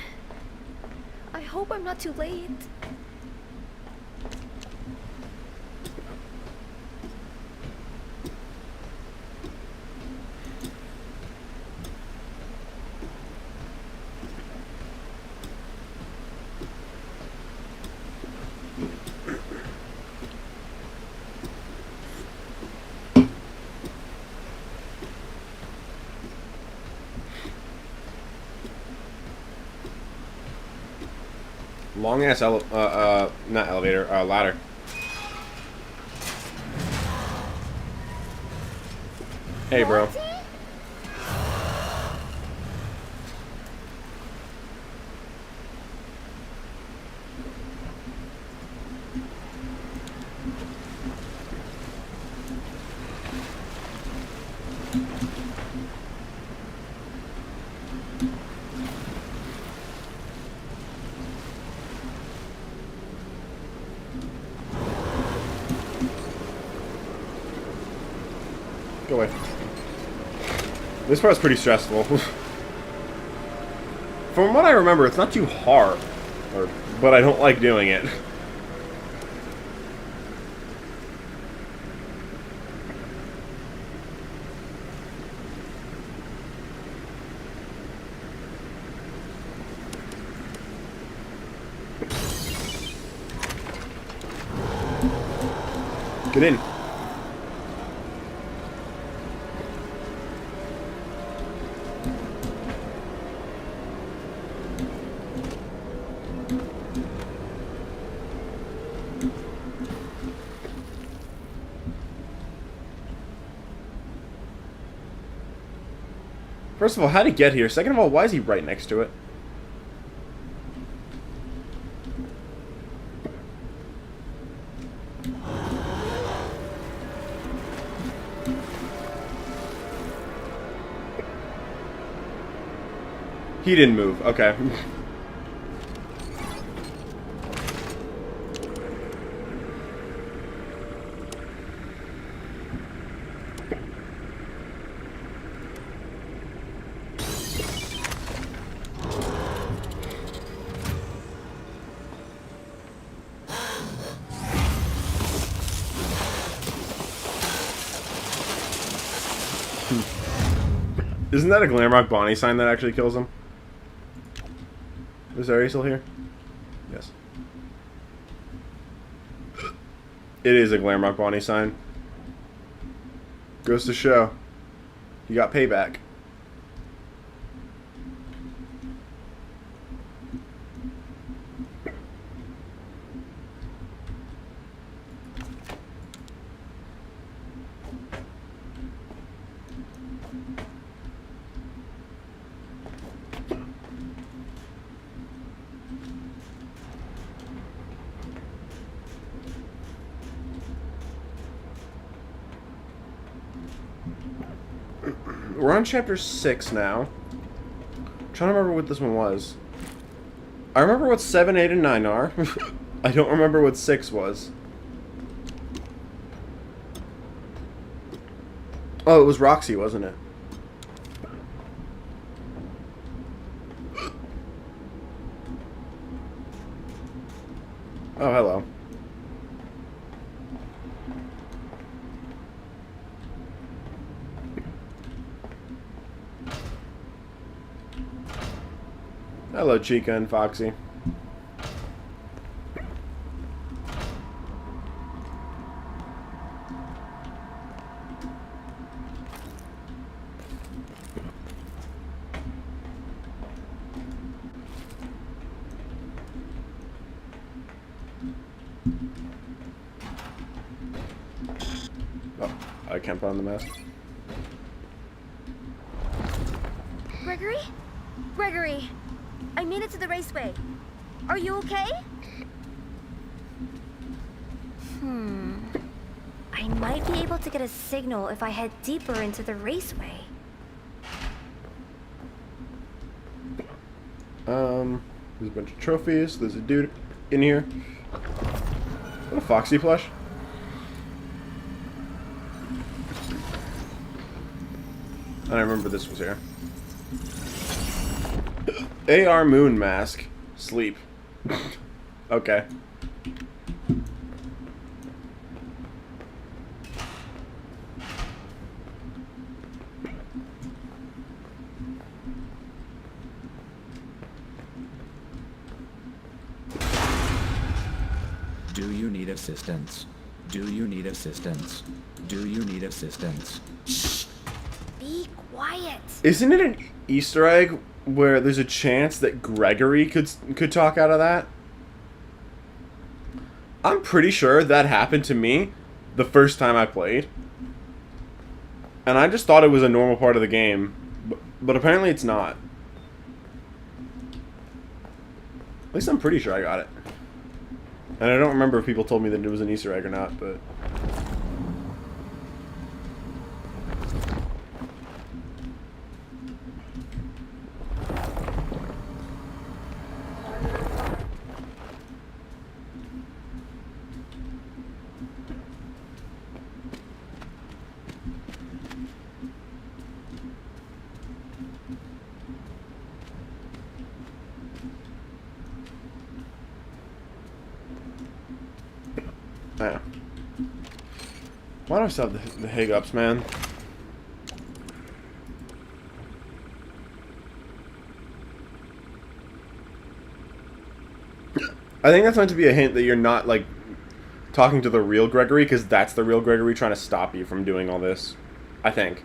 I hope I'm not too late. Long ass not elevator, ladder. Hey, bro. Go away. This part's pretty stressful. From what I remember, it's not too hard, but I don't like doing it. Get in. First of all, how'd he get here? Second of all, why is he right next to it? He didn't move. Okay. Isn't that a Glamrock Bonnie sign that actually kills him? Is Ari still here? Yes. It is a Glamrock Bonnie sign. Goes to show. You got payback. We're on chapter 6 now. I'm trying to remember what this one was. I remember what 7, 8, and 9 are. I don't remember what 6 was. Oh, it was Roxy, wasn't it? Oh, hello. Hello, Chica and Foxy. Oh, I can't put on the mask. Gregory? Gregory, I made it to the raceway. Are you okay? I might be able to get a signal if I head deeper into the raceway. There's a bunch of trophies. There's a dude in here. What a Foxy plush. I remember this was here. AR Moon Mask. Sleep. Okay. Do you need assistance? Do you need assistance? Do you need assistance? Shh! Be quiet. Isn't it an Easter egg where there's a chance that Gregory could talk out of that? I'm pretty sure that happened to me the first time I played. And I just thought it was a normal part of the game. But apparently it's not. At least I'm pretty sure I got it. And I don't remember if people told me that it was an Easter egg or not, but... Yeah. Why do I still have the hiccups, man? I think that's meant to be a hint that you're not, like, talking to the real Gregory, because that's the real Gregory trying to stop you from doing all this. I think.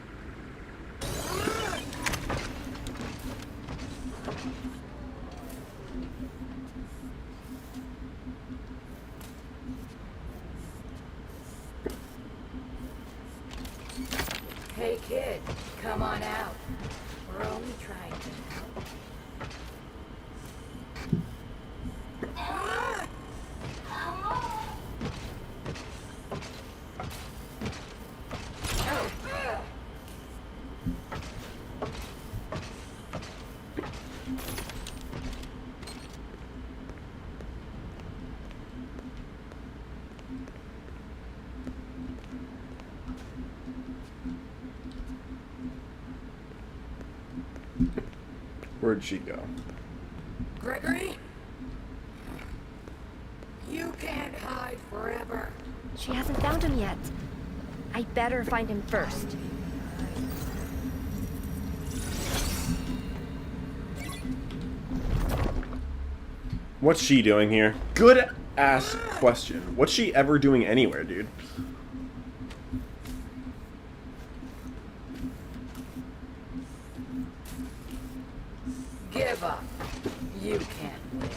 Hey kid, come on out. We're only trying to help. Where'd she go? Gregory? You can't hide forever. She hasn't found him yet. I better find him first. What's she doing here? Good ass question. What's she ever doing anywhere, dude? Give up. You can't win.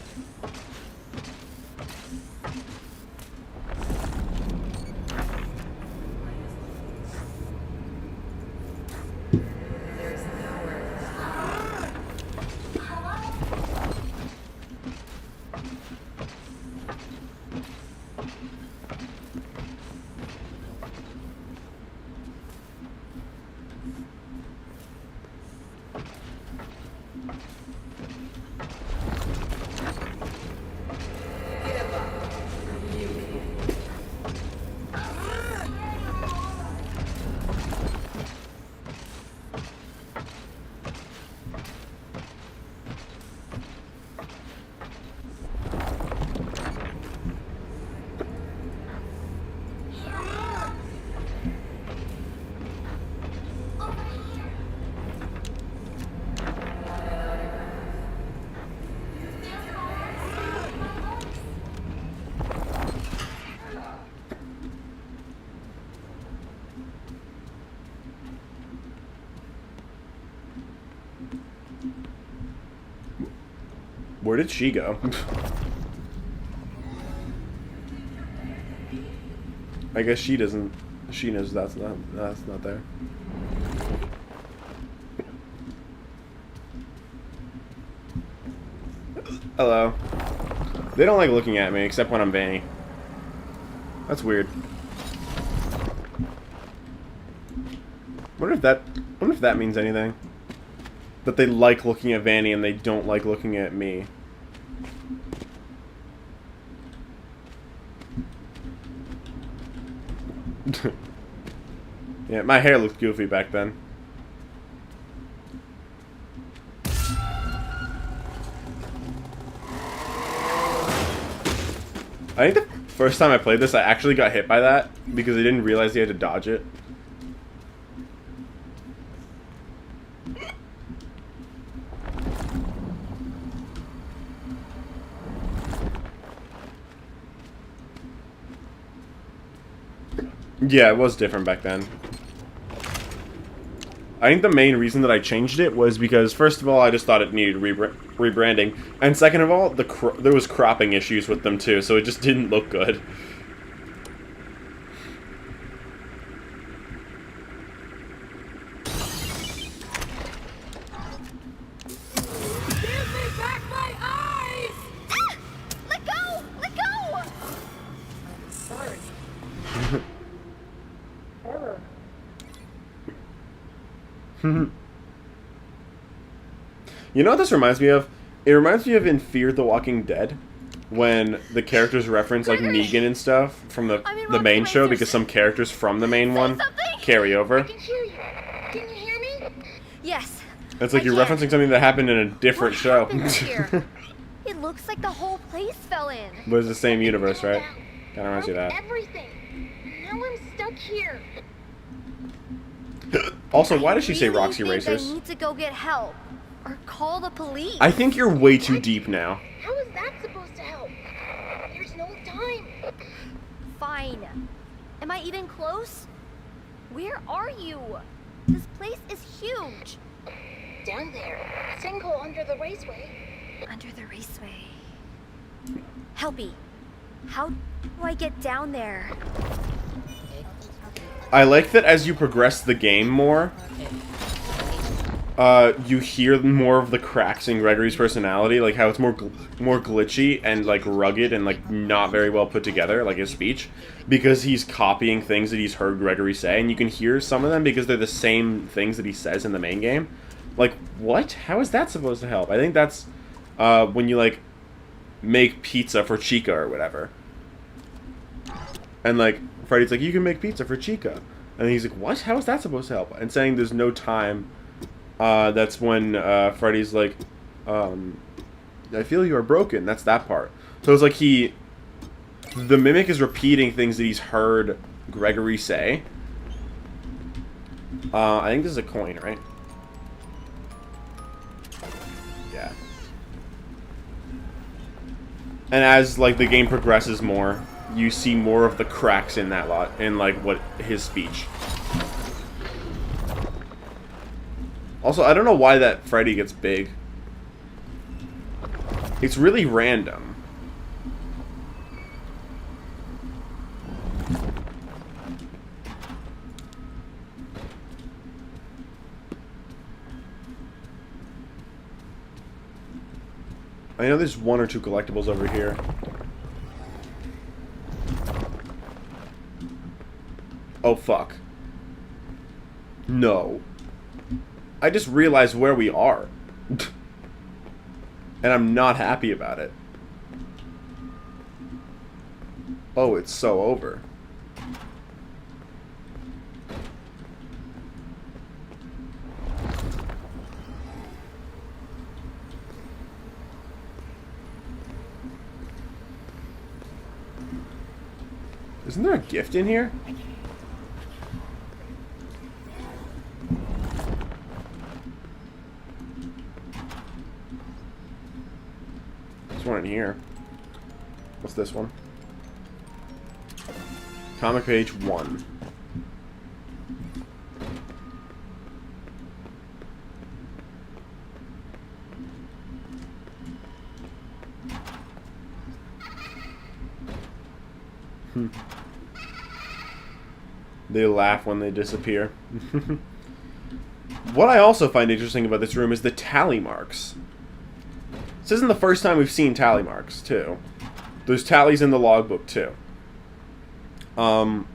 There's nowhere to hide. Where did she go? I guess she doesn't. She knows that's not there. Hello. They don't like looking at me except when I'm Vanny. That's weird. Wonder if that means anything. That they like looking at Vanny and they don't like looking at me. Yeah, my hair looked goofy back then. I think the first time I played this, I actually got hit by that because I didn't realize you had to dodge it. Yeah, it was different back then. I think the main reason that I changed it was because, first of all, I just thought it needed rebranding, and second of all, there was cropping issues with them too, so it just didn't look good. Give me back my eyes! Ah! Let go! Let go! Sorry. You know what this reminds me of? It reminds me of in Fear the Walking Dead, when the characters reference like Negan and stuff from the main show because some characters from the main one carry over. I can hear you. Can you hear me? Yes. It's like you're referencing something that happened in a different show. Here? It looks like the whole place fell in. But it's the same universe, right? Kind of reminds you of that. Everything. Now I'm stuck here. Also, why does she say Really Roxy think Racers? I need to go get help or call the police. I think you're way too deep now. How is that supposed to help? There's no time. Fine. Am I even close? Where are you? This place is huge. Down there. Sinkhole under the raceway. Under the raceway. Help me. How do I get down there? I like that as you progress the game more, you hear more of the cracks in Gregory's personality, like how it's more glitchy and like rugged and like not very well put together, like his speech, because he's copying things that he's heard Gregory say, and you can hear some of them because they're the same things that he says in the main game. Like, what? How is that supposed to help? I think that's when you like make pizza for Chica or whatever, and like Freddy's like, you can make pizza for Chica, and he's like, what? How is that supposed to help? And saying there's no time. That's when Freddy's like, I feel you are broken. That's that part. So it's like the mimic is repeating things that he's heard Gregory say. I think this is a coin, right? Yeah. And as like the game progresses more, you see more of the cracks in that lot, in like what his speech. Also, I don't know why that Freddy gets big. It's really random. I know there's one or two collectibles over here. Oh, fuck. No. I just realized where we are. And I'm not happy about it. Oh, it's so over. Isn't there a gift in here? There's one in here. What's this one? Comic page 1. They laugh when they disappear. What I also find interesting about this room is the tally marks. This isn't the first time we've seen tally marks, too. There's tallies in the logbook, too. And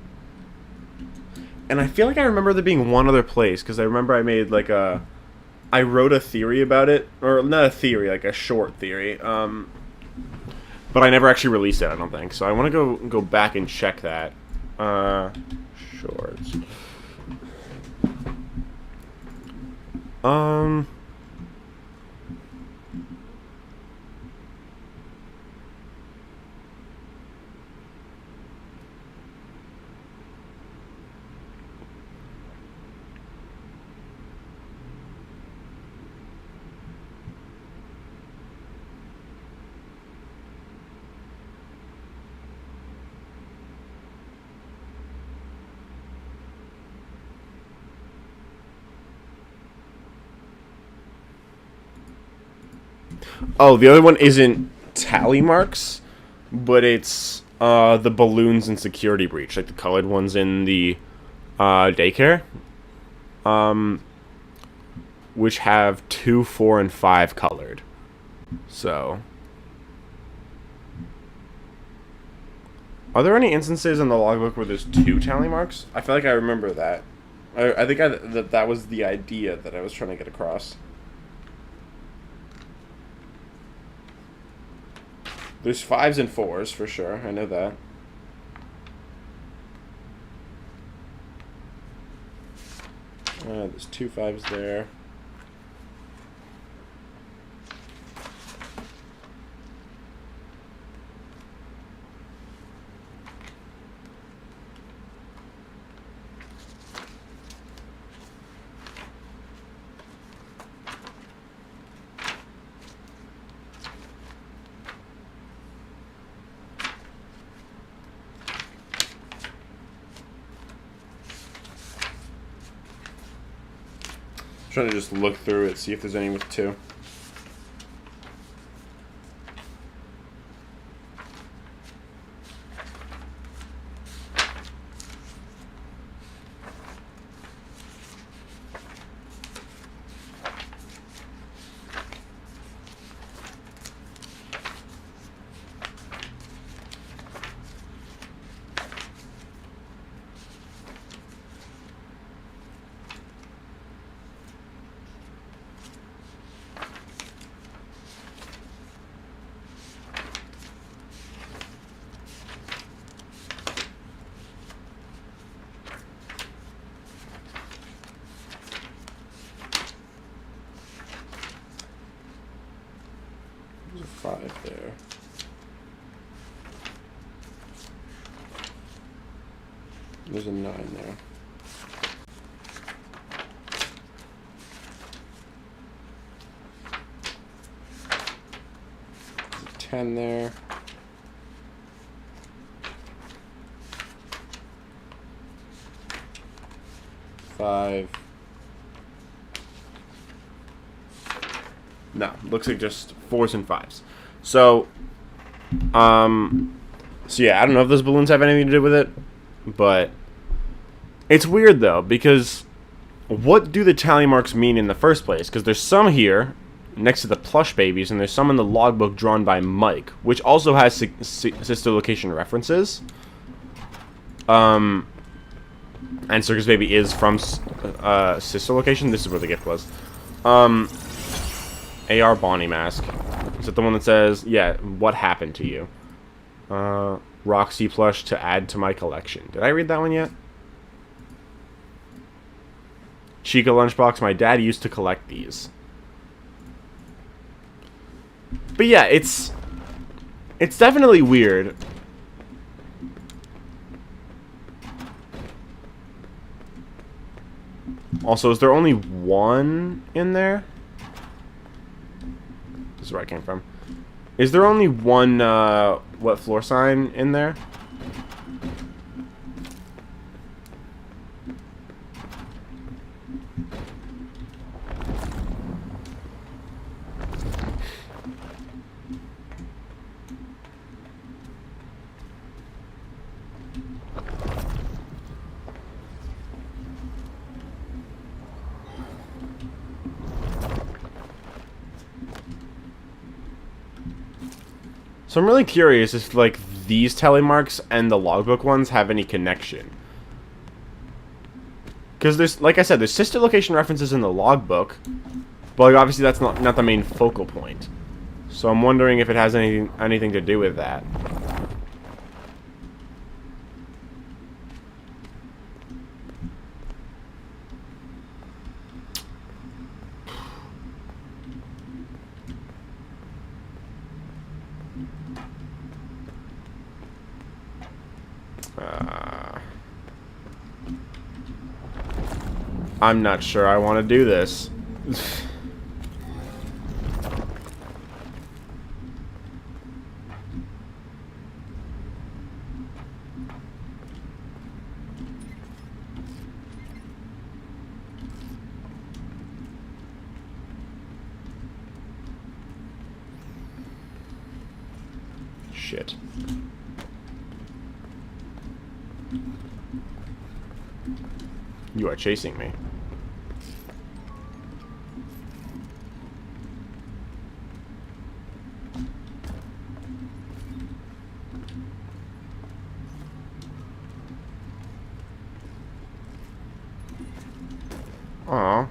I feel like I remember there being one other place, because I remember I made, like, I wrote a theory about it, or not a theory, like a short theory, but I never actually released it, I don't think, so I want to go back and check that. Shorts. Oh, the other one isn't tally marks, but it's the balloons in security breach, like the colored ones in the daycare, which have 2, 4, and 5 colored. So, are there any instances in the logbook where there's 2 tally marks? I feel like I remember that. I think that was the idea that I was trying to get across. There's 5s and 4s for sure. I know that. There's 2 5s there. Trying to just look through it, see if there's any with 2. There's a 5 there. There's a 9 there. There's a 10 there. Five. No, looks like just 4s and 5s. So yeah, I don't know if those balloons have anything to do with it, but it's weird though, because what do the tally marks mean in the first place? Because there's some here next to the plush babies, and there's some in the logbook drawn by Mike, which also has sister location references. And Circus Baby is from sister location. This is where the gift was. AR Bonnie mask. Is it the one that says, yeah, what happened to you? Roxy plush to add to my collection. Did I read that one yet? Chica lunchbox. My dad used to collect these. But yeah, it's definitely weird. Also, is there only one in there? This is where I came from. Is there only one, what floor sign in there? So I'm really curious if, like, these telemarks and the logbook ones have any connection. Because there's, like I said, there's sister location references in the logbook, but like, obviously that's not the main focal point. So I'm wondering if it has anything to do with that. I'm not sure I want to do this. Shit. You are chasing me. Aw,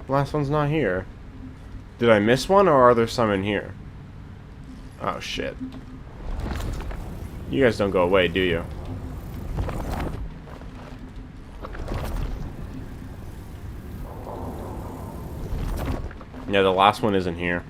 last one's not here. Did I miss one, or are there some in here? Oh shit. You guys don't go away, do you? Yeah, the last one isn't here.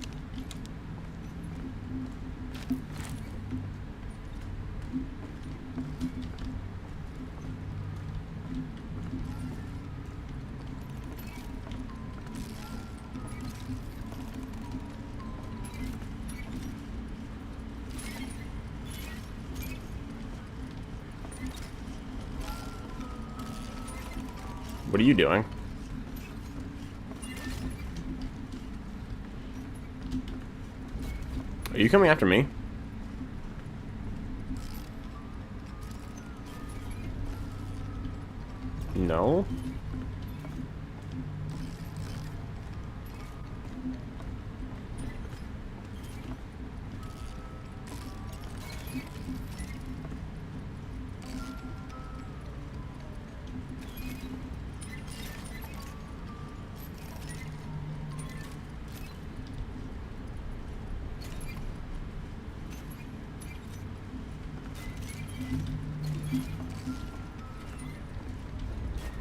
What are you doing? Are you coming after me? No.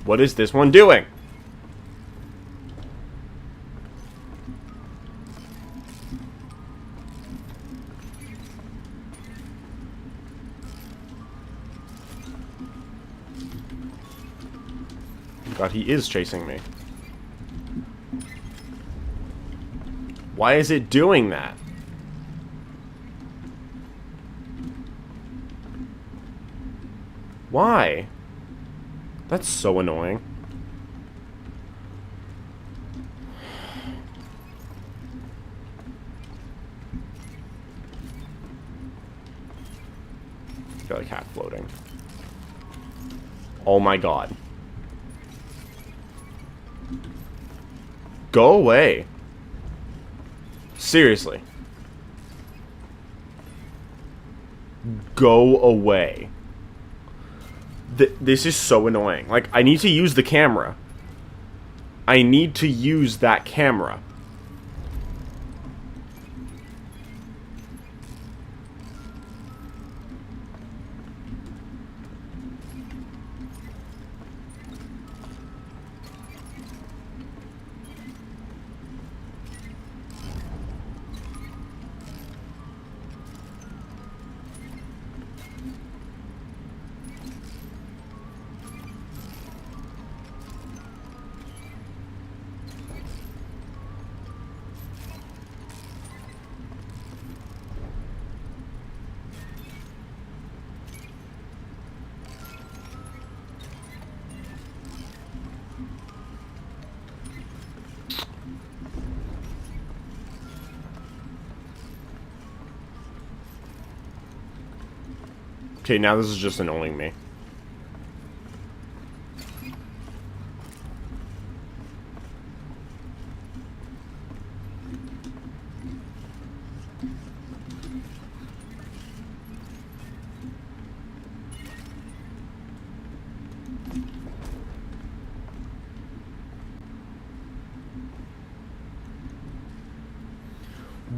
What is this one doing? God, he is chasing me. Why is it doing that? Why? That's so annoying. I feel like half floating. Oh my god. Go away. Seriously. Go away. This is so annoying. Like, I need to use the camera. I need to use that camera. Okay, now this is just annoying me.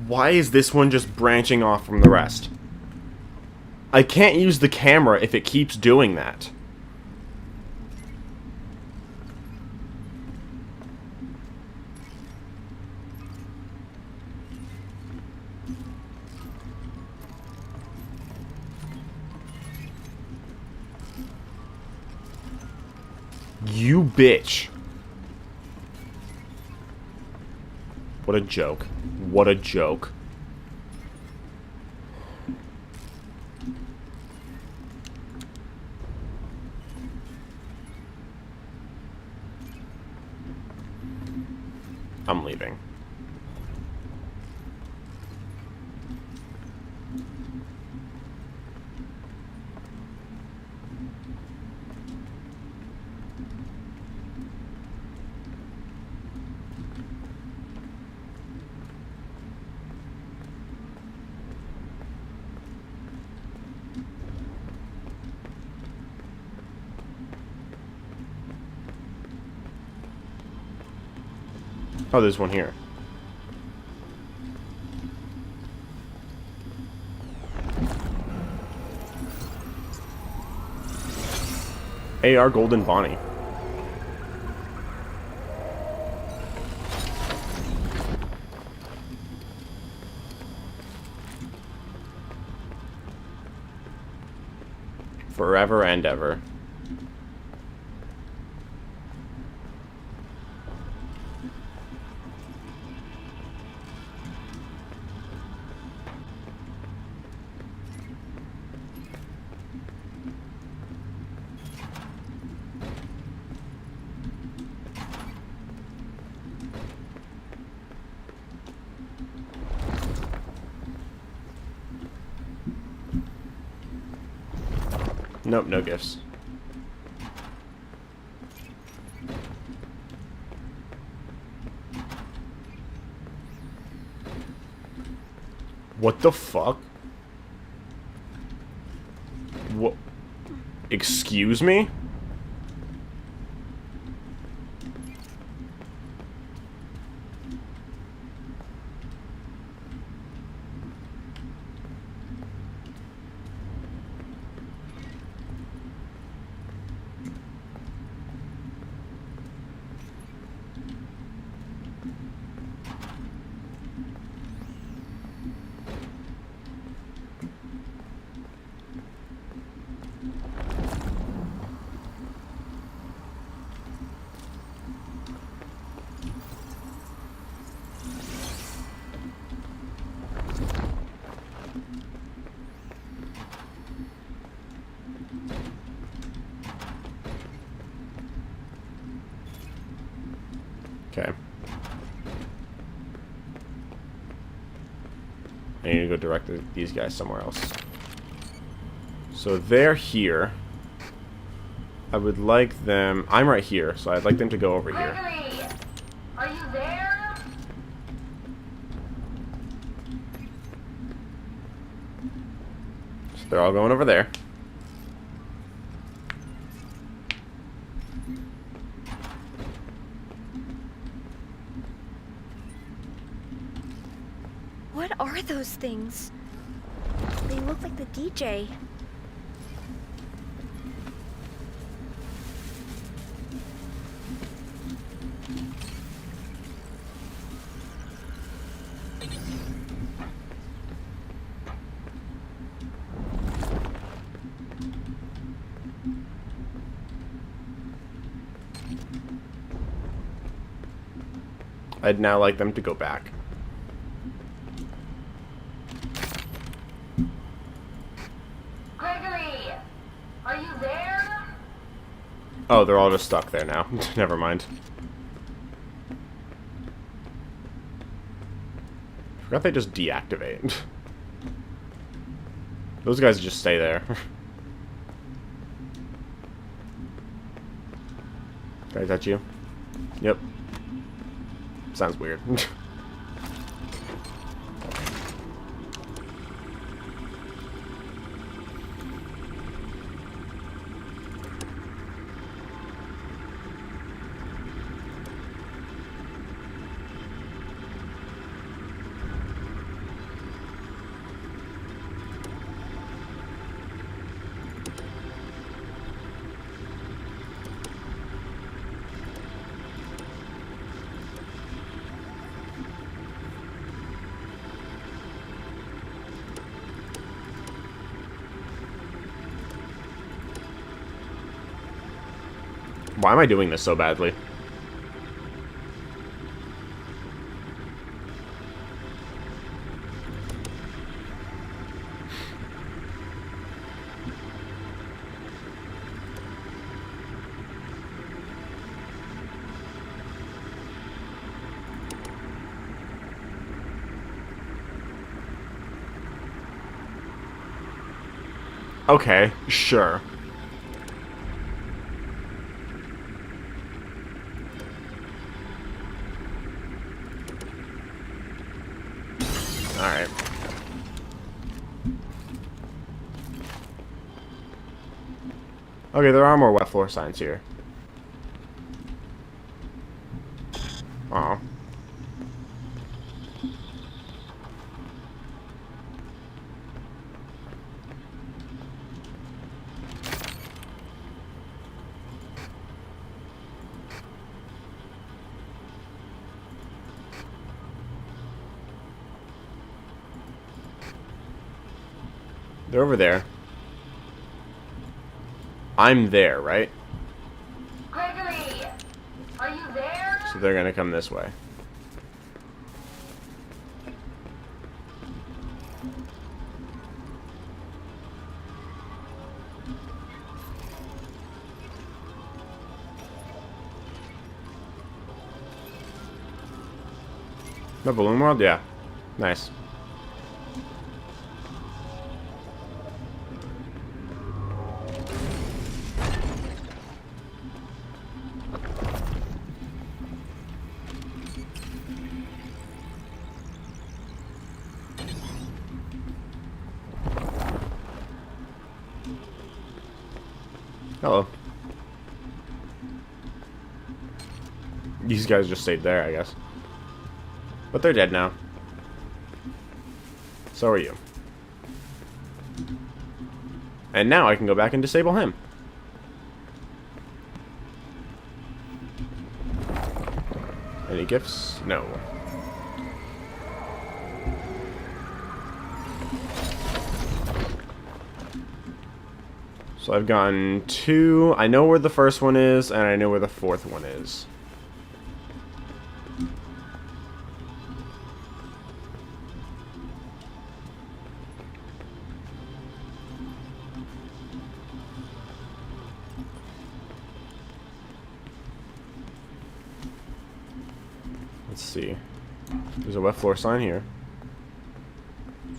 Why is this one just branching off from the rest? I can't use the camera if it keeps doing that. You bitch. What a joke. What a joke. I'm leaving. Oh, there's one here. AR Golden Bonnie. Forever and ever. Nope, no gifts. What the fuck? What? Excuse me? Okay. I need to go direct these guys somewhere else. So they're here. I would like them... I'm right here, so I'd like them to go over here. Gregory, are you there? So they're all going over there. What are those things? They look like the DJ. I'd now like them to go back. Gregory, are you there? Oh, they're all just stuck there now. Never mind. Forgot they just deactivate. Those guys just stay there. Can I touch you? Yep. Sounds weird. Why am I doing this so badly? Okay, sure. Alright. Okay, there are more wet floor signs here. Oh. They're over there. I'm there, right? Gregory, are you there? So they're gonna come this way. The balloon world? Yeah. Nice. Hello. These guys just stayed there, I guess. But they're dead now. So are you. And now I can go back and disable him. Any gifts? No. So I've gotten 2. I know where the first one is, and I know where the 4th one is. Let's see. There's a wet floor sign here.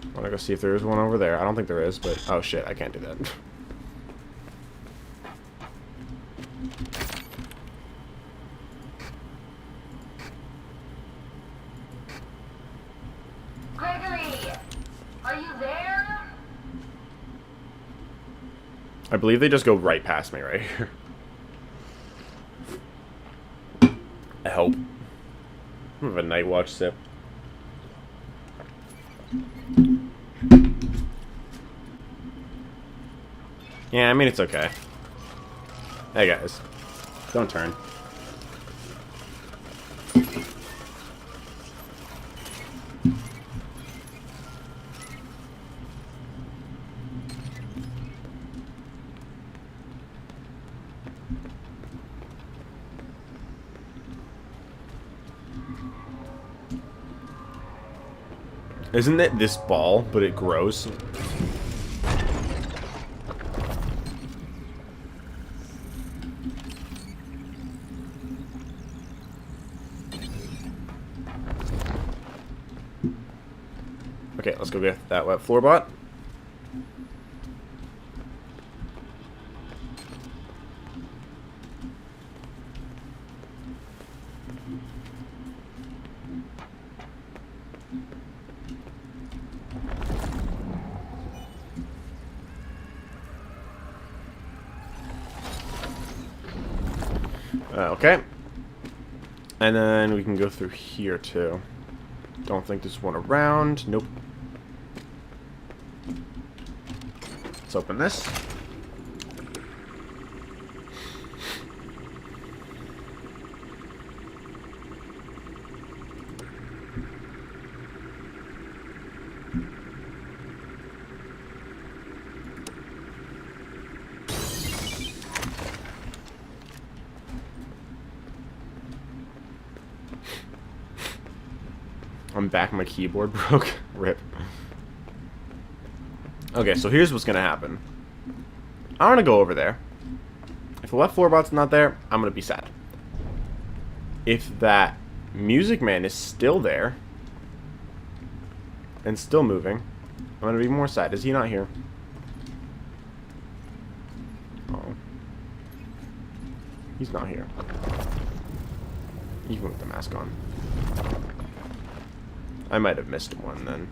I want to go see if there is one over there. I don't think there is, but... Oh shit, I can't do that. Gregory, are you there? I believe they just go right past me right here. I hope. I'm gonna have a night watch sip. Yeah, I mean, it's okay. Hey guys, don't turn. Isn't it this ball, but it grows? Okay, let's go get that wet floor bot. Okay. And then we can go through here too. Don't think there's one around. Nope. Let's open this. I'm back. My keyboard broke. Rip. Okay, so here's what's gonna happen. I'm gonna go over there. If the left floorbot's not there, I'm gonna be sad. If that music man is still there and still moving, I'm gonna be more sad. Is he not here? Oh. He's not here. Even with the mask on. I might have missed one then.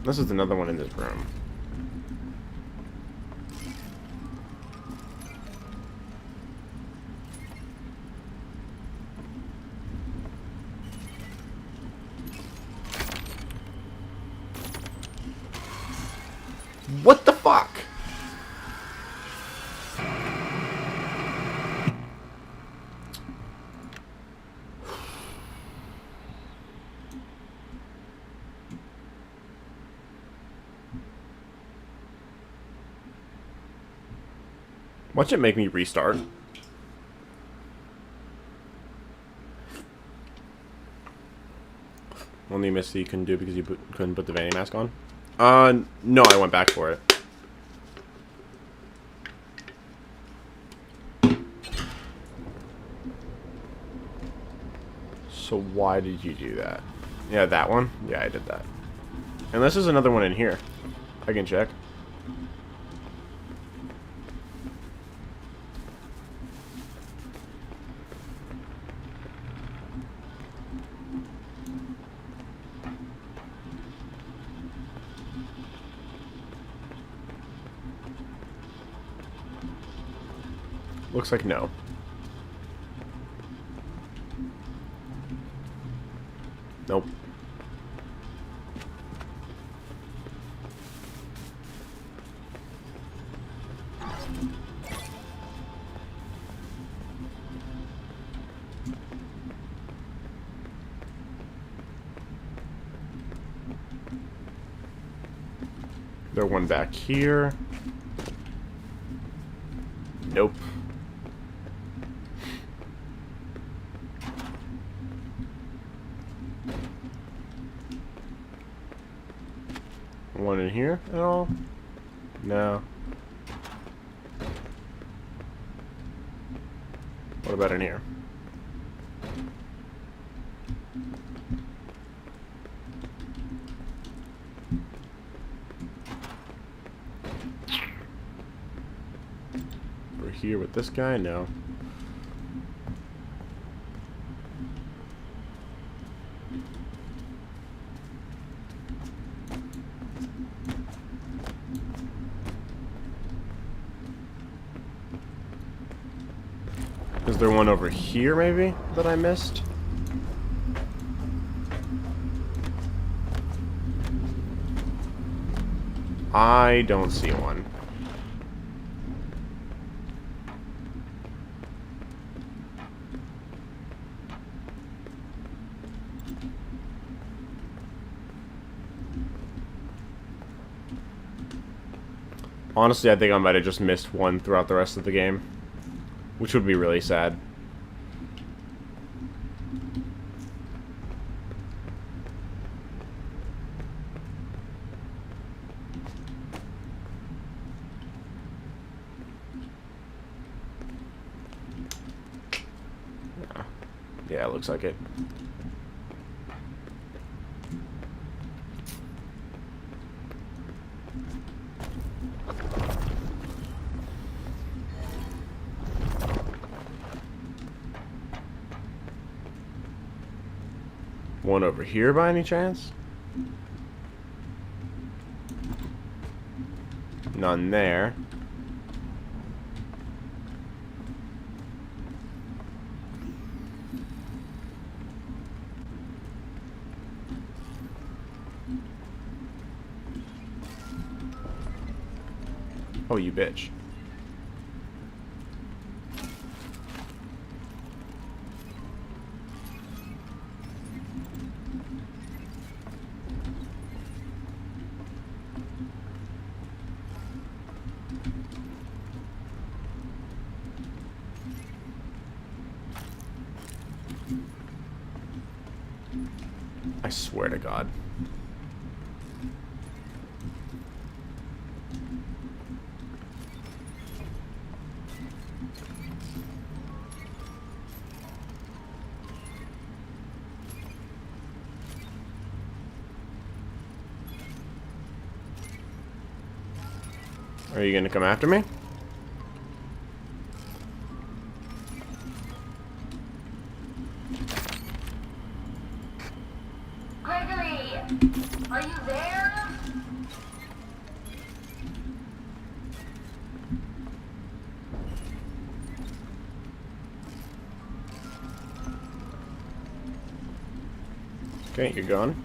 This is another one in this room. What the fuck? Watch it make me restart. Only missed that you couldn't do because you couldn't put the vanity mask on. No, I went back for it. So why did you do that? Yeah, that one? Yeah, I did that. Unless there's another one in here. I can check. Looks like no. Nope. There's one back here. Nope. One in here at all? No. What about in here? We're here with this guy? No. Is there one over here, maybe, that I missed? I don't see one. Honestly, I think I might have just missed one throughout the rest of the game. Which would be really sad. Yeah, it looks like it. One over here by any chance? None there. Oh, you bitch. I swear to God. Are you gonna come after me? Gregory, are you there? Okay, you're gone.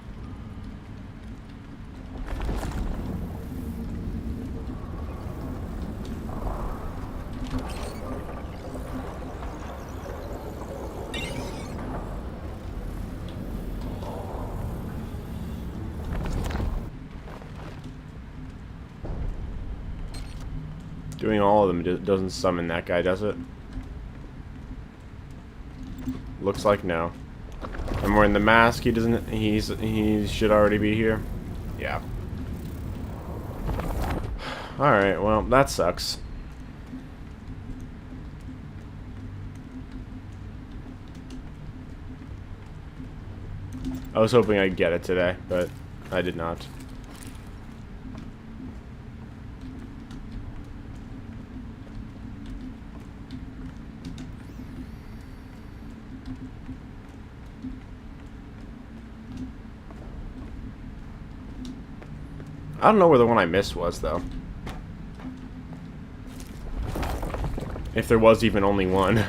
Doing all of them doesn't summon that guy, does it? Looks like no. I'm wearing the mask. He doesn't. He should already be here. Yeah. All right. Well, that sucks. I was hoping I'd get it today, but I did not. I don't know where the one I missed was, though. If there was even only one.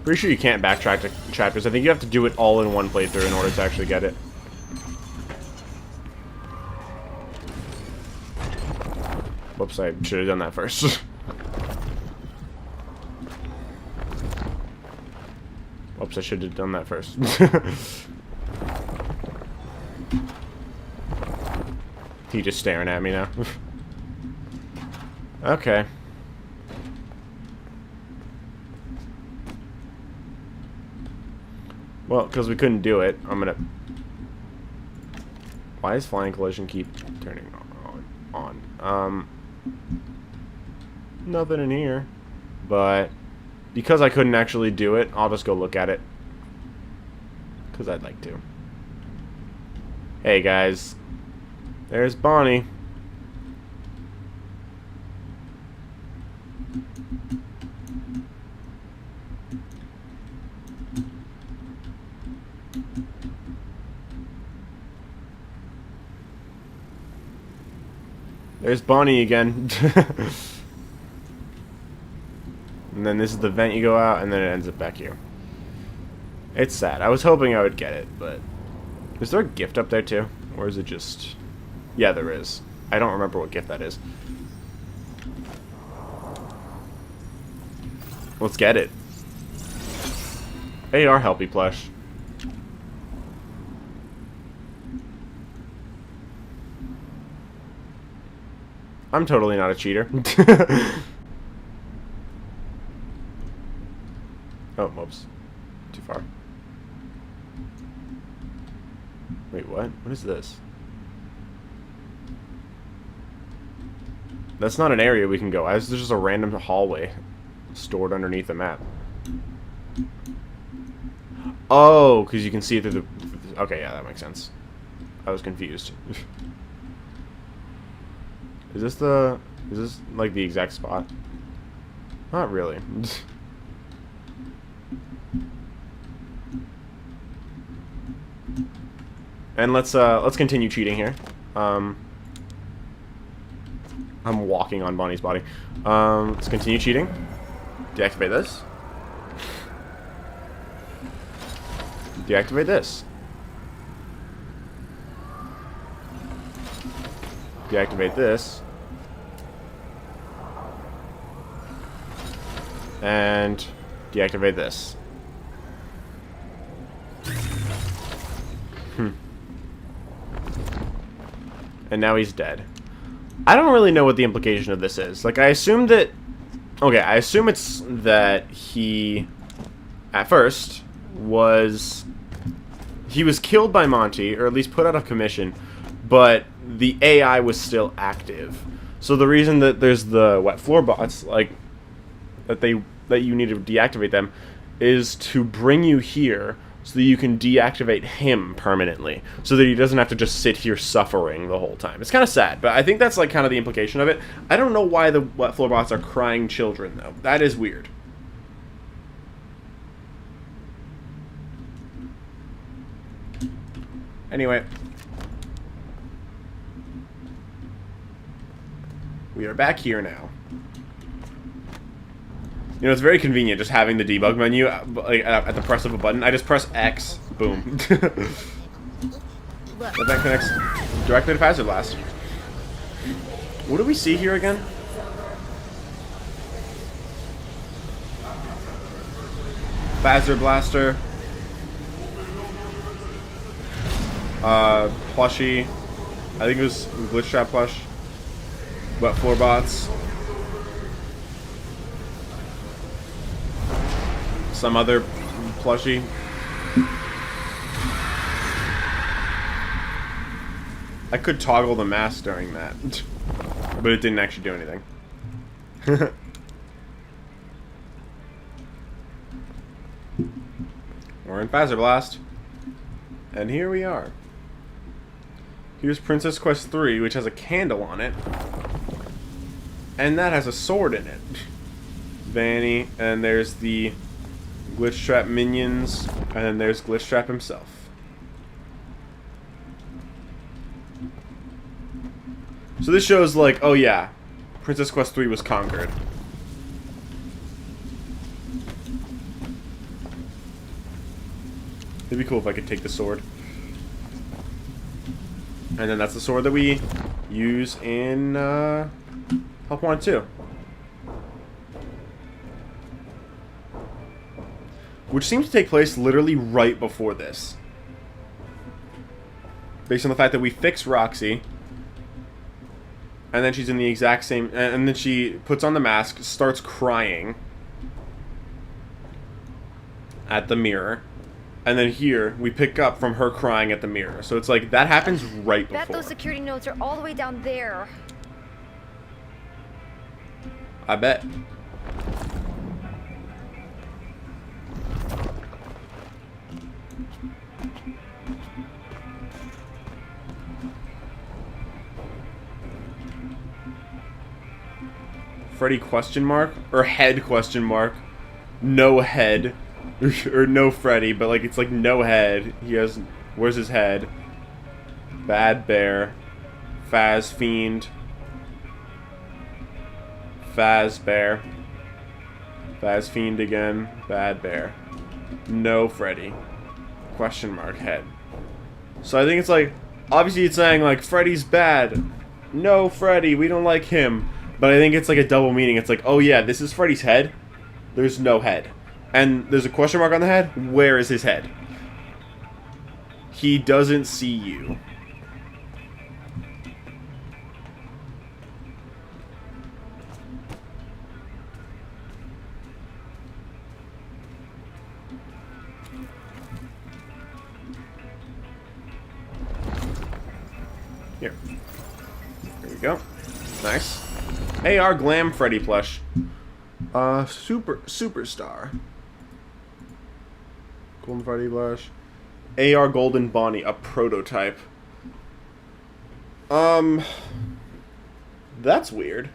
Pretty sure you can't backtrack to chapters. I think you have to do it all in one playthrough in order to actually get it. Whoops, I should have done that first. Whoops, I should have done that first. He just staring at me now. Okay. Well, because we couldn't do it, I'm gonna... Why does flying collision keep turning on? Nothing in here. But because I couldn't actually do it, I'll just go look at it. Because I'd like to. Hey, guys. There's Bonnie. There's Bonnie again. And then this is the vent you go out, and then it ends up back here. It's sad. I was hoping I would get it, but... Is there a gift up there, too? Or is it just... Yeah, there is. I don't remember what gift that is. Let's get it. AR Helpy plush. I'm totally not a cheater. Oh, whoops. Too far. Wait, what? What is this? That's not an area we can go. There's just a random hallway stored underneath the map. Oh, because you can see it through the... Okay, yeah, that makes sense. I was confused. Is this like the exact spot? Not really. And let's continue cheating here. I'm walking on Bonnie's body. Let's continue cheating. Deactivate this. Deactivate this. Deactivate this. And deactivate this. And now he's dead. I don't really know what the implication of this is. Like, I assume that... Okay, I assume it's that he, at first, was... He was killed by Monty, or at least put out of commission, but the AI was still active. So the reason that there's the wet floor bots, like, that you need to deactivate them, is to bring you here so that you can deactivate him permanently, so that he doesn't have to just sit here suffering the whole time. It's kind of sad, but I think that's like kind of the implication of it. I don't know why the wet floor bots are crying children, though. That is weird. Anyway. We are back here now. You know, it's very convenient just having the debug menu like, at the press of a button. I just press X, boom. That connects directly to Phaser Blast. What do we see here again? Phaser Blaster. Plushie. I think it was Glitch Trap plush. Wet floor bots. Some other plushie. I could toggle the mask during that, but it didn't actually do anything. We're in Phaser Blast, and here we are. Here's Princess Quest 3, which has a candle on it, and that has a sword in it. Vanny, and there's the Glitch Trap minions, and then there's Glitch Trap himself. So this shows like, oh yeah, Princess Quest 3 was conquered. It'd be cool if I could take the sword. And then that's the sword that we use in Help Wanted 2. Which seems to take place literally right before this. Based on the fact that we fix Roxy. And then she's in the exact same... And then she puts on the mask, starts crying. At the mirror. And then here, we pick up from her crying at the mirror. So it's like, that happens right before. Bet those security notes are all the way down there. I bet. Freddy question mark? Or head question mark? No head. Or no Freddy, but like it's like no head. He has... Where's his head? Bad Bear. Faz Fiend. Faz Bear. Faz Fiend again. Bad Bear. No Freddy. Question mark head. So I think it's like... Obviously it's saying like, Freddy's bad. No Freddy, we don't like him. But I think it's like a double meaning. It's like, oh yeah, this is Freddy's head. There's no head. And there's a question mark on the head. Where is his head? He doesn't see you. Here. There we go. Nice. AR Glam Freddy plush. Superstar. Golden Freddy blush. AR Golden Bonnie, a prototype. That's weird.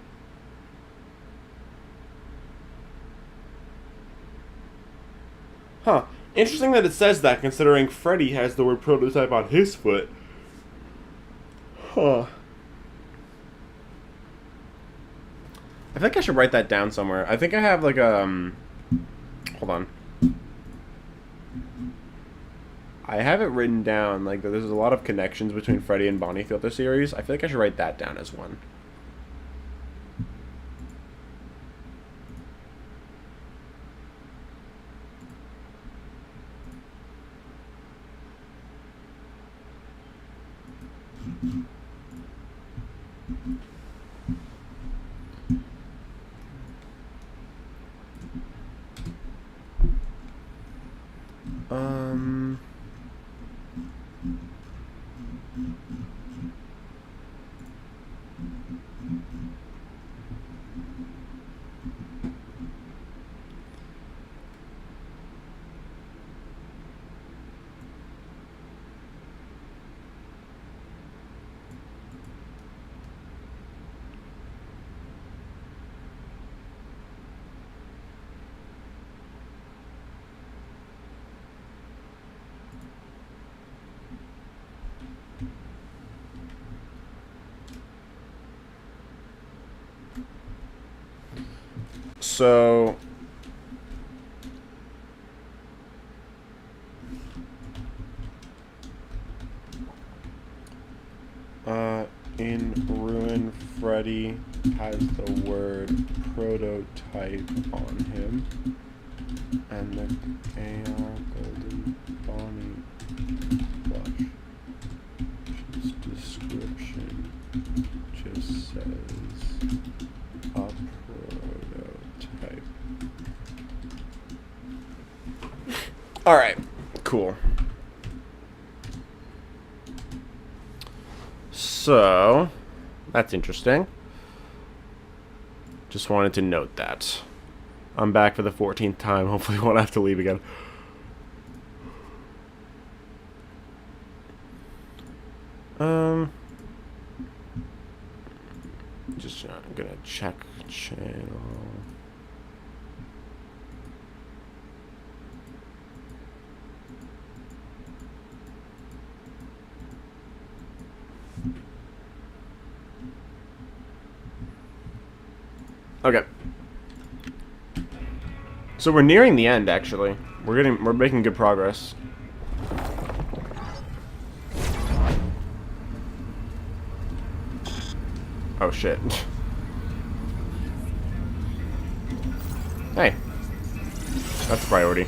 Huh. Interesting that it says that, considering Freddy has the word prototype on his foot. Huh. I think I should write that down somewhere. I think I have like hold on. I have it written down, like, there's a lot of connections between Freddy and Bonnie throughout the series. I feel like I should write that down as one. So in Ruin, Freddy has the word prototype on him, and the AR Golden Bonnie plush. His description just says a prototype. Alright, cool. So, that's interesting. Just wanted to note that. I'm back for the 14th time. Hopefully won't have to leave again. Just gonna check channel. Okay. So we're nearing the end, actually. We're making good progress. Oh shit. Hey. That's a priority.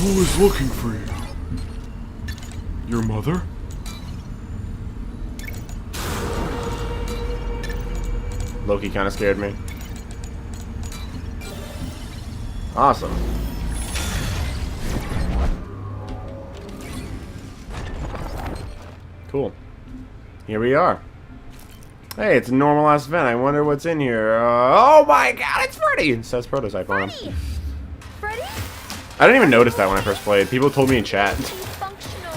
Who is looking for you? Your mother? Loki kind of scared me. Awesome. Cool. Here we are. Hey, it's a normal ass event. I wonder what's in here. Oh my god, it's Freddy! It says prototype on him. Freddy? I didn't even notice that when I first played. People told me in chat. Functional.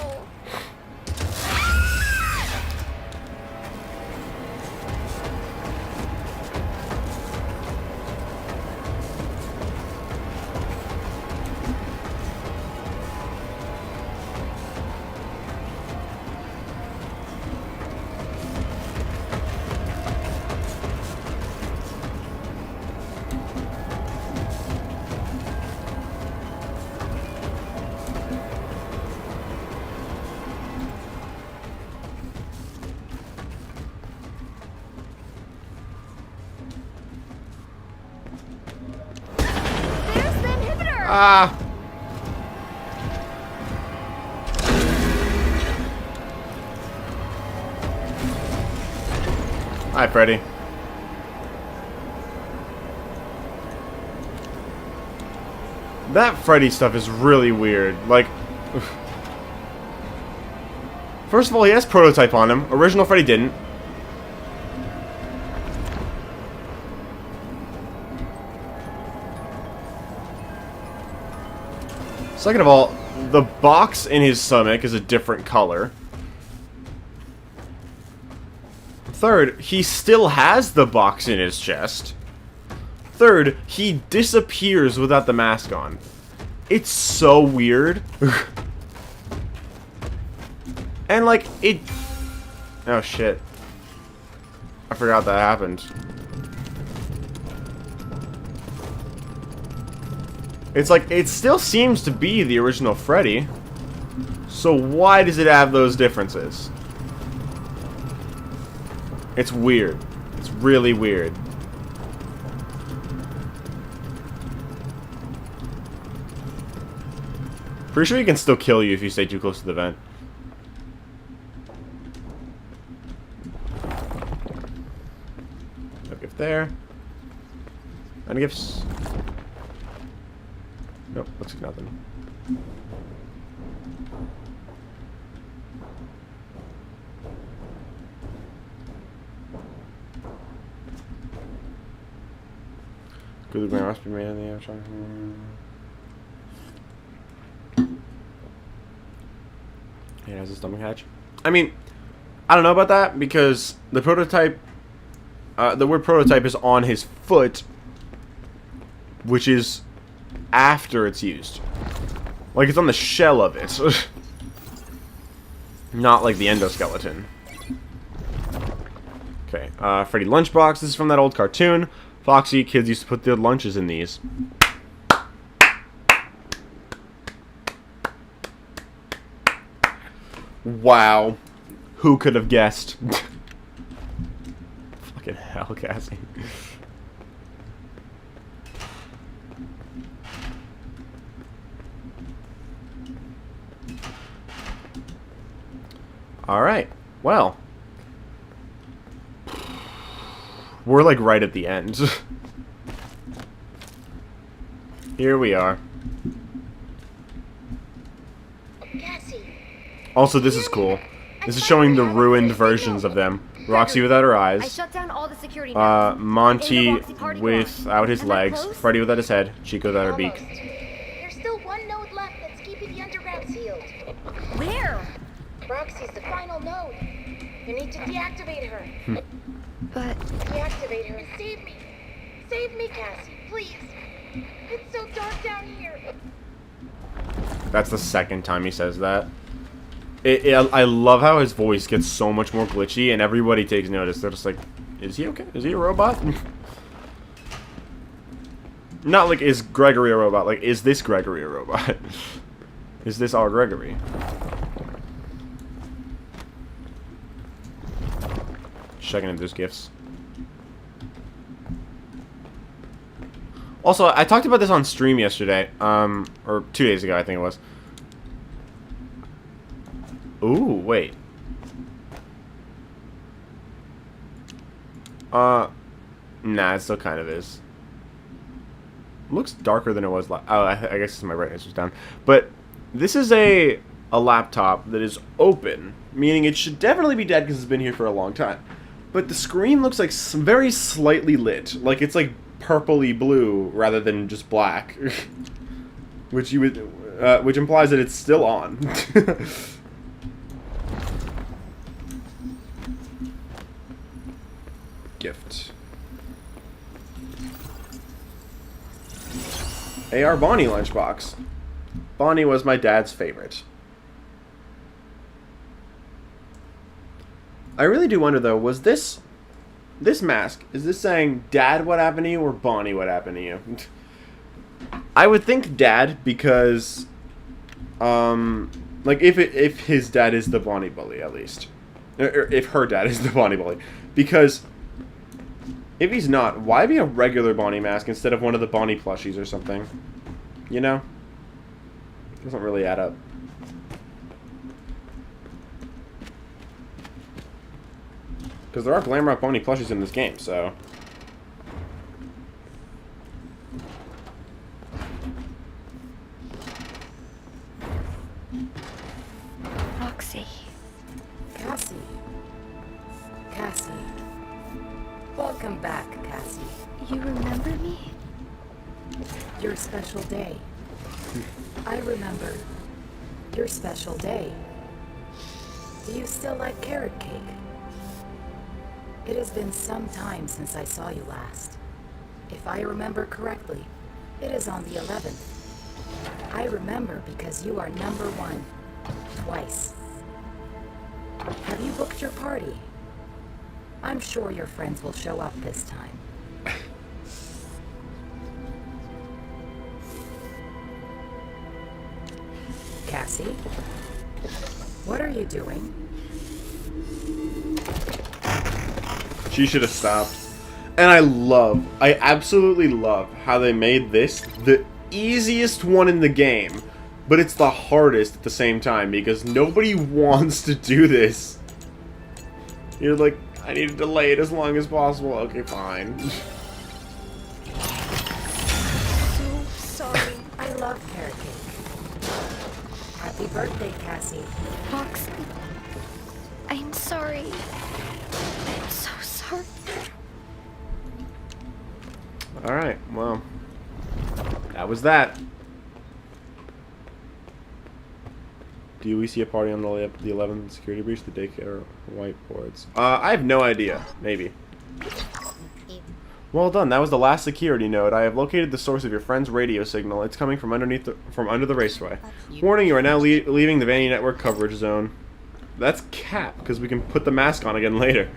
Ah! Hi, Freddy. That Freddy stuff is really weird. Like, first of all, he has prototype on him. Original Freddy didn't. Second of all, the box in his stomach is a different color. Third, he still has the box in his chest. Third, he disappears without the mask on. It's so weird. And like, it... Oh shit. I forgot that happened. It's like, it still seems to be the original Freddy. So why does it have those differences? It's weird. It's really weird. Pretty sure he can still kill you if you stay too close to the vent. No gift there. Any gifts? Nope, looks like nothing. Good grain must be made in the air. It has a stomach hatch. I mean, I don't know about that because the prototype, the word prototype is on his foot, which is after it's used. Like it's on the shell of it. Not like the endoskeleton. Okay, Freddy Lunchbox. This is from that old cartoon. Foxy, kids used to put their lunches in these. Wow. Who could have guessed? Fucking hell, Cassie. Alright. Well. We're like right at the end. Here we are. Also, this is cool. This is showing the ruined versions of them. Roxy without her eyes. Monty without his legs. Freddy without his head. Chico without her beak. There's still one node left that's keeping the underground sealed. Where? Roxy's the final node. You need to deactivate her. But... Deactivate her and save me. Save me, Cassie, please. It's so dark down here. That's the second time he says that. I love how his voice gets so much more glitchy and everybody takes notice. They're just like, is he okay? Is he a robot? Not like, is Gregory a robot? Like, is this Gregory a robot? Is this our Gregory? Checking if there's gifts. Also, I talked about this on stream yesterday, or 2 days ago, I think it was. Ooh, wait. Nah, it still kind of is. Looks darker than it was last. Oh, I guess my brightness was down. But this is a laptop that is open, meaning it should definitely be dead because it's been here for a long time. But the screen looks like very slightly lit, like it's like purpley blue rather than just black, which you would, which implies that it's still on. Gift. AR Bonnie lunchbox. Bonnie was my dad's favorite. I really do wonder though, was this mask, is this saying Dad what happened to you or Bonnie what happened to you? I would think Dad because like if his dad is the Bonnie bully at least. Or if her dad is the Bonnie bully. Because if he's not, why be a regular Bonnie mask instead of one of the Bonnie plushies or something? You know? Doesn't really add up. Because there are Glamrock Bonnie plushies in this game, so... Roxy. Cassie. Cassie. Welcome back, Cassie. You remember me? Your special day. I remember. Your special day. Do you still like carrot cake? It has been some time since I saw you last. If I remember correctly, it is on the 11th. I remember because you are number 1. Twice. Have you booked your party? I'm sure your friends will show up this time. Cassie? What are you doing? She should have stopped. And I absolutely love how they made this the easiest one in the game, but it's the hardest at the same time because nobody wants to do this. You're like, I need to delay it as long as possible. Okay, fine. So sorry. I love carrot cake. Happy birthday, Cassie. Roxy. I'm sorry. I'm so sorry. Alright, well. That was that. Do we see a party on the 11th security breach? The daycare whiteboards. I have no idea. Maybe. Well done. That was the last security node. I have located the source of your friend's radio signal. It's coming from under the raceway. Warning: you are now leaving the Vanny Network coverage zone. That's Cat, because we can put the mask on again later.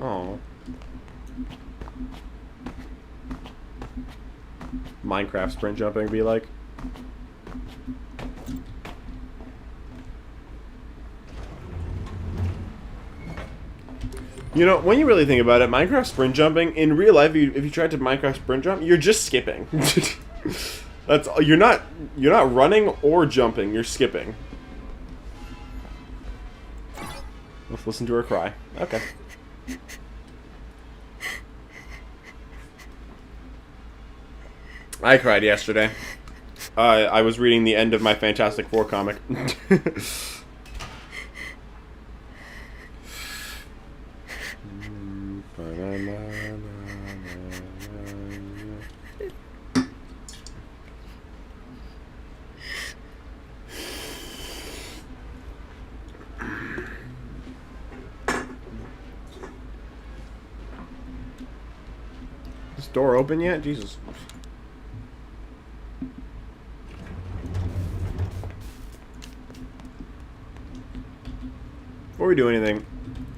Oh. Minecraft sprint jumping be like. You know, when you really think about it, Minecraft sprint jumping, in real life, if you tried to Minecraft sprint jump, you're just skipping. That's you're not running or jumping, you're skipping. Let's listen to her cry. Okay. I cried yesterday. I was reading the end of my Fantastic Four comic. Is this door open yet? Jesus. Before we do anything,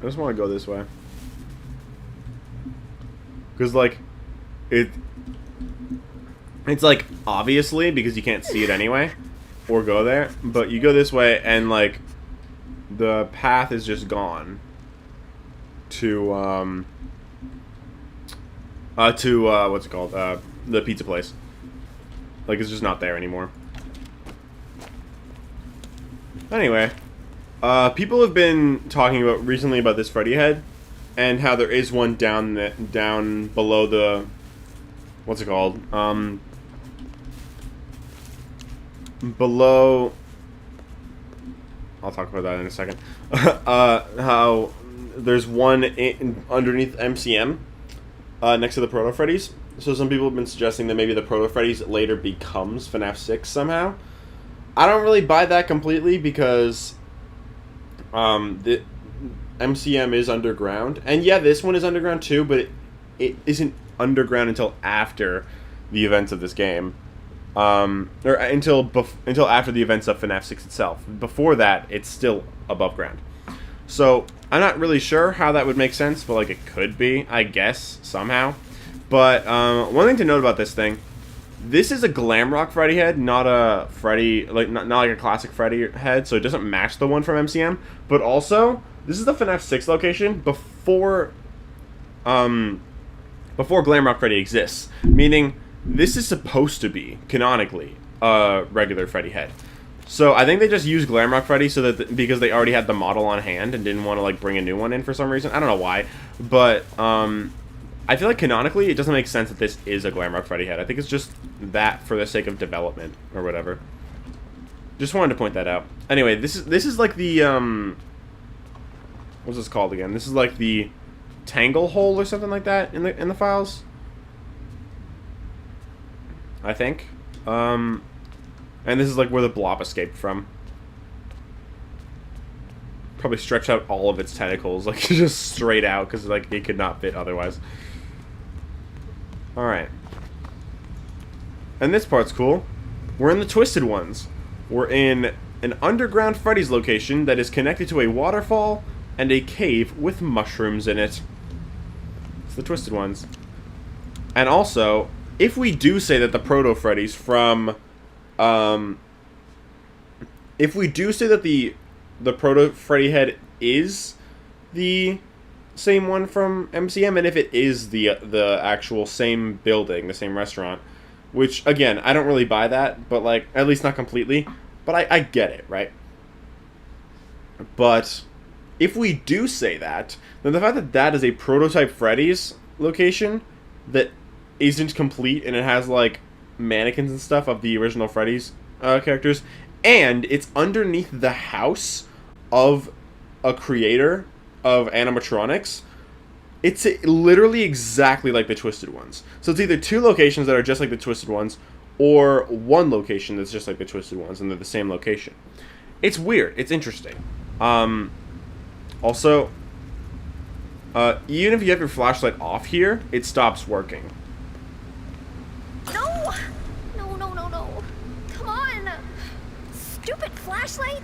I just want to go this way. Because, like, it's like, obviously, because you can't see it anyway, or go there, but you go this way, and, like, the path is just gone to, what's it called, the pizza place. Like, it's just not there anymore. Anyway, people have been talking about recently about this Freddy head, and how there is one down below the, what's it called? Below. I'll talk about that in a second. How there's one underneath MCM, next to the Proto Freddy's. So some people have been suggesting that maybe the Proto Freddy's later becomes FNAF 6 somehow. I don't really buy that completely because the MCM is underground, and yeah, this one is underground too, but it isn't underground until after the events of this game, or until after the events of FNAF 6 itself. Before that, it's still above ground. So I'm not really sure how that would make sense, but like it could be, I guess, somehow. But one thing to note about this thing, this is a Glamrock Freddy head, not a Freddy, like not like a classic Freddy head, so it doesn't match the one from MCM. But also, this is the FNAF 6 location before Glamrock Freddy exists. Meaning, this is supposed to be, canonically, a regular Freddy head. So I think they just used Glamrock Freddy so that because they already had the model on hand and didn't want to like bring a new one in for some reason. I don't know why, but I feel like canonically it doesn't make sense that this is a Glamrock Freddy head. I think it's just that for the sake of development or whatever. Just wanted to point that out. Anyway, this is like the what's this called again? This is like the tangle hole or something like that in the files, I think. And this is like where the blob escaped from. Probably stretched out all of its tentacles, like just straight out, because like it could not fit otherwise. All right. And this part's cool. We're in the Twisted Ones. We're in an underground Freddy's location that is connected to a waterfall and a cave with mushrooms in it. It's the Twisted Ones. And also, if we do say that the Proto Freddy's from, if we do say that the Proto Freddy head is the same one from MCM, and if it is the actual same building, the same restaurant, which again I don't really buy that, but like at least not completely, but I get it, right? But if we do say that, then the fact that that is a prototype Freddy's location that isn't complete and it has like mannequins and stuff of the original Freddy's characters and it's underneath the house of a creator of animatronics. It's literally exactly like the Twisted Ones. So it's either two locations that are just like the Twisted Ones, or one location that's just like the Twisted Ones, and they're the same location. It's weird. It's interesting. Also, even if you have your flashlight off here, it stops working. No! No, no, no, no. Come on! Stupid flashlight!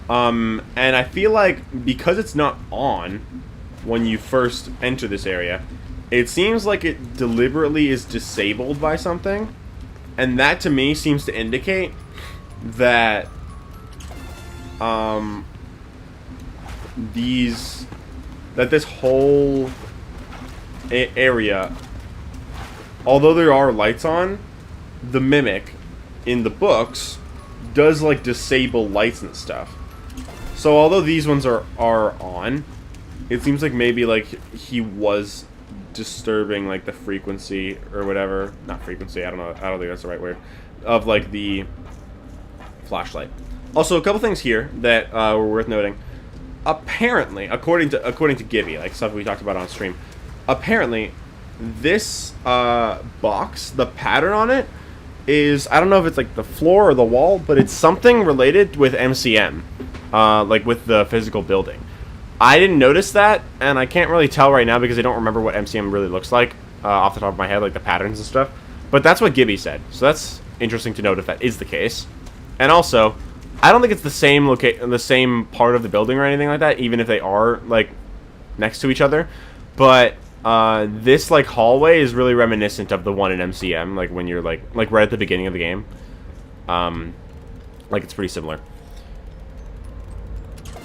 And I feel like because it's not on when you first enter this area, it seems like it deliberately is disabled by something. And that to me seems to indicate that this whole area, although there are lights on, the Mimic in the books does like disable lights and stuff. So although these ones are on, it seems like maybe like he was disturbing like the frequency or whatever. Not frequency, I don't know. I don't think that's the right word. Of like the flashlight. Also, a couple things here that were worth noting. Apparently, according to Gibby, like stuff we talked about on stream, apparently this box, the pattern on it is, I don't know if it's like the floor or the wall, but it's something related with MCM, like with the physical building. I didn't notice that, and I can't really tell right now because I don't remember what MCM really looks like off the top of my head, like the patterns and stuff. But that's what Gibby said, so that's interesting to note if that is the case. And also, I don't think it's the same part of the building or anything like that, even if they are like next to each other. But this like hallway is really reminiscent of the one in MCM, like when you're like right at the beginning of the game. Like it's pretty similar.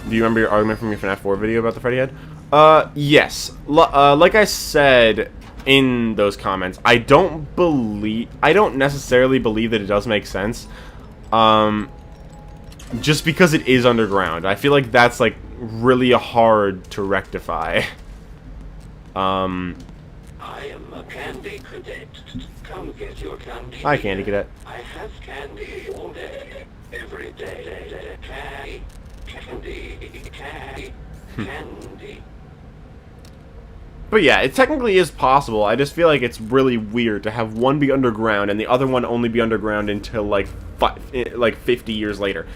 Do you remember your argument from your FNAF 4 video about the Freddy head? Yes. Like I said in those comments, I don't necessarily believe that it does make sense. Just because it is underground. I feel like that's like really hard to rectify. I am a candy cadet. Come get your candy. Hi, Candy Cadet. I have candy all day, every day. Candy. But yeah, it technically is possible. I just feel like it's really weird to have one be underground and the other one only be underground until like 50 years later.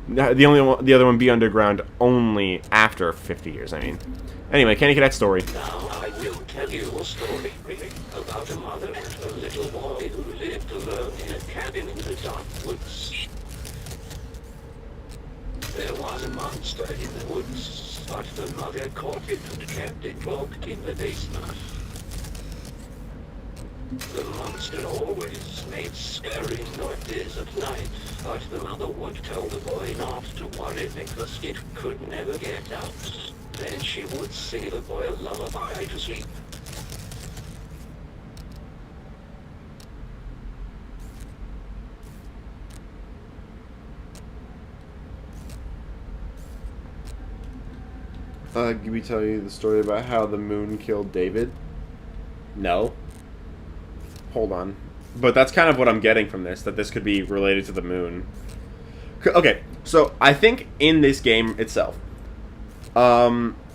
The other one be underground only after 50 years. I mean, anyway, Candy Cadet story. Now I will tell you a story about a mother and a little boy who lived alone in a cabin in the dark woods. There was a monster in the woods, but the mother caught it and kept it locked in the basement. The monster always made scary noises at night, but the mother would tell the boy not to worry because it could never get out. Then she would sing the boy a lullaby to sleep. Can we tell you the story about how the moon killed David? No. Hold on. But that's kind of what I'm getting from this, that this could be related to the moon. Okay, so I think in this game itself,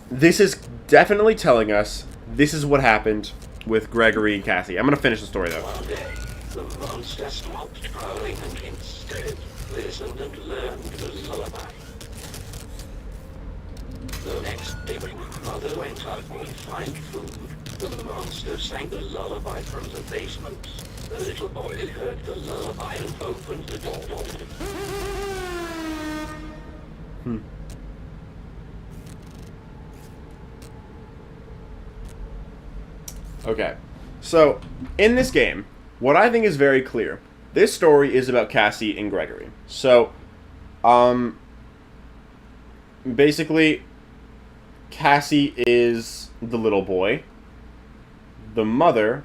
this is definitely telling us this is what happened with Gregory and Cassie. I'm going to finish the story, though. One day, the monster stopped growling and instead listened and learned the lullaby. The next day, when Mother went out to find food, the monster sang the lullaby from the basement. The little boy heard the lullaby and opened the door. Okay, so in this game, what I think is very clear, this story is about Cassie and Gregory. So, basically, Cassie is the little boy, the mother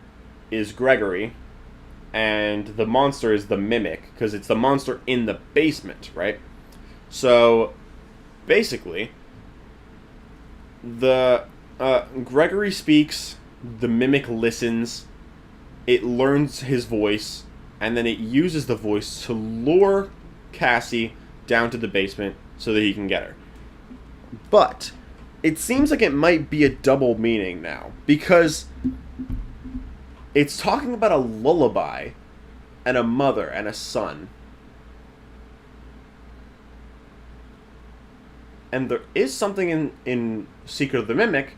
is Gregory, and the monster is the Mimic, because it's the monster in the basement, right? So, basically, the Gregory speaks, the Mimic listens, it learns his voice, and then it uses the voice to lure Cassie down to the basement so that he can get her. But it seems like it might be a double meaning now, because it's talking about a lullaby and a mother and a son. And there is something in Secret of the Mimic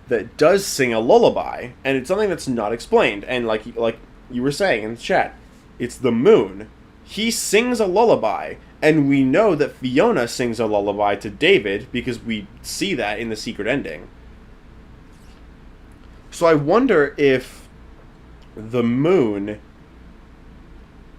that does sing a lullaby, and it's something that's not explained. And like you were saying in the chat, it's the moon. He sings a lullaby, and we know that Fiona sings a lullaby to David because we see that in the secret ending. So I wonder if the moon...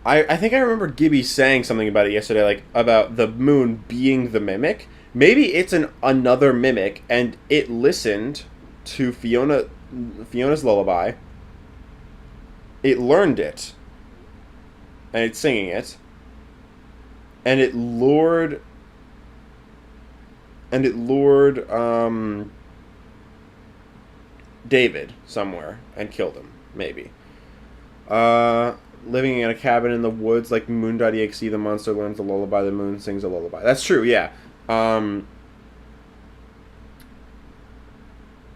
I think I remember Gibby saying something about it yesterday, like about the moon being the mimic. Maybe it's another mimic, and it listened to Fiona's lullaby. It learned it, and it's singing it, and it lured David somewhere and killed him. Maybe. Living in a cabin in the woods like Moon.exe, the monster learns a lullaby, the moon sings a lullaby. That's true, yeah.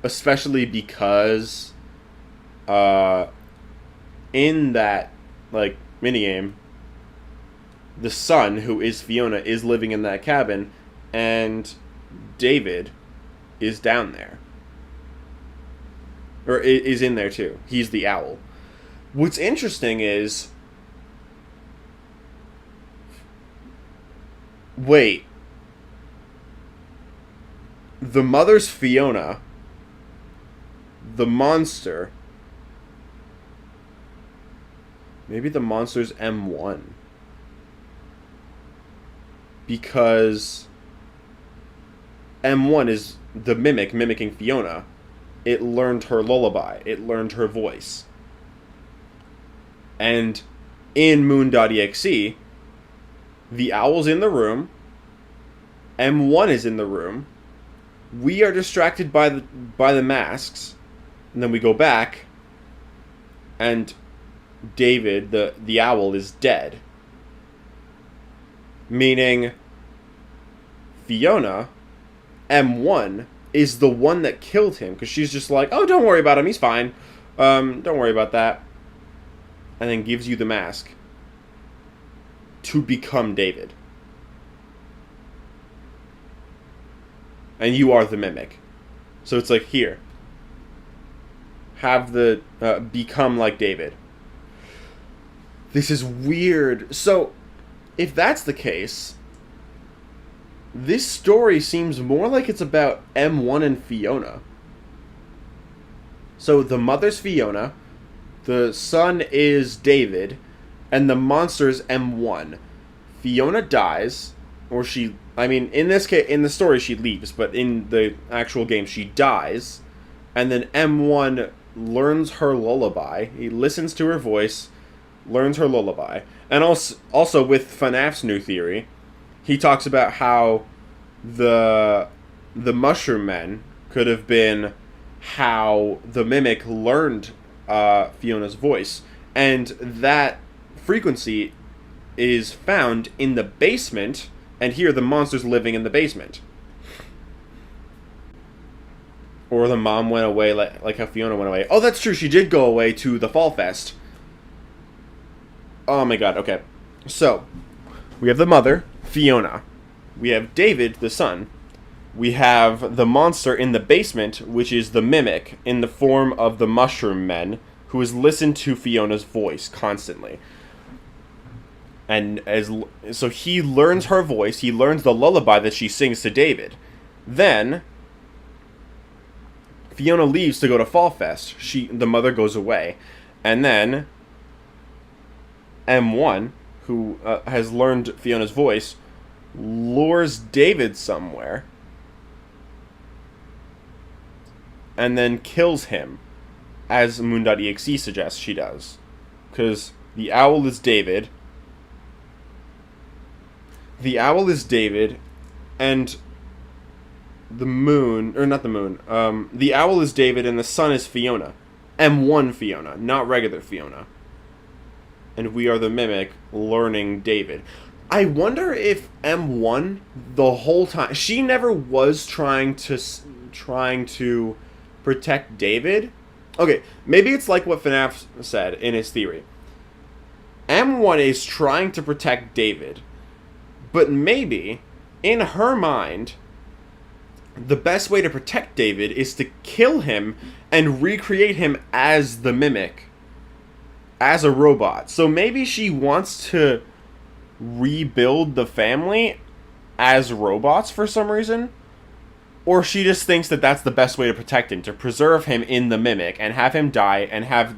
Especially because in that like minigame, the son, who is Fiona, is living in that cabin, and David is down there. Or is in there too. He's the owl. What's interesting is... Wait. The mother's Fiona. The monster... Maybe the monster's M1. Because M1 is the mimic mimicking Fiona. It learned her lullaby. It learned her voice. And in Moon.exe, the owl's in the room. M1 is in the room. We are distracted by the masks. And then we go back. And David, the owl, is dead. Meaning Fiona, M1, is the one that killed him. Because she's just like, oh, don't worry about him. He's fine. Don't worry about that. And then gives you the mask to become David. And you are the mimic. So it's like, here. Have the... become like David. This is weird. So, if that's the case, this story seems more like it's about M1 and Fiona. So, the mother's Fiona... The son is David, and the monster is M1. Fiona dies, or she... I mean, in this case, in the story, she leaves, but in the actual game, she dies. And then M1 learns her lullaby. He listens to her voice, learns her lullaby. And also with FNAF's new theory, he talks about how the Mushroom Men could have been how the mimic learned Fiona's voice, and that frequency is found in the basement, and here the monster's living in the basement. Or the mom went away like how Fiona went away. Oh, that's true, she did go away to the Fall Fest. Oh my god, okay. So, we have the mother, Fiona. We have David, the son. We have the monster in the basement, which is the mimic, in the form of the Mushroom Men, who has listened to Fiona's voice constantly. And so he learns her voice, he learns the lullaby that she sings to David. Then, Fiona leaves to go to Fall Fest. The mother goes away. And then, M1, who has learned Fiona's voice, lures David somewhere. And then kills him, as Moon.exe suggests she does. Because the owl is David. The owl is David, and the moon, or not the moon, the owl is David and the sun is Fiona. M1 Fiona, not regular Fiona. and we are the Mimic learning David. I wonder if M1 the whole time, she never was trying to protect David. Okay, maybe it's like what FNAF said in his theory. M1 is trying to protect David, but maybe in her mind the best way to protect David is to kill him and recreate him as the Mimic, as a robot. So maybe she wants to rebuild the family as robots for some reason, or she just thinks that that's the best way to protect him, to preserve him in the Mimic and have him die and have,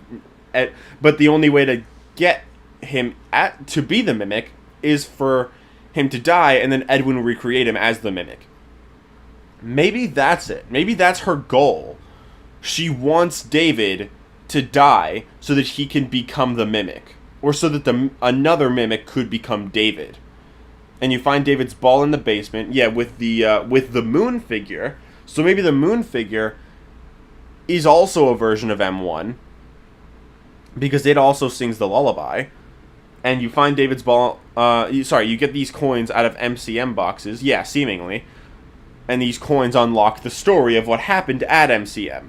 but the only way to get him to be the Mimic is for him to die, and then Edwin will recreate him as the Mimic. Maybe that's it. Maybe that's her goal. She wants David to die so that he can become the Mimic, or so that another Mimic could become David. And you find David's ball in the basement, yeah, with the moon figure. So maybe the moon figure is also a version of M1, because it also sings the lullaby. And you find David's ball. You get these coins out of MCM boxes, yeah, seemingly. And these coins unlock the story of what happened at MCM.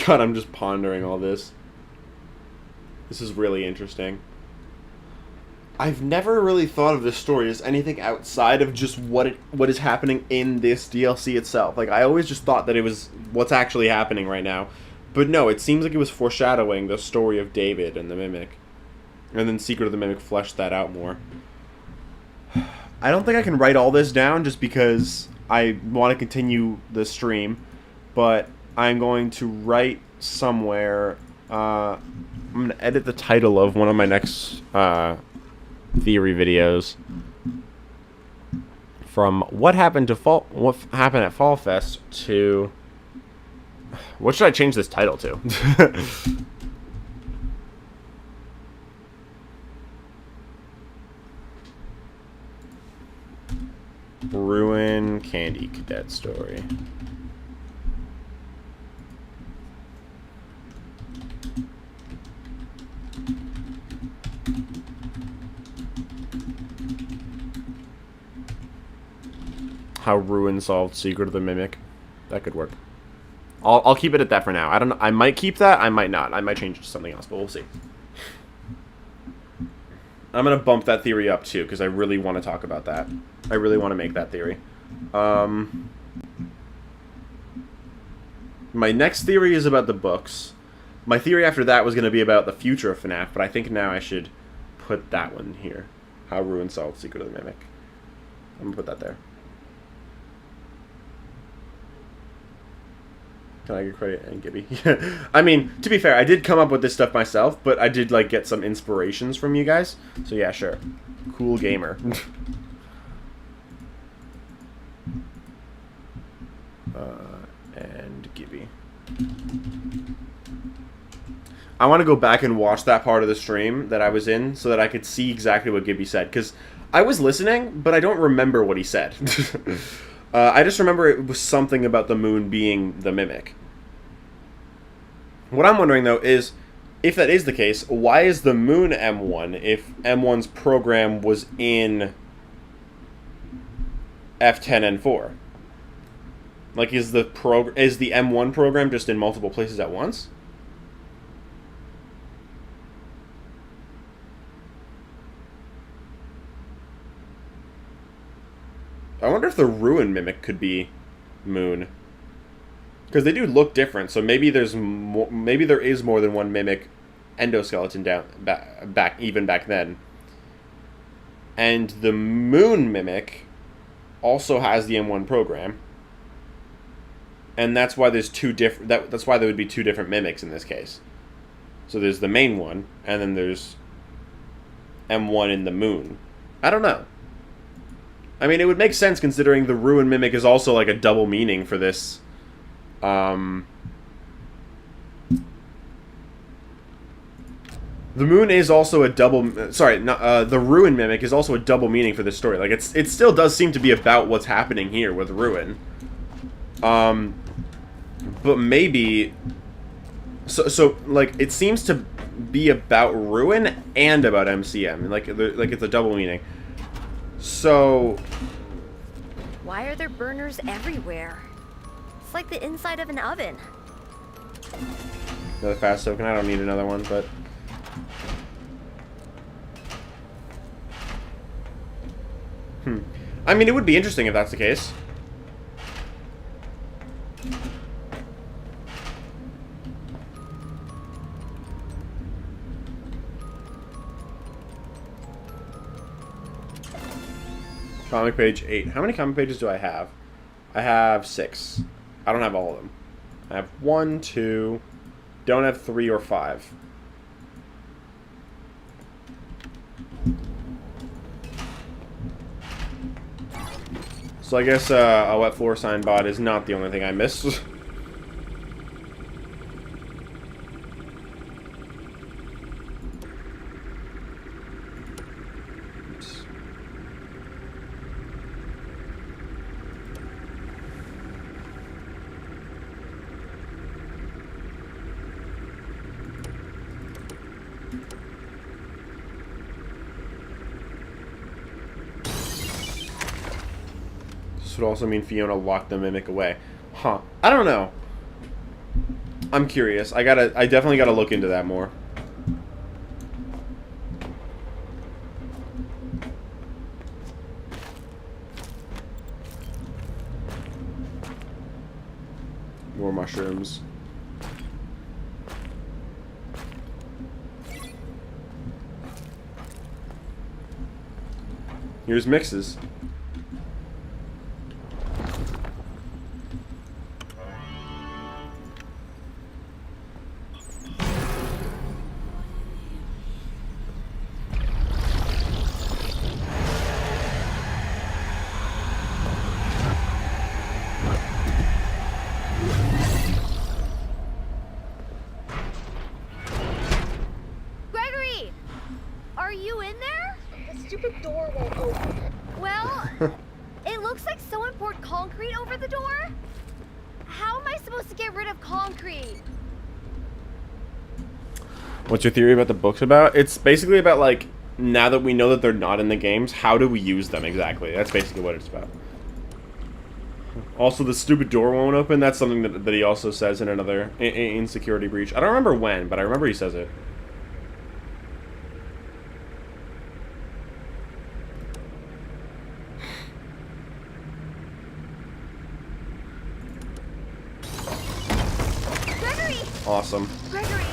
God, I'm just pondering all this. This is really interesting. I've never really thought of this story as anything outside of just what is happening in this DLC itself. Like, I always just thought that it was what's actually happening right now. But no, it seems like it was foreshadowing the story of David and the Mimic. And then Secret of the Mimic fleshed that out more. I don't think I can write all this down just because I want to continue the stream. But I'm going to write somewhere. I'm going to edit the title of one of my next theory videos from what happened at Fall Fest to what should I change this title to? Ruin Candy Cadet story. How Ruin solved Secret of the Mimic. That could work. I'll keep it at that for now. I don't know. I might keep that. I might not. I might change it to something else, but we'll see. I'm gonna bump that theory up too because I really want to talk about that. I really want to make that theory. My next theory is about the books. My theory after that was going to be about the future of FNAF, but I think now I should put that one here. How Ruin solved Secret of the Mimic. I'm gonna put that there. Can I get credit and Gibby? I mean, to be fair, I did come up with this stuff myself, but I did like get some inspirations from you guys. So yeah, sure. Cool gamer. And Gibby. I want to go back and watch that part of the stream that I was in so that I could see exactly what Gibby said. Because I was listening, but I don't remember what he said. I just remember it was something about the moon being the Mimic. What I'm wondering, though, is, if that is the case, why is the moon M1 if M1's program was in F10 and 4? Like, is the M1 program just in multiple places at once? I wonder if the Ruin Mimic could be Moon, because they do look different. So maybe there is more than one Mimic endoskeleton back then. And the Moon Mimic also has the M1 program. And that's why there's two different. That's why there would be two different mimics in this case. So there's the main one, and then there's M1 in the moon. I don't know. I mean, it would make sense considering the ruin mimic is also like a double meaning for this. The moon is also a double. Sorry, not, the ruin mimic is also a double meaning for this story. Like it still does seem to be about what's happening here with ruin. But maybe. So like it seems to be about ruin and about MCM. Like it's a double meaning. So. Why are there burners everywhere? It's like the inside of an oven. Another fast token. I don't need another one, but. I mean, it would be interesting if that's the case. Comic page 8. How many comic pages do I have? I have 6. I don't have all of them. I have 1, 2. Don't have 3 or 5. So I guess a wet floor sign bot is not the only thing I missed. This would also mean Fiona locked the mimic away. Huh. I don't know. I'm curious. I definitely gotta look into that more. More mushrooms. Here's mixes. What's your theory about the books about? It's basically about, like, now that we know that they're not in the games, how do we use them exactly? That's basically what it's about. Also, the stupid door won't open. That's something that he also says in another in Security Breach. I don't remember when, but I remember he says it. Gregory! Awesome. Gregory!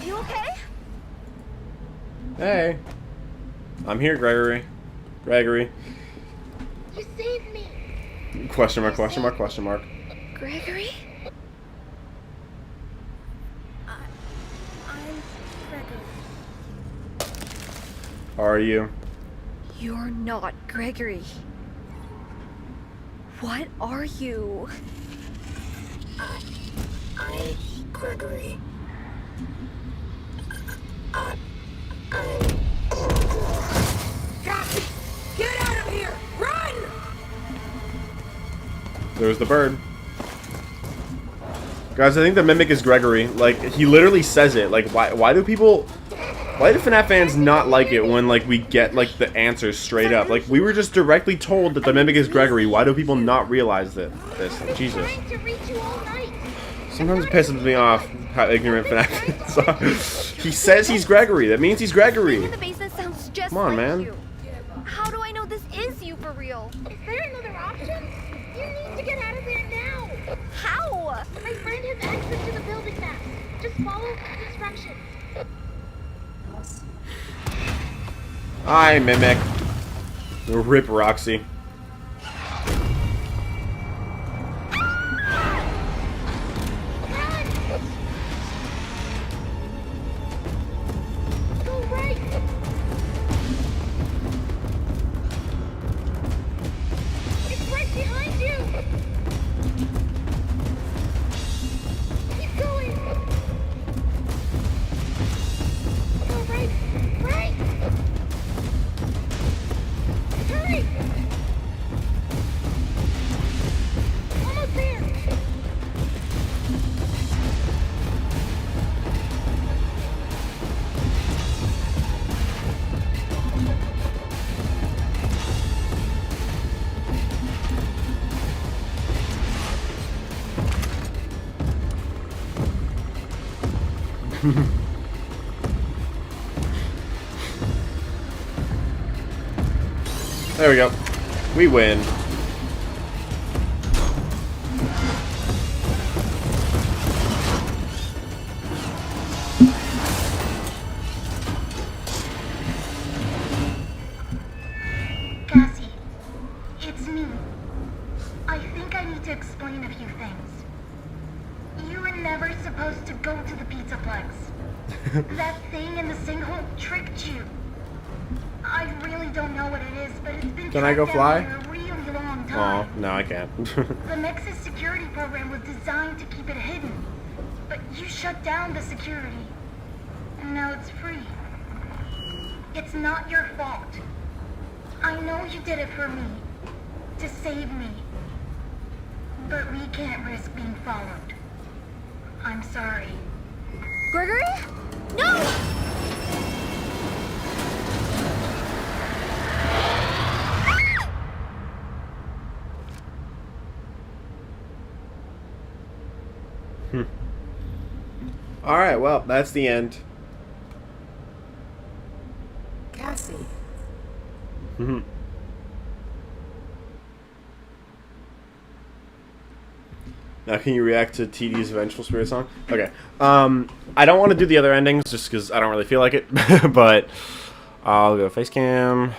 You okay? Hey. I'm here, Gregory. Gregory. You saved me. Question mark, question mark, question mark. Gregory? I'm Gregory. Are you? You're not Gregory. What are you? I'm Gregory. Get out of here! Run! There's the bird. Guys, I think the mimic is Gregory. Like, he literally says it. Like, why do people... Why do FNAF fans not like it when, like, we get, like, the answers straight up? Like, we were just directly told that the mimic is Gregory. Why do people not realize this? Jesus. Sometimes it pisses me off how ignorant FNAF is. He says he's Gregory. That means he's Gregory. The basement sounds just Come on, like man. you. How do I know this is you for real? Is there another option? You need to get out of there now. How? My friend has access to the building map. Just follow the instructions. Hi, mimic. Rip Roxy. There we go. We win. Cassie, it's me. I think I need to explain a few things. You were never supposed to go to the Pizzaplex. That thing in the sinkhole tricked you. I really don't know what it is, but it's been Can I go tracked fly? down for a really long Oh, time. no, I can't. The Nexus security program was designed to keep it hidden, but you shut down the security, and now it's free. It's not your fault. I know you did it for me, to save me, but we can't risk being followed. I'm sorry. Gregory? No! Alright, well, that's the end. Cassie. Now, can you react to TD's Vengeful Spirit song? Okay. I don't want to do the other endings just because I don't really feel like it. But I'll go face cam.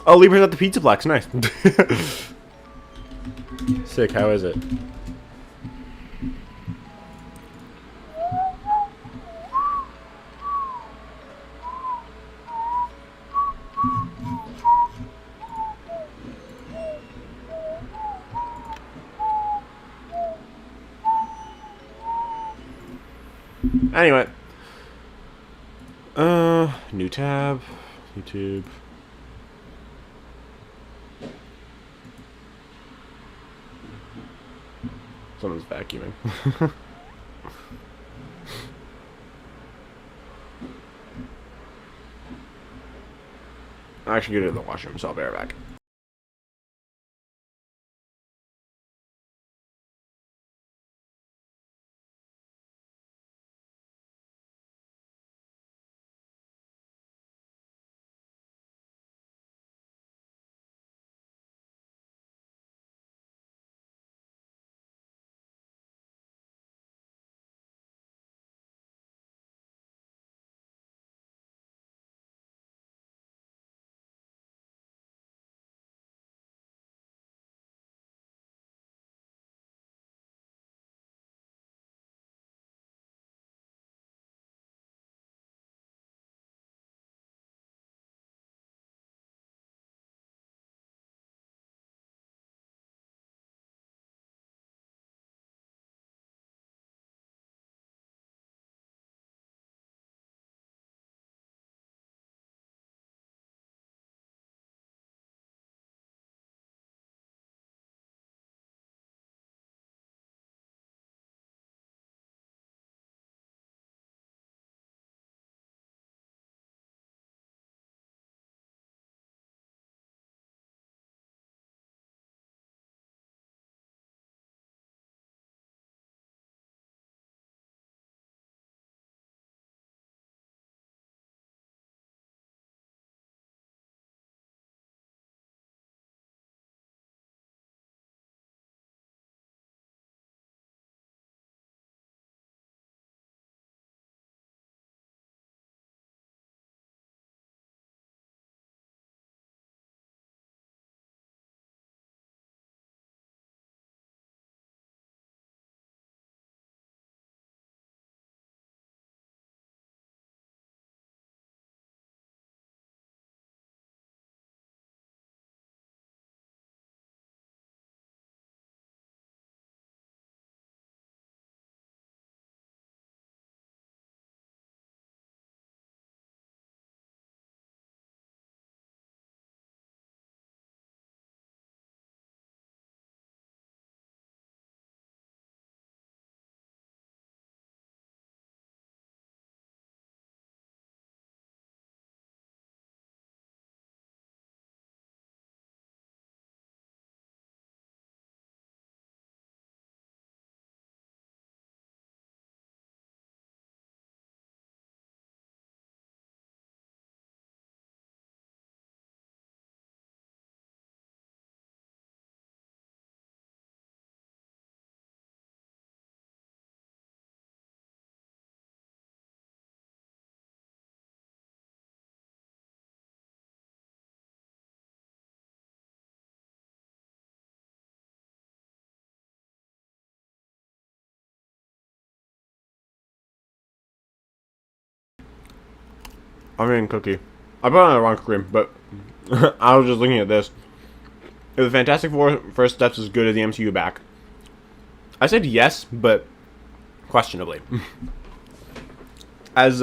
Oh, Libra's at the Pizzaplex. Nice. Sick. How is it? Anyway. New tab. YouTube. Someone's vacuuming. I should go to the washroom, so I'll be right back. I mean, cookie. I put on the wrong screen, but I was just looking at this. If the Fantastic Four First Steps as good as the MCU back, I said yes, but questionably. As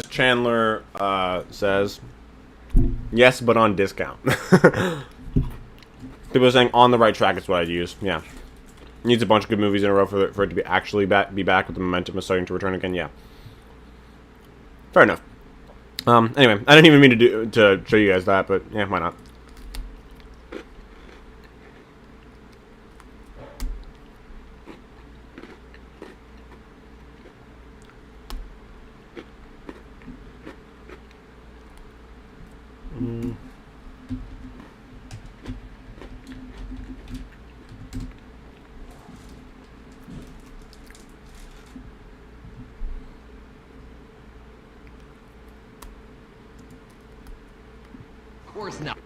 Chandler says, yes, but on discount. People are saying on the right track is what I'd use. Yeah, needs a bunch of good movies in a row for it to be actually be back with the momentum is starting to return again. Yeah, fair enough. Anyway, I didn't even mean to show you guys that, but yeah, why not? Of course not.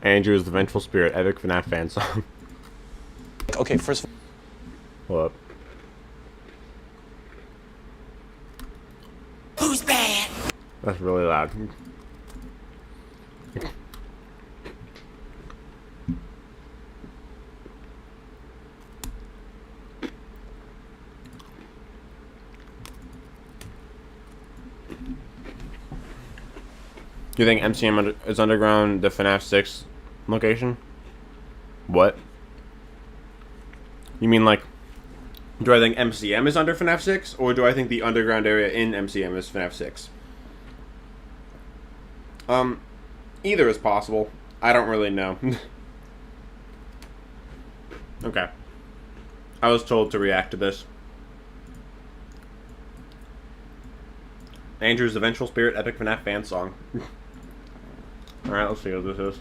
Andrew is the Vengeful Spirit, epic FNAF fan song. Okay, first. What up? Who's bad? That's really loud. Do you think MCM is underground the FNAF 6 location? What? You mean like, do I think MCM is under FNAF 6, or do I think the underground area in MCM is FNAF 6? Either is possible. I don't really know. Okay. I was told to react to this. Andrew's the Vengeful Spirit, epic FNAF fan song. Alright, let's see what this is.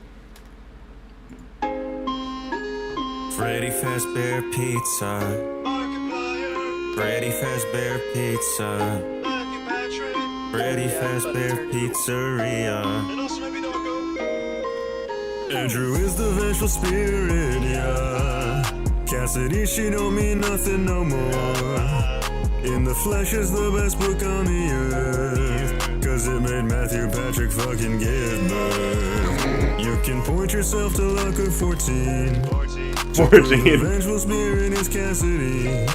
Freddy Fazbear Pizza. Freddy Fazbear Pizza. Freddy Fazbear Pizzeria. Andrew is the vengeful spirit, yeah. Cassidy, she don't mean nothing no more. In the Flesh is the best book on the earth, 'cause it made Matthew Patrick fucking give birth. You can point yourself to Locker 14. 14. The vengeful spirit is Cassidy.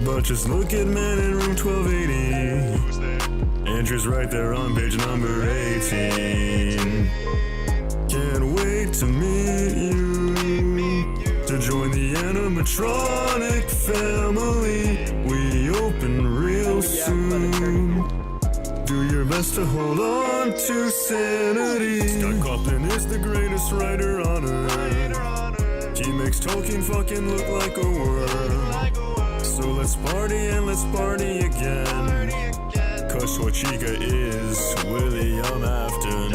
But just look at man in room 1280. Andrew's right there on page number 18. Can't wait to meet you, to join the animatronic family. We open real soon. Do your best to hold on to sanity. Scott Cawthon is the greatest writer on earth. He makes Tolkien fucking look like a worm. So let's party and let's party again. 'Cause Schwarzenegger is William Afton.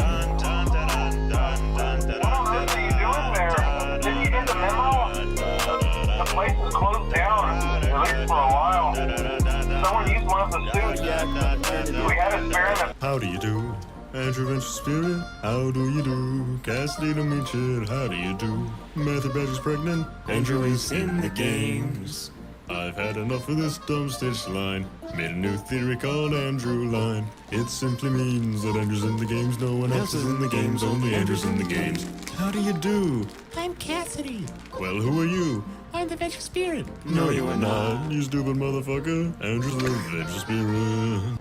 The place is closed down, at least for a while. Someone used one of the suits. We had a spare in the... How do you do? Andrew Vengeful Spirit, how do you do? Cassidy to meet you, how do you do? Matthew Badger's pregnant, Andrew is in the games. I've had enough of this dumb stitch line. Made a new theory called Andrew Line. It simply means that Andrew's in the games, no one else is in the games, only Andrew's in the games. How do you do? I'm Cassidy. Well, who are you? I'm the Vengeful Spirit. No, you are not, you stupid motherfucker. Andrew's the Vengeful Spirit.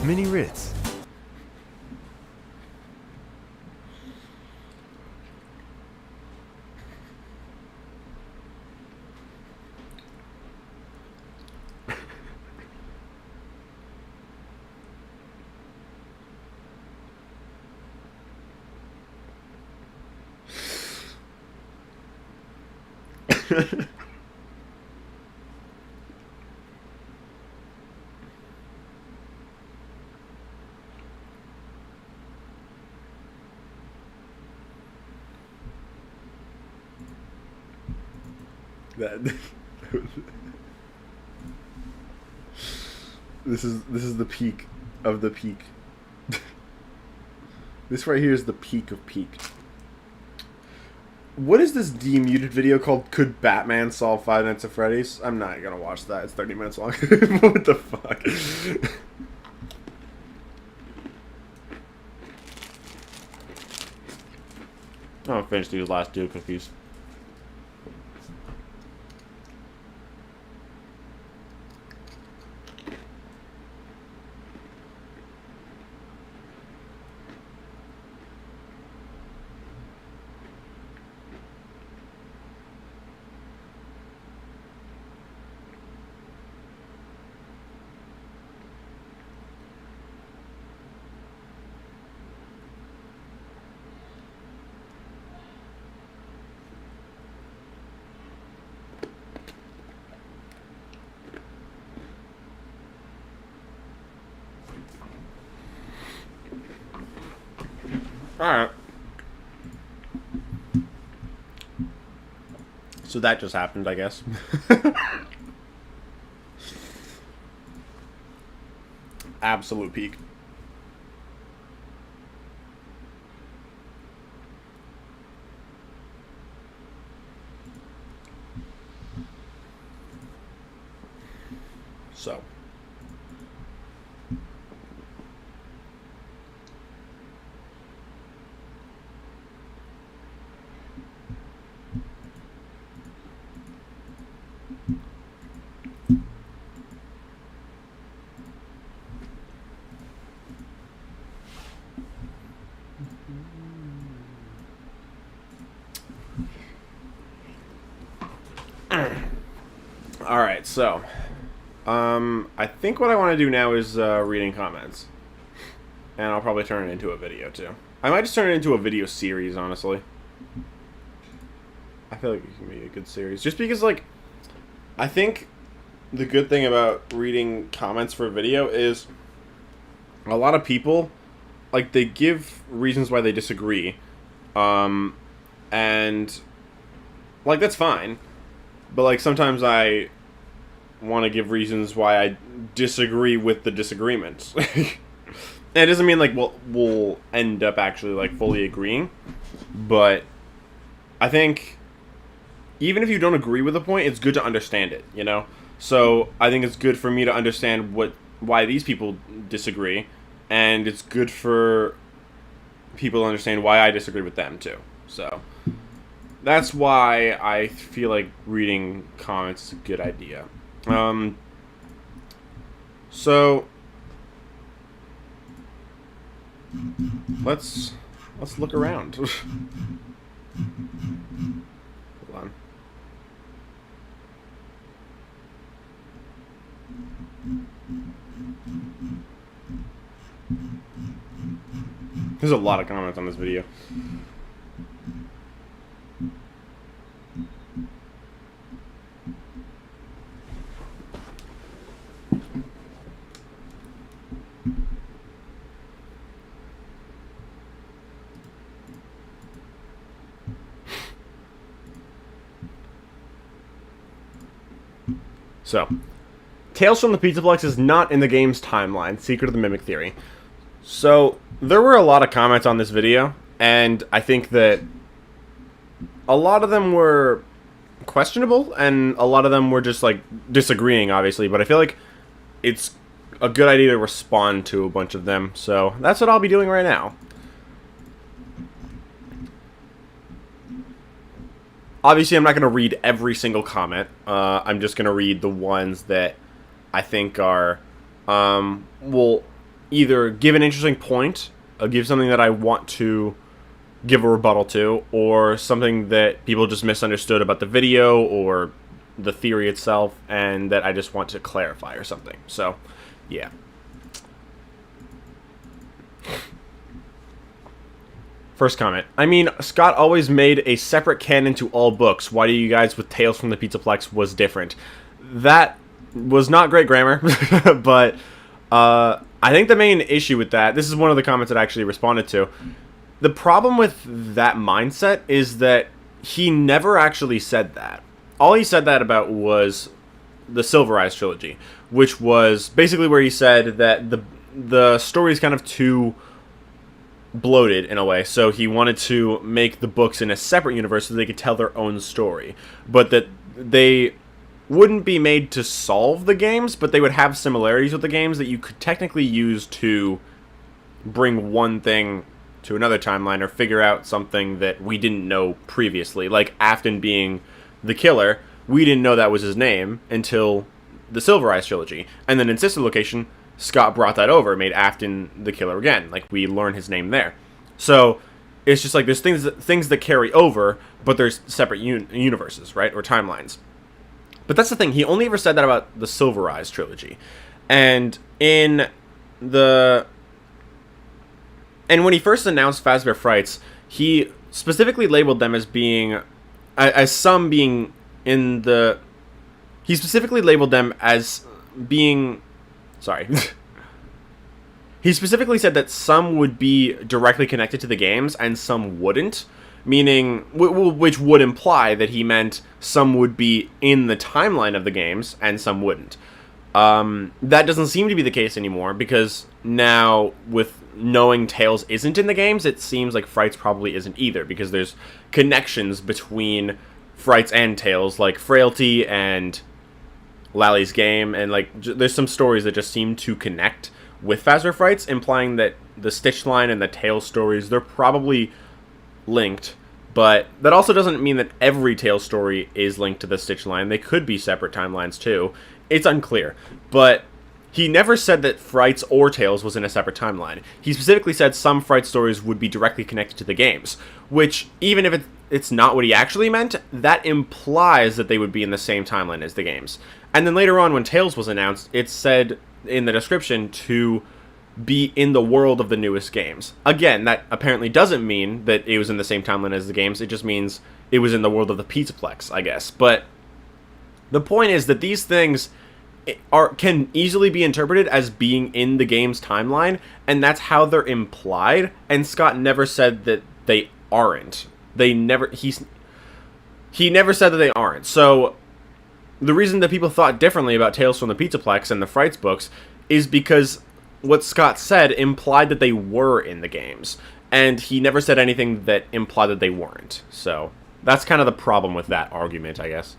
Mini Ritz. That this is the peak of the peak. This right here is the peak of peak. What is this demuted video called? Could Batman solve Five Nights at Freddy's? I'm not gonna watch that. It's 30 minutes long. What the fuck? I'm gonna finish these last two cookies. Alright. So that just happened, I guess. Absolute peak. So. Alright, so I think what I want to do now is reading comments. And I'll probably turn it into a video too. I might just turn it into a video series, honestly. I feel like it can be a good series. Just because, like, I think the good thing about reading comments for a video is a lot of people, like, they give reasons why they disagree. And, like, that's fine. But, like, sometimes I want to give reasons why I disagree with the disagreements. And it doesn't mean, like, we'll end up actually, like, fully agreeing. But I think even if you don't agree with a point, it's good to understand it, you know? So I think it's good for me to understand why these people disagree. And it's good for people to understand why I disagree with them, too. So that's why I feel like reading comments is a good idea. So let's look around. Hold on. There's a lot of comments on this video. So, Tales from the Pizzaplex is not in the game's timeline, Secret of the Mimic Theory. So, there were a lot of comments on this video, and I think that a lot of them were questionable, and a lot of them were just, like, disagreeing, obviously, but I feel like it's a good idea to respond to a bunch of them, so that's what I'll be doing right now. Obviously, I'm not going to read every single comment. I'm just going to read the ones that I think are, will either give an interesting point, give something that I want to give a rebuttal to, or something that people just misunderstood about the video or the theory itself, and that I just want to clarify or something. So, yeah. First comment. I mean, Scott always made a separate canon to all books. Why do you guys with Tales from the Pizzaplex was different? That was not great grammar, but I think the main issue with that, this is one of the comments that I actually responded to. The problem with that mindset is that he never actually said that. All he said that about was the Silver Eyes trilogy, which was basically where he said that the story is kind of too bloated in a way, so he wanted to make the books in a separate universe so they could tell their own story, but that they wouldn't be made to solve the games, but they would have similarities with the games that you could technically use to bring one thing to another timeline or figure out something that we didn't know previously. Like Afton being the killer, we didn't know that was his name until the Silver Eyes trilogy, and then in Sister Location, Scott brought that over, made Afton the killer again. Like, we learn his name there. So, it's just like, there's things that carry over, but there's separate universes, right? Or timelines. But that's the thing, he only ever said that about the Silver Eyes trilogy. And when he first announced Fazbear Frights, he specifically labeled them as being, as some being in the, he specifically labeled them as being, sorry. He specifically said that some would be directly connected to the games and some wouldn't, meaning, which would imply that he meant some would be in the timeline of the games and some wouldn't. That doesn't seem to be the case anymore, because now, with knowing Tails isn't in the games, it seems like Frights probably isn't either, because there's connections between Frights and Tails, like Frailty and Lally's game, and like there's some stories that just seem to connect with Fazbear Frights, implying that the Stitch line and the Tails stories, they're probably linked, but that also doesn't mean that every Tails story is linked to the Stitch line. They could be separate timelines too. It's unclear, but he never said that Frights or Tails was in a separate timeline. He specifically said some Frights stories would be directly connected to the games, which, even if it's not what he actually meant, that implies that they would be in the same timeline as the games. And then later on, when Tails was announced, it said in the description to be in the world of the newest games. Again, that apparently doesn't mean that it was in the same timeline as the games, it just means it was in the world of the Pizzaplex, I guess. But the point is that these things can easily be interpreted as being in the game's timeline, and that's how they're implied, and Scott never said that they aren't. He never said that they aren't. So the reason that people thought differently about Tales from the Pizzaplex and the Frights books is because what Scott said implied that they were in the games, and he never said anything that implied that they weren't. So that's kind of the problem with that argument, I guess.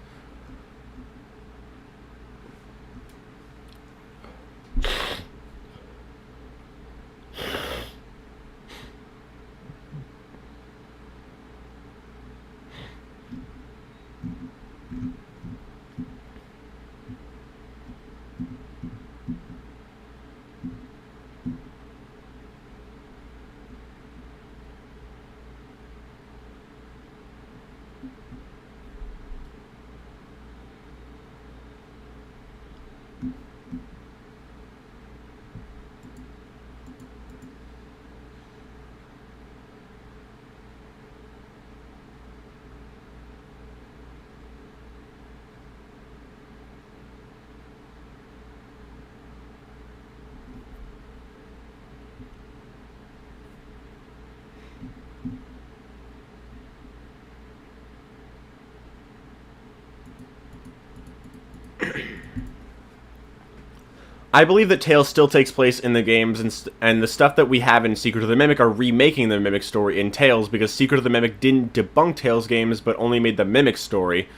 I believe that Tales still takes place in the games, and the stuff that we have in Secret of the Mimic are remaking the Mimic story in Tales, because Secret of the Mimic didn't debunk Tales games, but only made the Mimic story.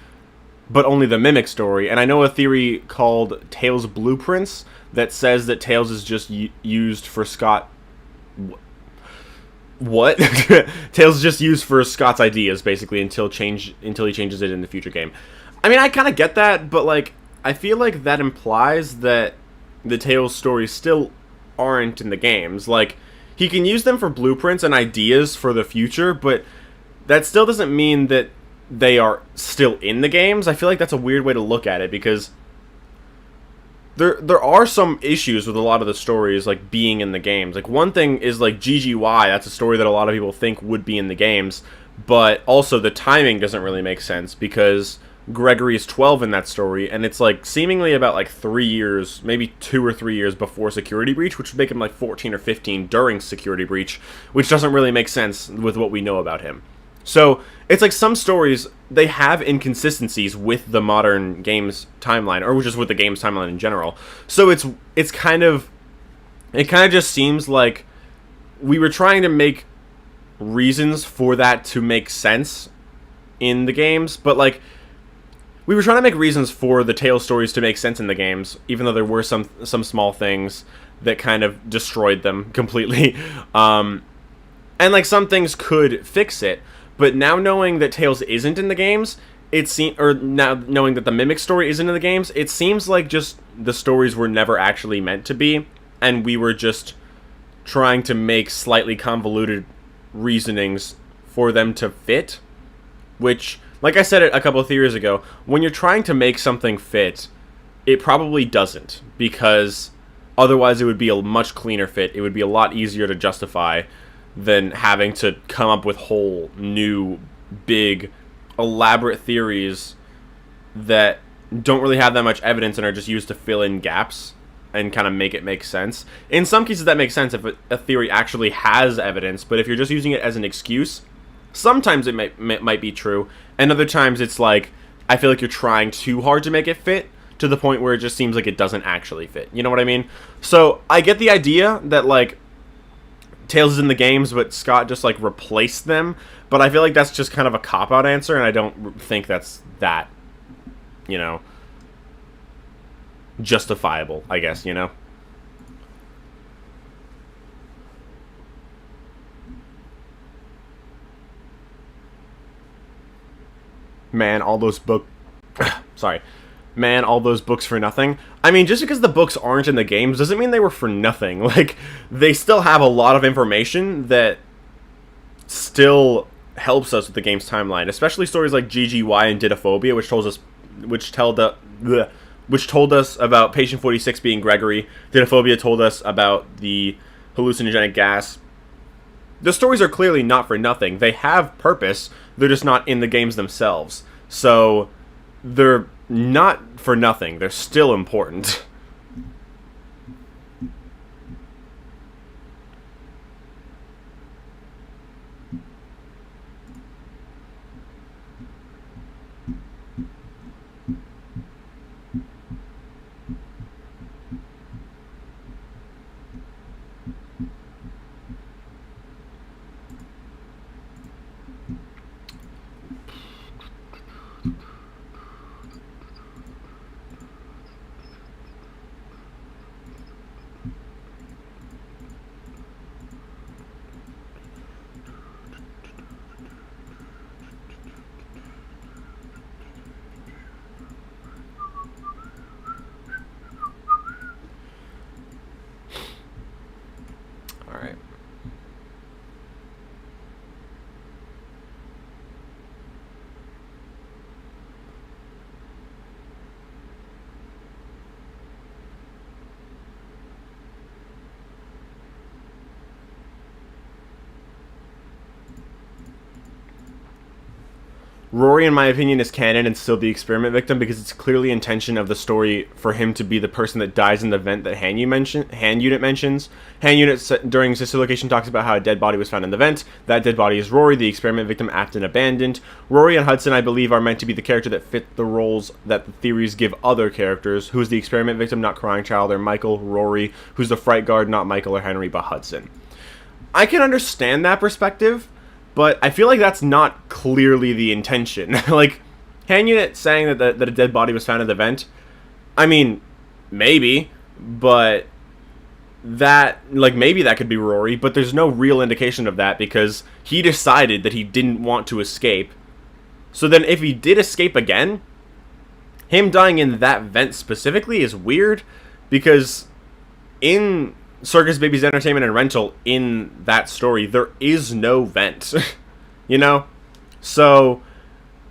And I know a theory called Tales Blueprints that says that Tales is just used for Scott... What? Tales is just used for Scott's ideas, basically, until he changes it in the future game. I mean, I kind of get that, but, like, I feel like that implies that the Tales story still aren't in the games. Like, he can use them for blueprints and ideas for the future, but that still doesn't mean that they are still in the games. I feel like that's a weird way to look at it, because there are some issues with a lot of the stories, like, being in the games. Like, one thing is, like, GGY, that's a story that a lot of people think would be in the games, but also the timing doesn't really make sense, because Gregory is 12 in that story, and it's, like, seemingly about, like, 3 years, maybe 2 or 3 years before Security Breach, which would make him, like, 14 or 15 during Security Breach, which doesn't really make sense with what we know about him. So, it's like some stories, they have inconsistencies with the modern games timeline, or just with the games timeline in general. So it kind of just seems like we were trying to make reasons for that to make sense in the games, but, like, we were trying to make reasons for the Tales stories to make sense in the games, even though there were some small things that kind of destroyed them completely. And, like, some things could fix it. But now knowing that Tales isn't in the games, now knowing that the Mimic story isn't in the games, it seems like just the stories were never actually meant to be, and we were just trying to make slightly convoluted reasonings for them to fit, which, like I said a couple of theories ago, when you're trying to make something fit, it probably doesn't, because otherwise it would be a much cleaner fit. It would be a lot easier to justify than having to come up with whole new, big, elaborate theories that don't really have that much evidence and are just used to fill in gaps and kind of make it make sense. In some cases that makes sense if a theory actually has evidence, but if you're just using it as an excuse, sometimes it might be true, and other times it's like, I feel like you're trying too hard to make it fit, to the point where it just seems like it doesn't actually fit. You know what I mean? So, I get the idea that, like, Tales is in the games, but Scott just, like, replaced them. But I feel like that's just kind of a cop-out answer, and I don't think that's that, you know, justifiable, I guess, you know? Man, all those Sorry. Man, all those books for nothing. I mean, just because the books aren't in the games doesn't mean they were for nothing. Like, they still have a lot of information that still helps us with the game's timeline, especially stories like GGY and Didophobia, which told us about Patient 46 being Gregory. Didophobia told us about the hallucinogenic gas. The stories are clearly not for nothing. They have purpose. They're just not in the games themselves. So, they're not for nothing. They're still important. Alright. Rory, in my opinion, is canon and still the experiment victim because it's clearly intention of the story for him to be the person that dies in the vent that Hand Unit mentions. Hand Unit, during Sister Location, talks about how a dead body was found in the vent. That dead body is Rory, the experiment victim, apt and abandoned. Rory and Hudson, I believe, are meant to be the character that fit the roles that the theories give other characters. Who's the experiment victim, not Crying Child or Michael. Rory, who's the fright guard, not Michael or Henry, but Hudson. I can understand that perspective, but I feel like that's not clearly the intention. Like, Hand Unit saying that a dead body was found in the vent, I mean, maybe, but that, like, maybe that could be Rory, but there's no real indication of that because he decided that he didn't want to escape. So then if he did escape again, him dying in that vent specifically is weird because in Circus Baby's Entertainment and Rental in that story, there is no vent. You know? So,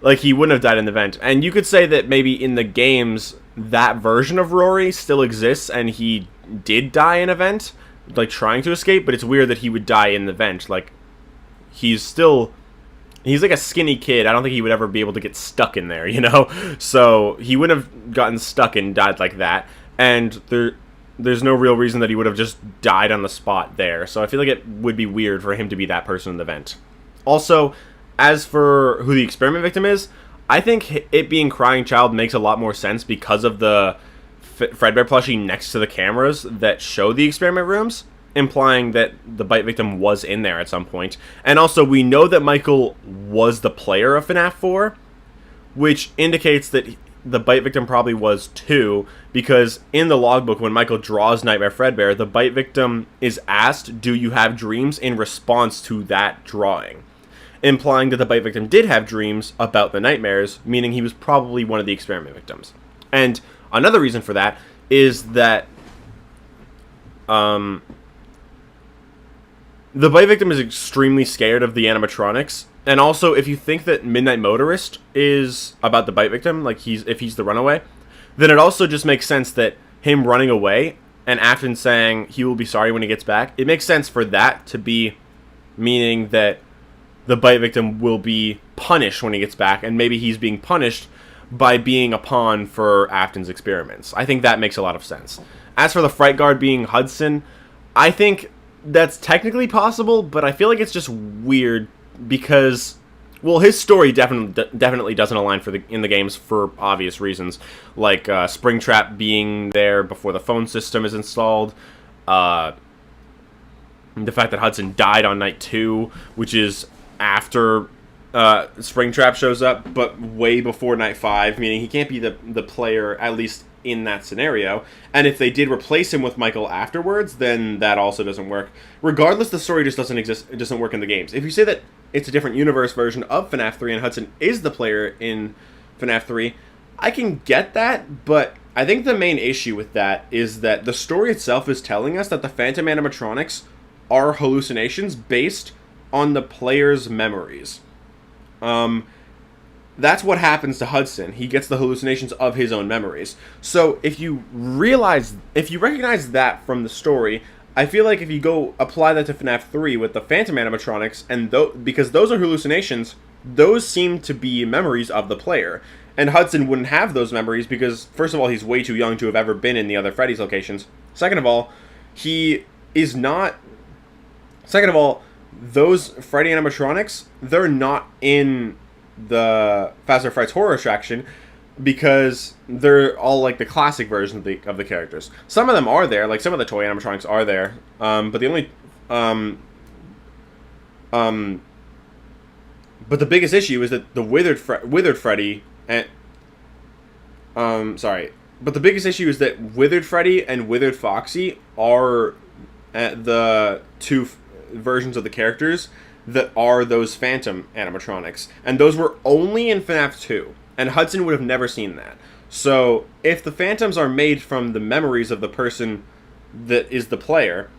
like, he wouldn't have died in the vent. And you could say that maybe in the games, that version of Rory still exists, and he did die in a vent, like, trying to escape, but it's weird that he would die in the vent. Like, he's like a skinny kid. I don't think he would ever be able to get stuck in there, you know? So, he wouldn't have gotten stuck and died like that. And there's no real reason that he would have just died on the spot there. So I feel like it would be weird for him to be that person in the vent. Also, as for who the experiment victim is, I think it being Crying Child makes a lot more sense because of the Fredbear plushie next to the cameras that show the experiment rooms, implying that the bite victim was in there at some point. And also, we know that Michael was the player of FNAF 4, which indicates that the bite victim probably was too, because in the logbook, when Michael draws Nightmare Fredbear, the bite victim is asked, "Do you have dreams?" in response to that drawing, implying that the bite victim did have dreams about the nightmares, meaning he was probably one of the experiment victims. And another reason for that is that the bite victim is extremely scared of the animatronics. And also, if you think that Midnight Motorist is about the bite victim, like if he's the runaway, then it also just makes sense that him running away and Afton saying he will be sorry when he gets back, it makes sense for that to be meaning that the bite victim will be punished when he gets back, and maybe he's being punished by being a pawn for Afton's experiments. I think that makes a lot of sense. As for the fright guard being Hudson, I think that's technically possible, but I feel like it's just weird because, well, his story definitely doesn't align in the games for obvious reasons, like Springtrap being there before the phone system is installed, the fact that Hudson died on night 2, which is after Springtrap shows up, but way before night 5, meaning he can't be the player, at least in that scenario. And if they did replace him with Michael afterwards, then that also doesn't work. Regardless, the story just doesn't exist. It doesn't work in the games. If you say that it's a different universe version of FNAF 3 and Hudson is the player in FNAF 3, I can get that, but I think the main issue with that is that the story itself is telling us that the phantom animatronics are hallucinations based on the player's memories. That's what happens to Hudson. He gets the hallucinations of his own memories. So if you recognize that from the story, I feel like if you go apply that to FNAF 3 with the phantom animatronics, and because those are hallucinations, those seem to be memories of the player. And Hudson wouldn't have those memories because, first of all, he's way too young to have ever been in the other Freddy's locations. Second of all, those Freddy animatronics, they're not in the Faster Frights horror attraction because they're all like the classic version of the characters. Some of them are there, like some of the toy animatronics are there, but the only but the biggest issue is that the withered Freddy and but the biggest issue is that Withered Freddy and Withered Foxy are the two versions of the characters that are those phantom animatronics, and those were only in FNAF 2, and Hudson would have never seen that. So if the phantoms are made from the memories of the person that is the player,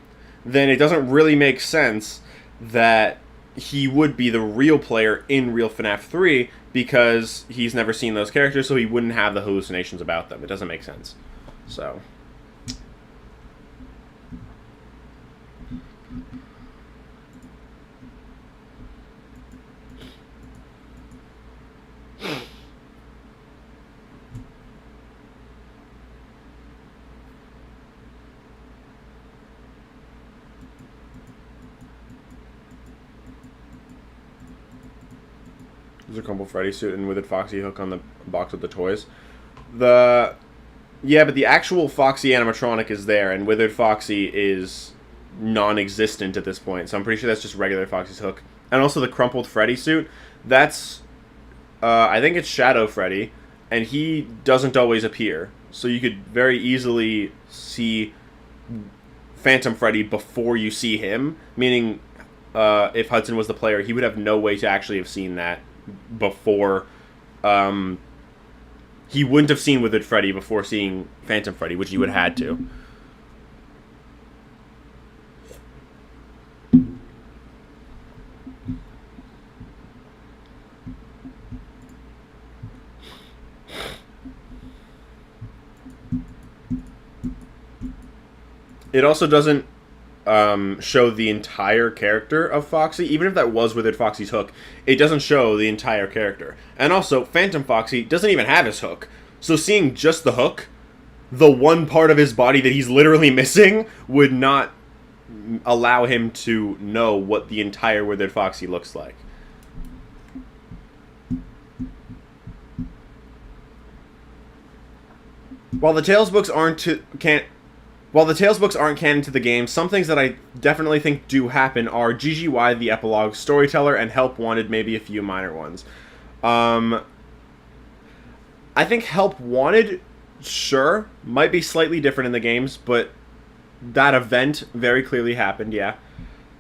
then it doesn't really make sense that he would be the real player in real FNAF 3 because he's never seen those characters, so he wouldn't have the hallucinations about them. It doesn't make sense. So there's a Crumble Freddy suit and Withered Foxy hook on the box with the toys. But the actual Foxy animatronic is there, and Withered Foxy is non-existent at this point. So I'm pretty sure that's just regular Foxy's hook. And also the Crumpled Freddy suit, that's I think it's Shadow Freddy, and he doesn't always appear. So you could very easily see Phantom Freddy before you see him, meaning if Hudson was the player, he would have no way to actually have seen that before. He wouldn't have seen Withered Freddy before seeing Phantom Freddy, which he would have had to. It also doesn't show the entire character of Foxy. Even if that was Withered Foxy's hook, it doesn't show the entire character. And also, Phantom Foxy doesn't even have his hook. So seeing just the hook, the one part of his body that he's literally missing, would not allow him to know what the entire Withered Foxy looks like. While the Tales books aren't canon to the game, some things that I definitely think do happen are GGY, the epilogue, storyteller, and Help Wanted, maybe a few minor ones. I think Help Wanted, sure, might be slightly different in the games, but that event very clearly happened, yeah.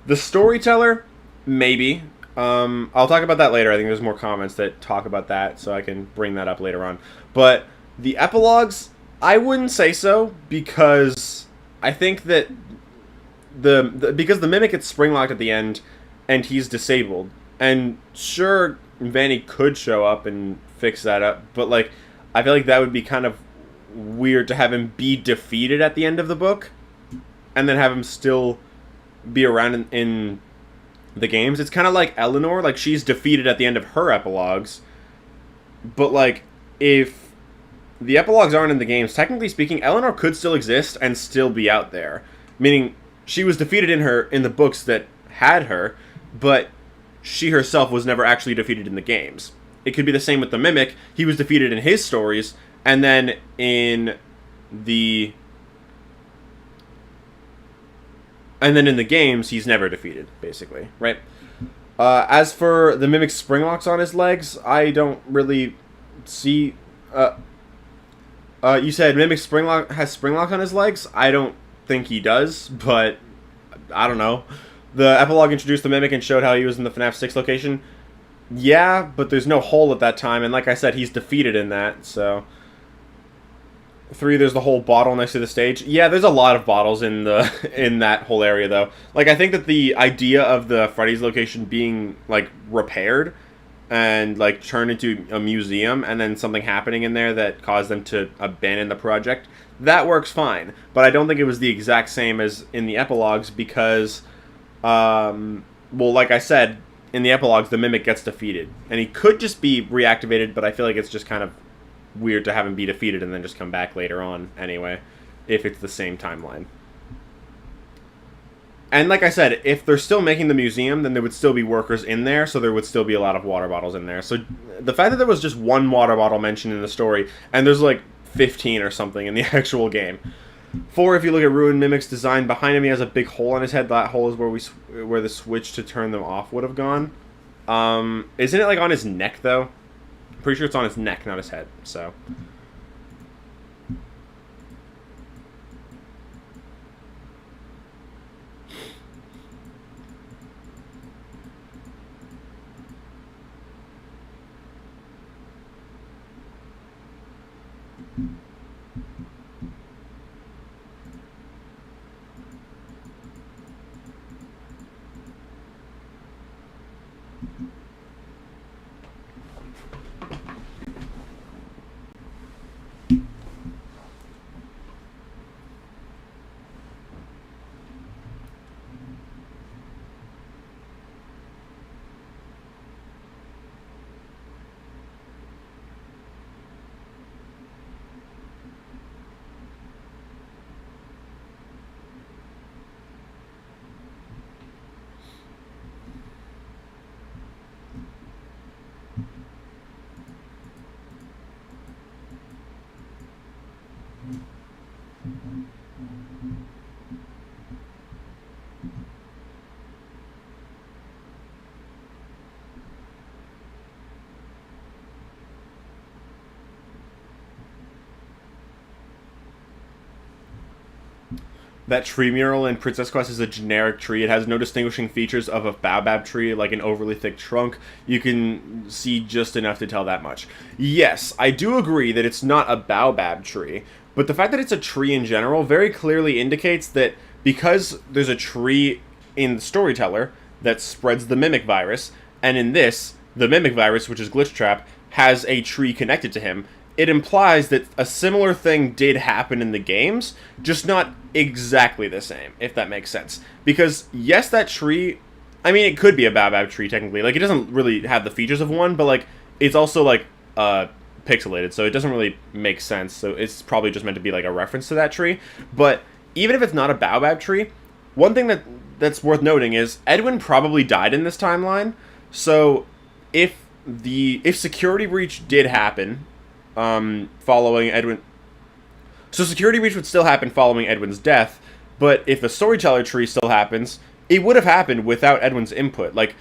The storyteller, maybe. I'll talk about that later. I think there's more comments that talk about that, so I can bring that up later on. But the epilogues, I wouldn't say so, because I think that because the Mimic gets spring-locked at the end, and he's disabled. And sure, Vanny could show up and fix that up, but like, I feel like that would be kind of weird to have him be defeated at the end of the book, and then have him still be around in the games. It's kind of like Eleanor, like she's defeated at the end of her epilogues, but like, if the epilogues aren't in the games, technically speaking, Eleanor could still exist and still be out there. Meaning, she was defeated in the books that had her, but she herself was never actually defeated in the games. It could be the same with the Mimic. He was defeated in his stories, and then in the games, he's never defeated, basically, right? As for the Mimic's springlocks on his legs, I don't really see... you said Mimic has springlock on his legs? I don't think he does, but I don't know. The epilogue introduced the Mimic and showed how he was in the FNAF 6 location. Yeah, but there's no hole at that time, and like I said, he's defeated in that, so... 3, there's the whole bottle next to the stage. Yeah, there's a lot of bottles in that whole area, though. Like, I think that the idea of the Freddy's location being, like, repaired and like turn into a museum, and then something happening in there that caused them to abandon the project, that works fine. But I don't think it was the exact same as in the epilogues, because well, like I said, in the epilogues the Mimic gets defeated, and he could just be reactivated, but I feel like it's just kind of weird to have him be defeated and then just come back later on anyway, if it's the same timeline. And like I said, if they're still making the museum, then there would still be workers in there, so there would still be a lot of water bottles in there. So the fact that there was just one water bottle mentioned in the story, and there's like 15 or something in the actual game. 4, if you look at Ruined Mimic's design, behind him he has a big hole on his head. That hole is where the switch to turn them off would have gone. Isn't it like on his neck, though? I'm pretty sure it's on his neck, not his head, so... That tree mural in Princess Quest is a generic tree. It has no distinguishing features of a baobab tree, like an overly thick trunk. You can see just enough to tell that much. Yes, I do agree that it's not a baobab tree, but the fact that it's a tree in general very clearly indicates that because there's a tree in the Storyteller that spreads the Mimic virus, and in this, the Mimic virus, which is Glitch Trap, has a tree connected to him, it implies that a similar thing did happen in the games, just not exactly the same, if that makes sense. Because, yes, that tree... I mean, it could be a Baobab tree, technically. Like, it doesn't really have the features of one, but, like, it's also, like, pixelated, so it doesn't really make sense. So it's probably just meant to be, like, a reference to that tree. But even if it's not a Baobab tree, one thing that's worth noting is Edwin probably died in this timeline. So if Security Breach did happen following Edwin... So Security Breach would still happen following Edwin's death, but if the Storyteller tree still happens, it would have happened without Edwin's input. Like,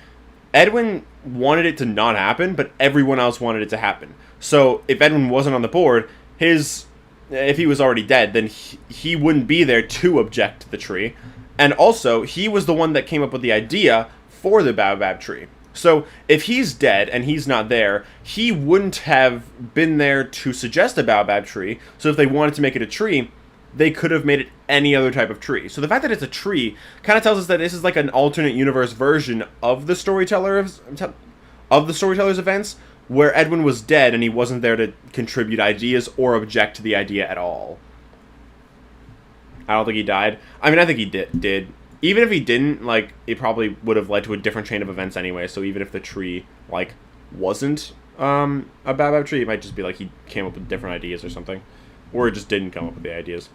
Edwin wanted it to not happen, but everyone else wanted it to happen. So if Edwin wasn't on the board, if he was already dead, then he wouldn't be there to object to the tree. And also, he was the one that came up with the idea for the Baobab tree. So if he's dead and he's not there, he wouldn't have been there to suggest a Baobab tree. So if they wanted to make it a tree, they could have made it any other type of tree. So the fact that it's a tree kind of tells us that this is like an alternate universe version of the Storyteller's events, where Edwin was dead and he wasn't there to contribute ideas or object to the idea at all. I don't think he died. I mean, I think he did. Even if he didn't, like, it probably would have led to a different chain of events anyway. So even if the tree, like, wasn't a Baobab tree, it might just be like he came up with different ideas or something. Or it just didn't come up with the ideas.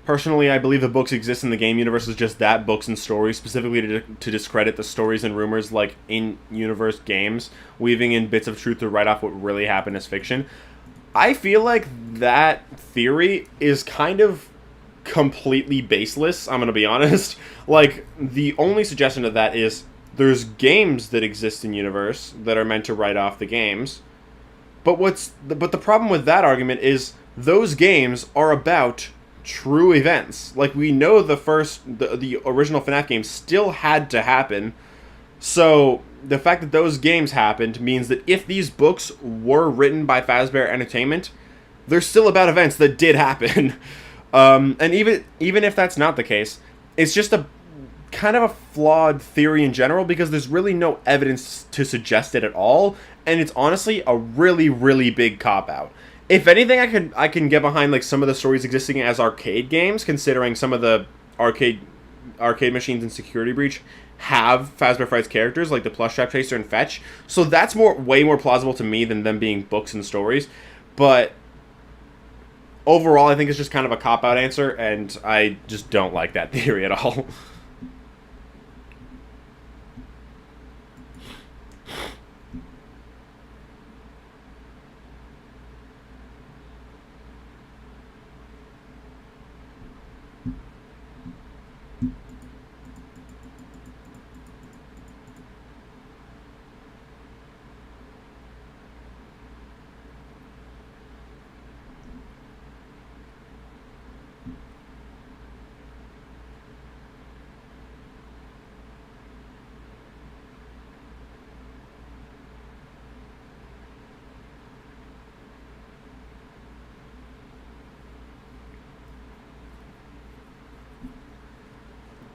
Personally, I believe the books exist in the game universe as just that, books and stories, specifically to discredit the stories and rumors like in-universe games, weaving in bits of truth to write off what really happened as fiction. I feel like that theory is kind of completely baseless, I'm gonna be honest. Like, the only suggestion of that is there's games that exist in universe that are meant to write off the games. But the problem with that argument is those games are about true events. Like, we know the original FNAF game still had to happen. So the fact that those games happened means that if these books were written by Fazbear Entertainment, they're still about events that did happen. And even if that's not the case, it's just a kind of a flawed theory in general, because there's really no evidence to suggest it at all, and it's honestly a really, really big cop-out. If anything, I can get behind like some of the stories existing as arcade games, considering some of the arcade machines in Security Breach have Fazbear Frights characters like the Plush Trap Chaser and Fetch. So that's way more plausible to me than them being books and stories. But overall, I think it's just kind of a cop-out answer, and I just don't like that theory at all.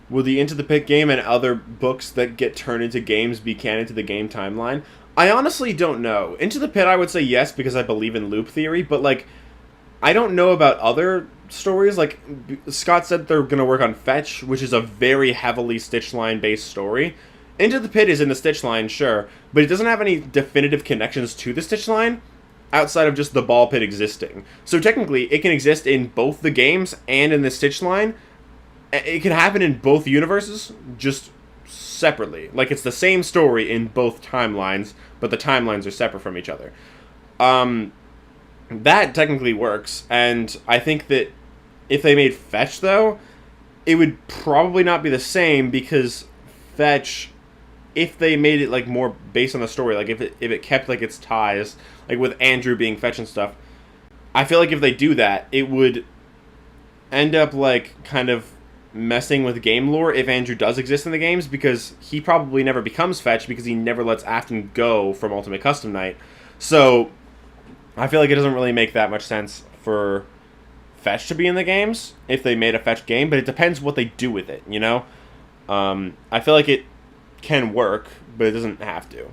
Will the Into the Pit game and other books that get turned into games be canon to the game timeline? I honestly don't know. Into the Pit, I would say yes, because I believe in loop theory, but, like, I don't know about other stories. Like, Scott said they're going to work on Fetch, which is a very heavily Stitch Line-based story. Into the Pit is in the Stitch Line, sure, but it doesn't have any definitive connections to the Stitch Line outside of just the ball pit existing. So technically, it can exist in both the games and in the Stitch Line. It can happen in both universes, just separately. Like, it's the same story in both timelines, but the timelines are separate from each other. That technically works, and I think that if they made Fetch, though, it would probably not be the same, because Fetch, if they made it, like, more based on the story, like, if it kept, like, its ties, like, with Andrew being Fetch and stuff, I feel like if they do that, it would end up, like, kind of messing with game lore if Andrew does exist in the games, because he probably never becomes Fetch because he never lets Afton go from Ultimate Custom Night. So I feel like it doesn't really make that much sense for fetch to be in the games if they made a fetch game, but it depends what they do with it, you know? I feel like it can work, but it doesn't have to.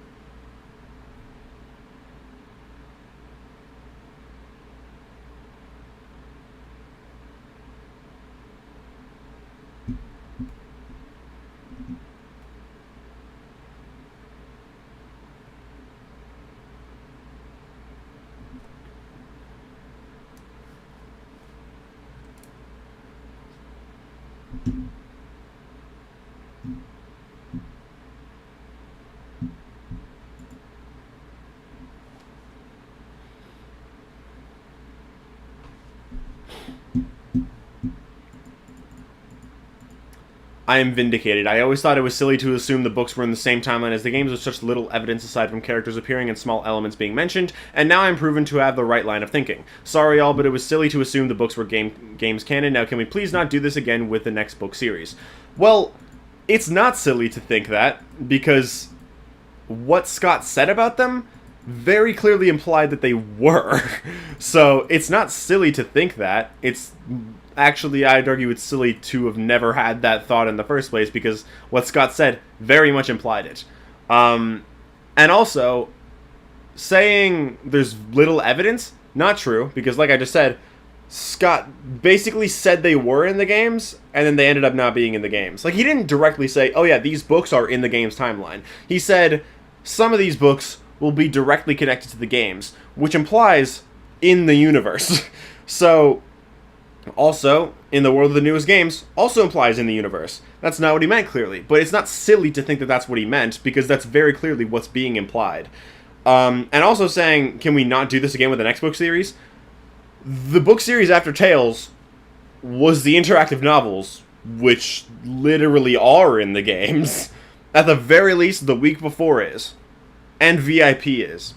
I am vindicated. I always thought it was silly to assume the books were in the same timeline as the games with such little evidence aside from characters appearing and small elements being mentioned, and now I'm proven to have the right line of thinking. Sorry all, but it was silly to assume the books were games canon. Now can we please not do this again with the next book series? Well, it's not silly to think that, because what Scott said about them very clearly implied that they were. So it's not silly to think that. It's actually, I'd argue it's silly to have never had that thought in the first place, because what Scott said very much implied it. And also, saying there's little evidence, not true, because like I just said, Scott basically said they were in the games, and then they ended up not being in the games. Like, he didn't directly say, oh yeah, these books are in the game's timeline. He said, some of these books will be directly connected to the games, which implies in the universe. So, also, in the world of the newest games, also implies in the universe. That's not what he meant, clearly. But it's not silly to think that that's what he meant, because that's very clearly what's being implied. And also saying, can we not do this again with the next book series? The book series after Tales was the interactive novels, which literally are in the games. At the very least, the week before is. And VIP is.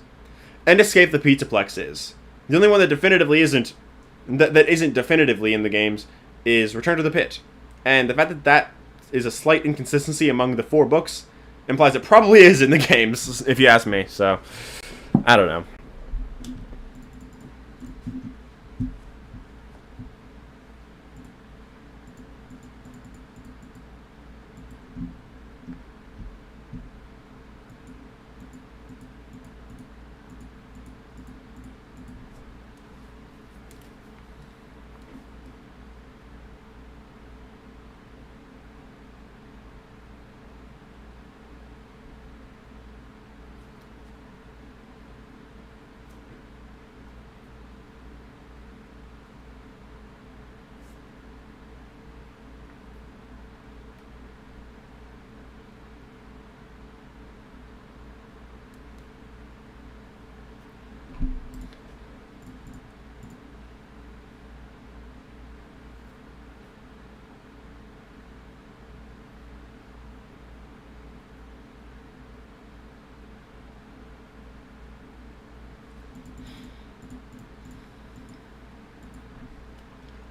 And Escape the Pizzaplex is. The only one that definitively isn't, that isn't definitively in the games is Return to the Pit. And the fact that that is a slight inconsistency among the 4 books implies it probably is in the games, if you ask me. So, I don't know.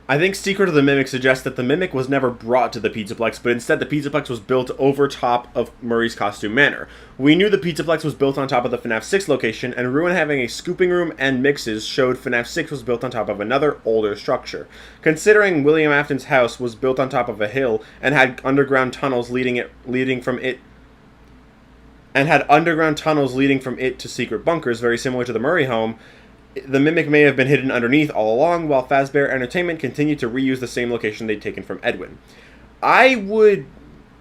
I think Secret of the Mimic suggests that the Mimic was never brought to the Pizzaplex, but instead the Pizzaplex was built over top of Murray's Costume Manor. We knew the Pizzaplex was built on top of the FNAF 6 location, and Ruin having a scooping room and mixes showed FNAF 6 was built on top of another, older structure. Considering William Afton's house was built on top of a hill and had underground tunnels leading from it to secret bunkers, very similar to the Murray home, the Mimic may have been hidden underneath all along, while Fazbear Entertainment continued to reuse the same location they'd taken from Edwin. I would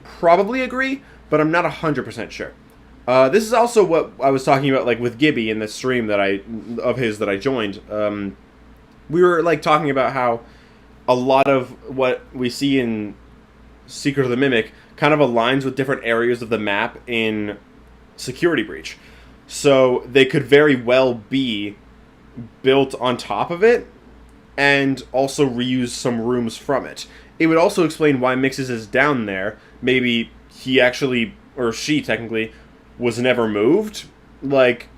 probably agree, but I'm not 100% sure. This is also what I was talking about, like, with Gibby in the stream that I joined. We were, like, talking about how a lot of what we see in Secret of the Mimic kind of aligns with different areas of the map in Security Breach. So they could very well be built on top of it and also reuse some rooms from it. It would also explain why Mixes is down there. Maybe he actually, or she technically, was never moved. Like,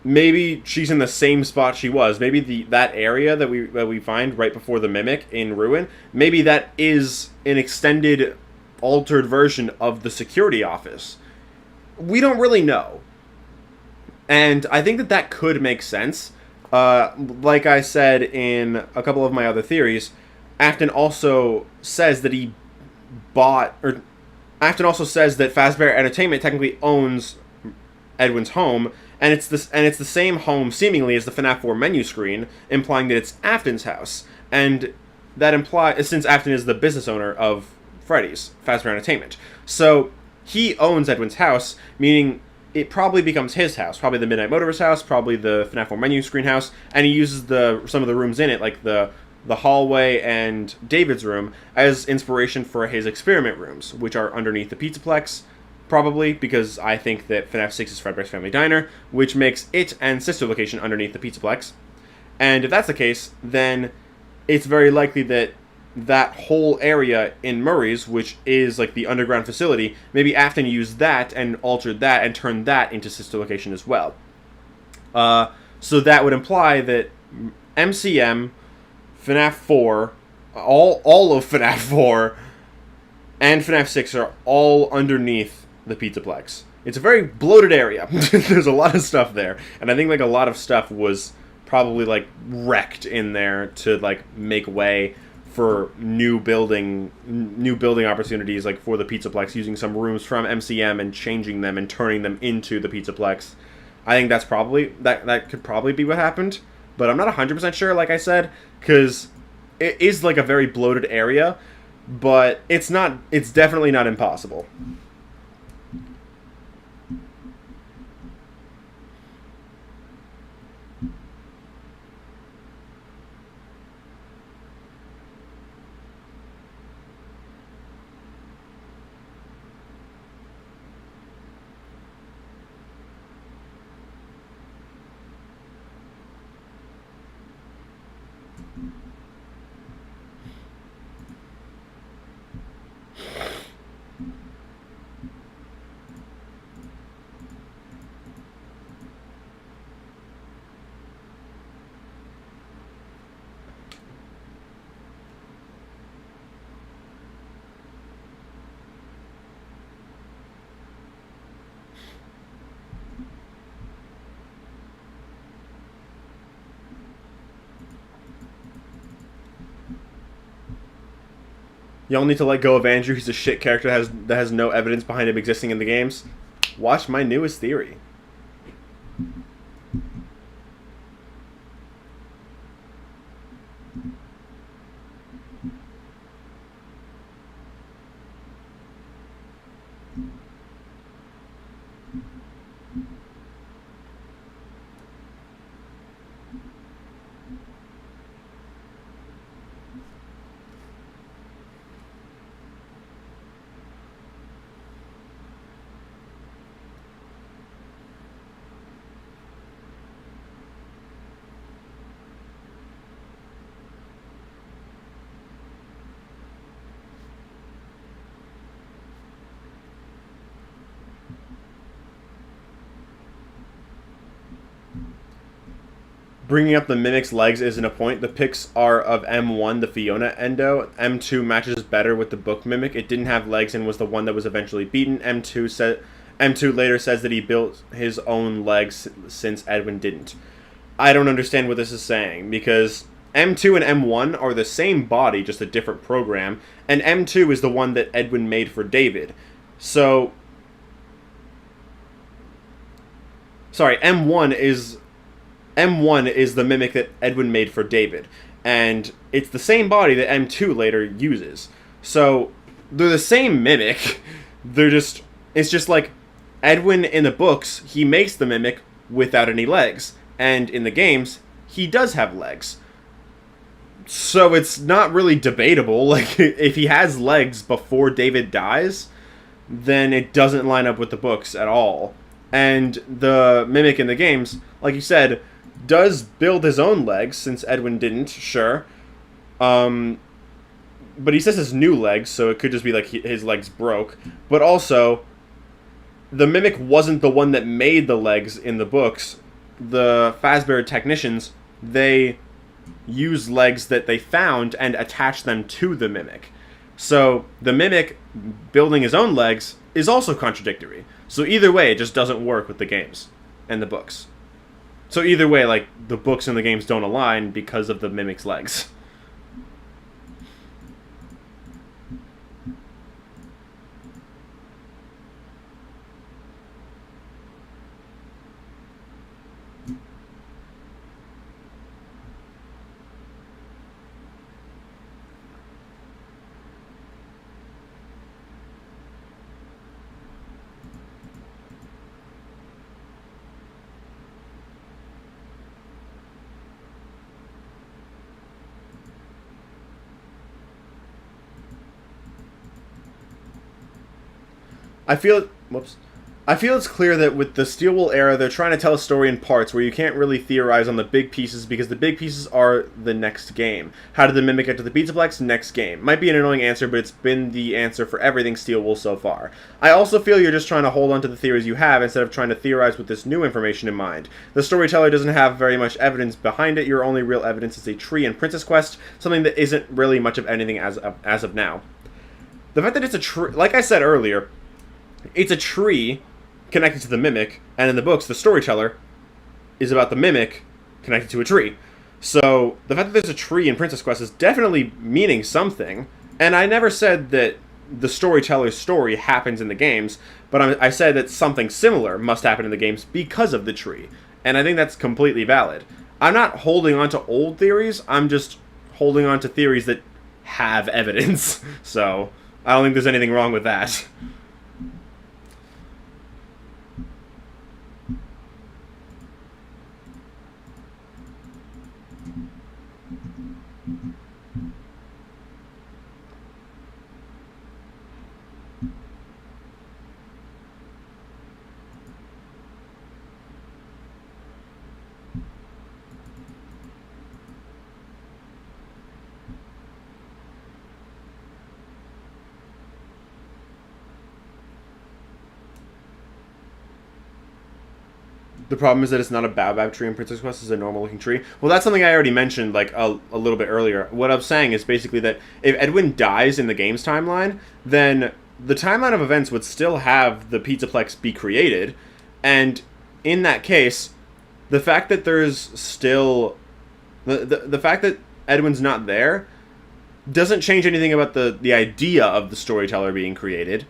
maybe she's in the same spot she was. Maybe that area that we find right before the Mimic in Ruin, maybe that is an extended, altered version of the security office. We don't really know. And I think that that could make sense. Like I said in a couple of my other theories, Afton also says that Afton also says that Fazbear Entertainment technically owns Edwin's home, and it's the same home seemingly as the FNAF 4 menu screen, implying that it's Afton's house. And that implies, since Afton is the business owner of Freddy's, Fazbear Entertainment. So he owns Edwin's house, meaning it probably becomes his house, probably the Midnight Motorist house, probably the FNAF 4 menu screen house, and he uses some of the rooms in it, like the hallway and David's room, as inspiration for his experiment rooms, which are underneath the Pizzaplex, probably, because I think that FNAF 6 is Fredbear's Family Diner, which makes it and sister location underneath the Pizzaplex. And if that's the case, then it's very likely that that whole area in Murray's, which is like the underground facility, maybe Afton used that and altered that and turned that into sister location as well. So that would imply that MCM, FNAF 4, all of FNAF 4, and FNAF 6 are all underneath the Pizzaplex. It's a very bloated area. There's a lot of stuff there, and I think like a lot of stuff was probably like wrecked in there to like make way for new building opportunities, like for the Pizzaplex, using some rooms from MCM and changing them and turning them into the Pizzaplex. I think that's probably that could probably be what happened, but I'm not 100% sure, like I said, because it is like a very bloated area, but it's definitely not impossible. Y'all need to let go of Andrew. He's a shit character that has no evidence behind him existing in the games. Watch my newest theory. Bringing up the Mimic's legs isn't a point. The pics are of M1, the Fiona Endo. M2 matches better with the book Mimic. It didn't have legs and was the one that was eventually beaten. M2 later says that he built his own legs since Edwin didn't. I don't understand what this is saying, because M2 and M1 are the same body, just a different program, and M2 is the one that Edwin made for David. So... Sorry, M1 is the Mimic that Edwin made for David, and it's the same body that M2 later uses. So they're the same Mimic. It's just like Edwin in the books, he makes the Mimic without any legs, and in the games he does have legs. So it's not really debatable. Like, if he has legs before David dies, then it doesn't line up with the books at all. And the Mimic in the games, like you said, does build his own legs, since Edwin didn't, sure. But he says his new legs, so it could just be like his legs broke. But also, the Mimic wasn't the one that made the legs in the books. The Fazbear technicians, they use legs that they found and attach them to the Mimic. So the Mimic building his own legs is also contradictory. So either way, it just doesn't work with the games. and the books. So either way, like, the books and the games don't align because of the Mimic's legs. I feel it's clear that with the Steel Wool era, they're trying to tell a story in parts where you can't really theorize on the big pieces because the big pieces are the next game. How did the Mimic get to the Pizzaplex? Next game. Might be an annoying answer, but it's been the answer for everything Steel Wool so far. I also feel you're just trying to hold on to the theories you have instead of trying to theorize with this new information in mind. The storyteller doesn't have very much evidence behind it. Your only real evidence is a tree and Princess Quest, something that isn't really much of anything as of now. The fact that it's a tree, like I said earlier, it's a tree connected to the Mimic, and in the books, the storyteller is about the Mimic connected to a tree. So, the fact that there's a tree in Princess Quest is definitely meaning something, and I never said that the storyteller's story happens in the games, but I said that something similar must happen in the games because of the tree, and I think that's completely valid. I'm not holding on to old theories, I'm just holding on to theories that have evidence, so I don't think there's anything wrong with that. The problem is that it's not a baobab tree in Princess Quest, it's a normal looking tree. Well, that's something I already mentioned like a little bit earlier. What I'm saying is basically that if Edwin dies in the game's timeline, then the timeline of events would still have the Pizzaplex be created, and in that case, the fact that there's still the fact that Edwin's not there doesn't change anything about the idea of the storyteller being created,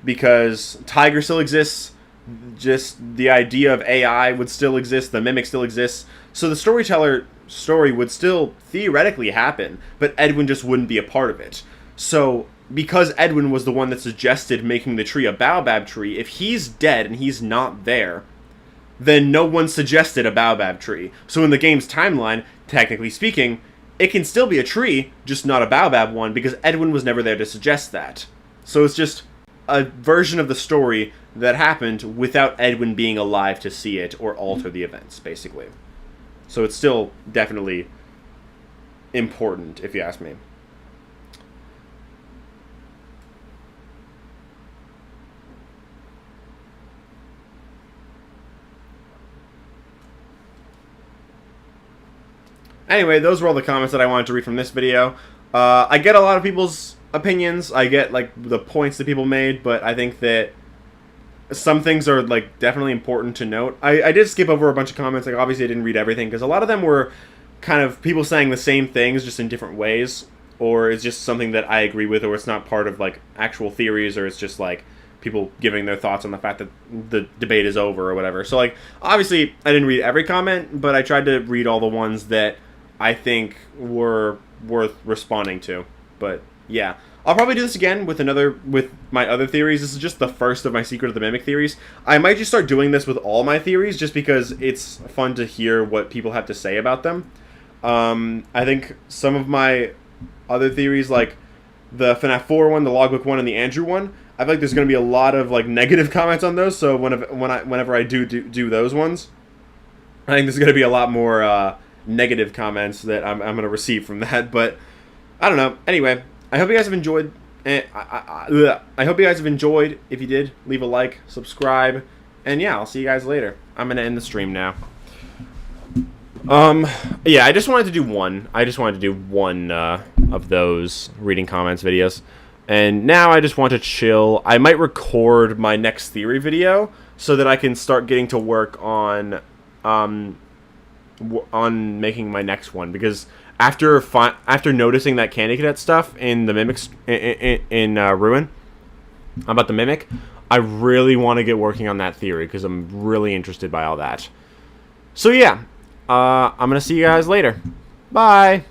because Tiger still exists. Just the idea of AI would still exist, the Mimic still exists, so the storyteller story would still theoretically happen, but Edwin just wouldn't be a part of it. So, because Edwin was the one that suggested making the tree a baobab tree, if he's dead and he's not there, then no one suggested a baobab tree. So in the game's timeline, technically speaking, it can still be a tree, just not a baobab one, because Edwin was never there to suggest that. So it's just a version of the story that happened without Edwin being alive to see it or alter the events, basically. So it's still definitely important, if you ask me. Anyway, those were all the comments that I wanted to read from this video. I get a lot of people's opinions. I get, like, the points that people made, but I think that some things are, like, definitely important to note. I did skip over a bunch of comments. Like, obviously I didn't read everything, because a lot of them were kind of people saying the same things, just in different ways, or it's just something that I agree with, or it's not part of, like, actual theories, or it's just, like, people giving their thoughts on the fact that the debate is over, or whatever. So, like, obviously I didn't read every comment, but I tried to read all the ones that I think were worth responding to. But yeah, I'll probably do this again with my other theories. This is just the first of my Secret of the Mimic theories. I might just start doing this with all my theories, just because it's fun to hear what people have to say about them. I think some of my other theories, like the FNAF 4 one, the Logbook one, and the Andrew one, I feel like there's going to be a lot of, like, negative comments on those. So whenever I do those ones, I think there's going to be a lot more negative comments that I'm going to receive from that. But I don't know. Anyway, I hope you guys have enjoyed. I hope you guys have enjoyed. If you did, leave a like, subscribe, and yeah, I'll see you guys later. I'm going to end the stream now. Yeah, I just wanted to do one. Of those reading comments videos. And now I just want to chill. I might record my next theory video so that I can start getting to work on making my next one, because after noticing that Candy Cadet stuff in the Mimics in Ruin about the Mimic, I really want to get working on that theory because I'm really interested by all that. So yeah, I'm gonna see you guys later. Bye.